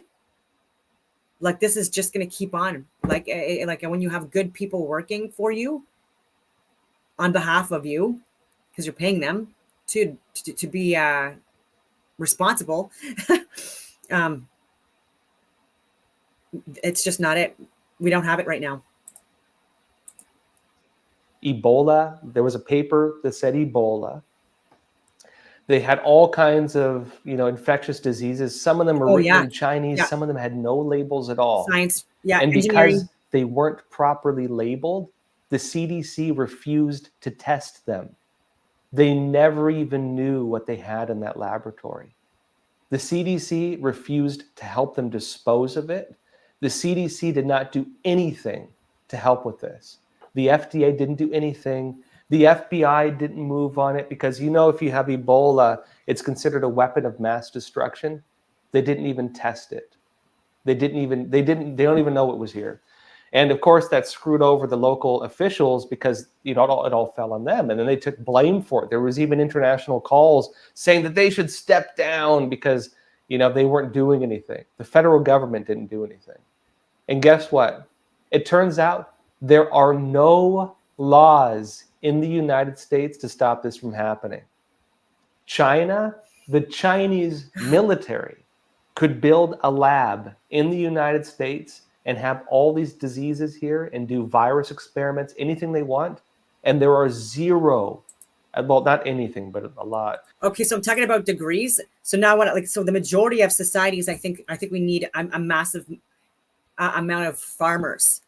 like this is just going to keep on. Like when you have good people working for you on behalf of you, because you're paying them to be responsible. It's just not it. We don't have it right now. Ebola, there was a paper that said Ebola. They had all kinds of, infectious diseases. Some of them were written in Chinese. Some of them had no labels at all. Science, and because they weren't properly labeled, the CDC refused to test them. They never even knew what they had in that laboratory. The CDC refused to help them dispose of it. The CDC did not do anything to help with this. The FDA didn't do anything. The FBI didn't move on it because, if you have Ebola, it's considered a weapon of mass destruction. They didn't even test it. They don't even know it was here. And of course, that screwed over the local officials because it all fell on them. And then they took blame for it. There was even international calls saying that they should step down because, they weren't doing anything. The federal government didn't do anything. And guess what? It turns out there are no laws in the United States to stop this from happening. China, the Chinese military could build a lab in the United States and have all these diseases here and do virus experiments, anything they want. And there are zero, well, not anything, but a lot. Okay, so I'm talking about degrees. So now so the majority of societies, I think we need a massive amount of farmers,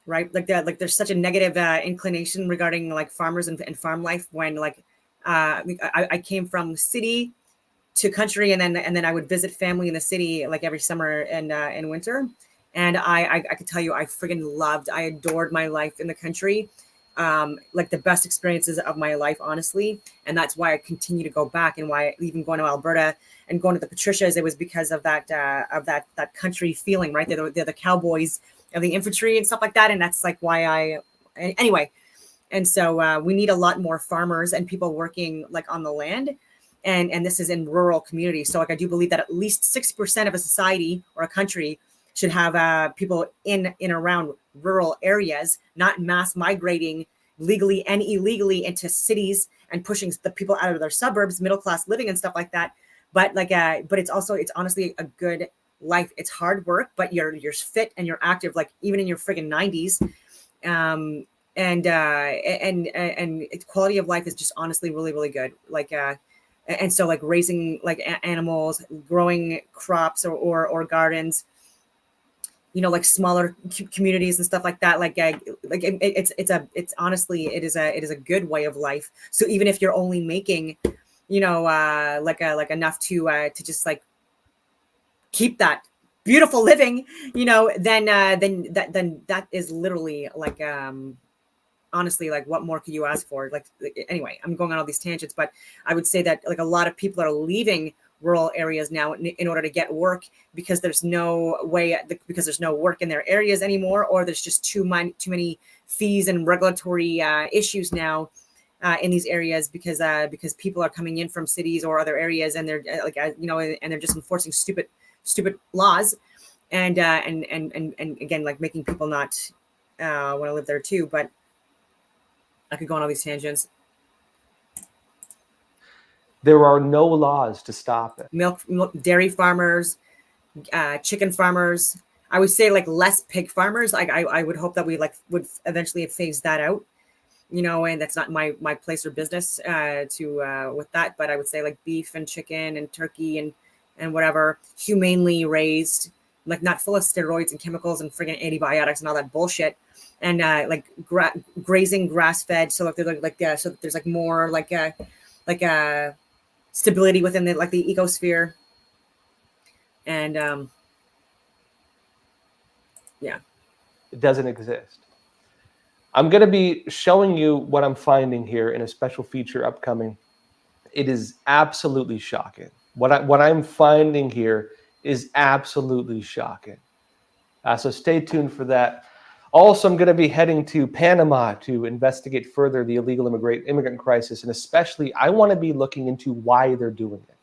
right? There's such a negative inclination regarding farmers and farm life when I came from city to country and then I would visit family in the city every summer and in winter. And I could tell you, I adored my life in the country. The best experiences of my life, honestly. And that's why I continue to go back and why even going to Alberta and going to the Patricias, it was because of that country feeling, right? They're the cowboys of the infantry and stuff like that. And that's why anyway. And so we need a lot more farmers and people working on the land. And this is in rural communities. So I do believe that at least 6% of a society or a country should have people in around rural areas, not mass migrating legally and illegally into cities and pushing the people out of their suburbs, middle class living and stuff like that. But but it's honestly a good life. It's hard work, but you're fit and you're active, even in your friggin' 90s. And quality of life is just honestly really, really good. And so raising animals, growing crops or gardens, smaller communities and stuff like that. It's honestly, it is a good way of life. So even if you're only making, enough to just keep that beautiful living, then that is literally honestly, what more could you ask for? Anyway, I'm going on all these tangents, but I would say that a lot of people are leaving rural areas now in order to get work because there's no work in their areas anymore, or there's just too many fees and regulatory issues now in these areas because people are coming in from cities or other areas and they're and they're just enforcing stupid laws and again making people not want to live there too. But I could go on all these tangents. There are no laws to stop it. Milk dairy farmers, chicken farmers. I would say less pig farmers. I would hope that we would eventually phase that out, and that's not my place or business to with that. But I would say beef and chicken and turkey and whatever, humanely raised, not full of steroids and chemicals and friggin' antibiotics and all that bullshit. And grazing grass fed. So so there's more stability within the ecosphere. And it doesn't exist. I'm going to be showing you what I'm finding here in a special feature upcoming. It is absolutely shocking. What I'm finding here is absolutely shocking. So stay tuned for that. Also, I'm going to be heading to Panama to investigate further the illegal immigrant crisis. And especially, I want to be looking into why they're doing it.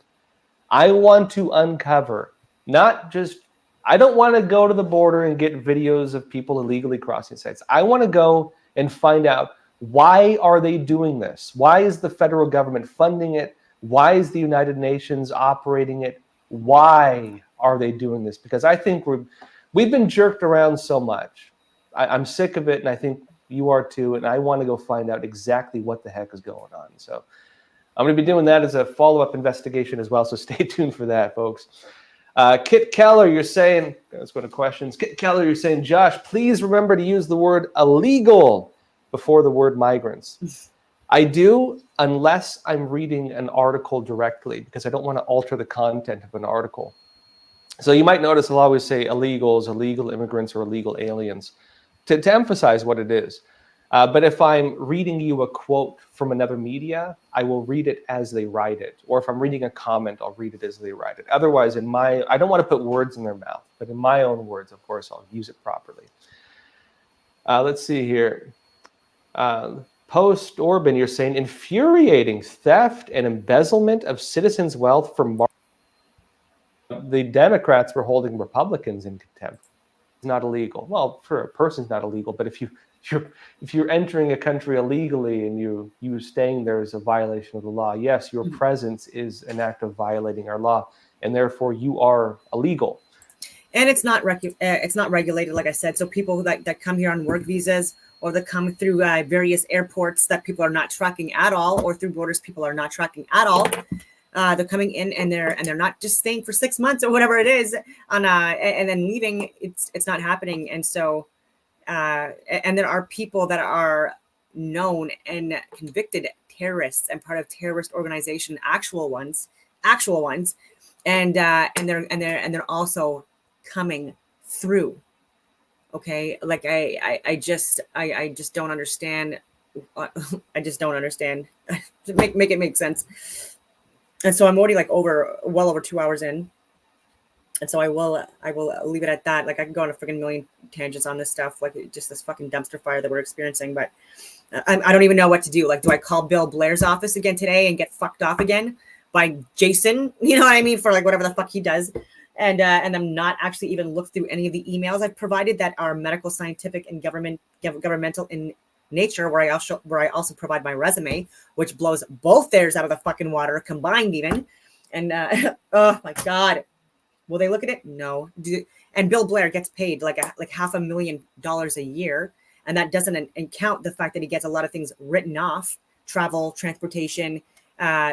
I want to uncover, I don't want to go to the border and get videos of people illegally crossing sites. I want to go and find out Why are they doing this? Why is the federal government funding it? Why is the United Nations operating it? Why are they doing this? Because I think we've been jerked around so much. I'm sick of it, and I think you are too, and I want to go find out exactly what the heck is going on. So I'm going to be doing that as a follow-up investigation as well, so stay tuned for that, folks. Kit Keller, you're saying, let's go to questions. Kit Keller, you're saying, Josh, please remember to use the word illegal before the word migrants. I do, unless I'm reading an article directly, because I don't want to alter the content of an article. So you might notice I'll always say illegals, illegal immigrants, or illegal aliens to emphasize what it is. But if I'm reading you a quote from another media, I will read it as they write it. Or if I'm reading a comment, I'll read it as they write it. Otherwise, I don't want to put words in their mouth, but in my own words, of course, I'll use it properly. Let's see here. Post Orban, you're saying infuriating theft and embezzlement of citizens' wealth from the Democrats were holding Republicans in contempt. It's not illegal. Well, for a person, it's not illegal, but if you're entering a country illegally and you staying there is a violation of the law, yes, your presence is an act of violating our law, and therefore you are illegal. And it's not regulated, like I said. So people that come here on work visas, or that come through various airports that people are not tracking at all, or through borders people are not tracking at all. They're coming in and they're not just staying for 6 months or whatever it is, and then leaving. It's not happening. And so, and there are people that are known and convicted terrorists and part of terrorist organization, actual ones, and they're also coming through. Okay, like I just don't understand. I just don't understand. make it make sense. And so I'm already like well over 2 hours in, and so I will leave it at that. Like I can go on a freaking million tangents on this stuff, like just this fucking dumpster fire that we're experiencing. But I don't even know what to do. Like, do I call Bill Blair's office again today and get fucked off again by Jason? You know what I mean? For like whatever the fuck he does. And I'm not actually even look through any of the emails I've provided that are medical, scientific, and governmental in nature, where I also provide my resume, which blows both theirs out of the fucking water combined even. And oh my God, will they look at it? No. And Bill Blair gets paid like $500,000 a year, and that doesn't count the fact that he gets a lot of things written off: travel, transportation,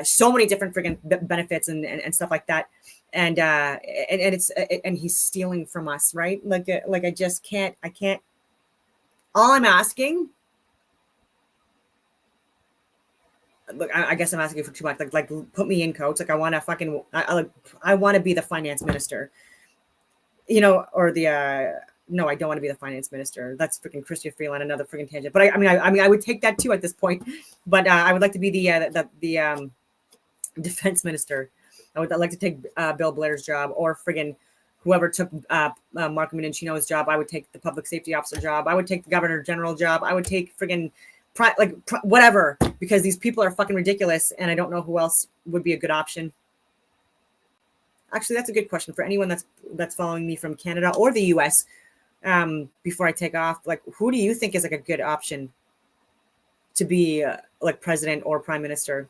so many different freaking benefits and stuff like that. And he's stealing from us, right? Like I just can't. All I'm asking, look, I guess I'm asking for too much. Like put me in, coach. Like I want to I want to be the finance minister, you know, or the no, I don't want to be the finance minister. That's freaking Chrystia Freeland, another freaking tangent. But I mean, I would take that too at this point. But I would like to be the defense minister. I would like to take Bill Blair's job, or friggin' whoever took Marco Mendicino's job. I would take the public safety officer job. I would take the governor general job. I would take friggin' whatever, because these people are fucking ridiculous, and I don't know who else would be a good option. Actually, that's a good question for anyone that's following me from Canada or the US. Before I take off, like, who do you think is like a good option to be like president or prime minister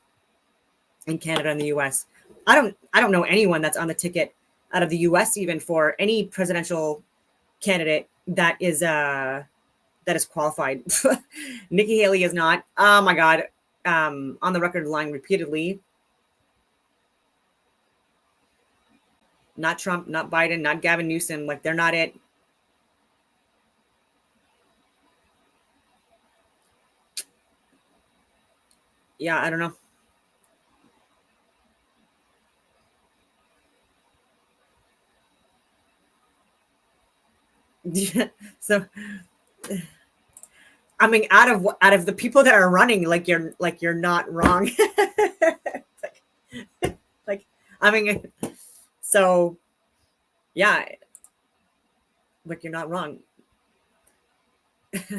in Canada and the US? I don't know anyone that's on the ticket out of the US even for any presidential candidate that is qualified. Nikki Haley is not. Oh my God. On the record line repeatedly. Not Trump, not Biden, not Gavin Newsom. Like, they're not it. Yeah, I don't know. So, I mean, out of the people that are running, like you're not wrong. like, I mean, so yeah, like you're not wrong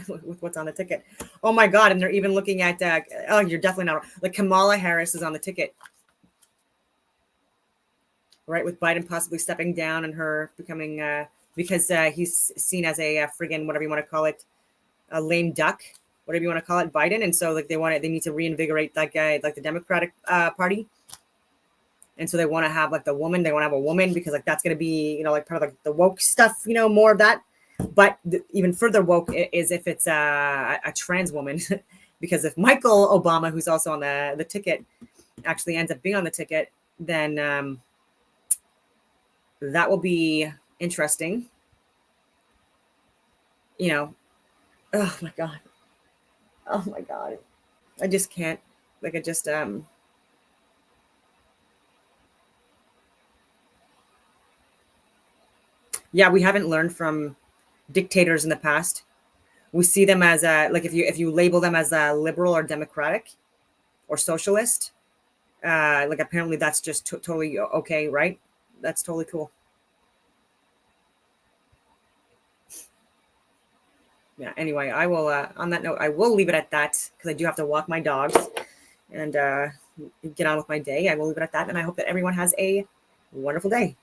with what's on the ticket. Oh my God! And they're even looking at oh, you're definitely not wrong. Like Kamala Harris is on the ticket, right? With Biden possibly stepping down and her becoming because he's seen as a friggin' whatever you want to call it, a lame duck, whatever you want to call it, Biden. And so like they need to reinvigorate that guy, like the Democratic Party. And so they want to have like they want to have a woman because like that's going to be, you know, like part of like the woke stuff, you know, more of that. But even further woke is if it's a trans woman, because if Michael Obama, who's also on the ticket, actually ends up being on the ticket, then that will be interesting. You know, oh my God. I just can't, like, I just, yeah, we haven't learned from dictators in the past. We see them as like if you label them as a liberal or democratic or socialist, like apparently that's just totally okay, right? That's totally cool. Yeah. Anyway, I will. On that note, I will leave it at that because I do have to walk my dogs and get on with my day. I will leave it at that, and I hope that everyone has a wonderful day.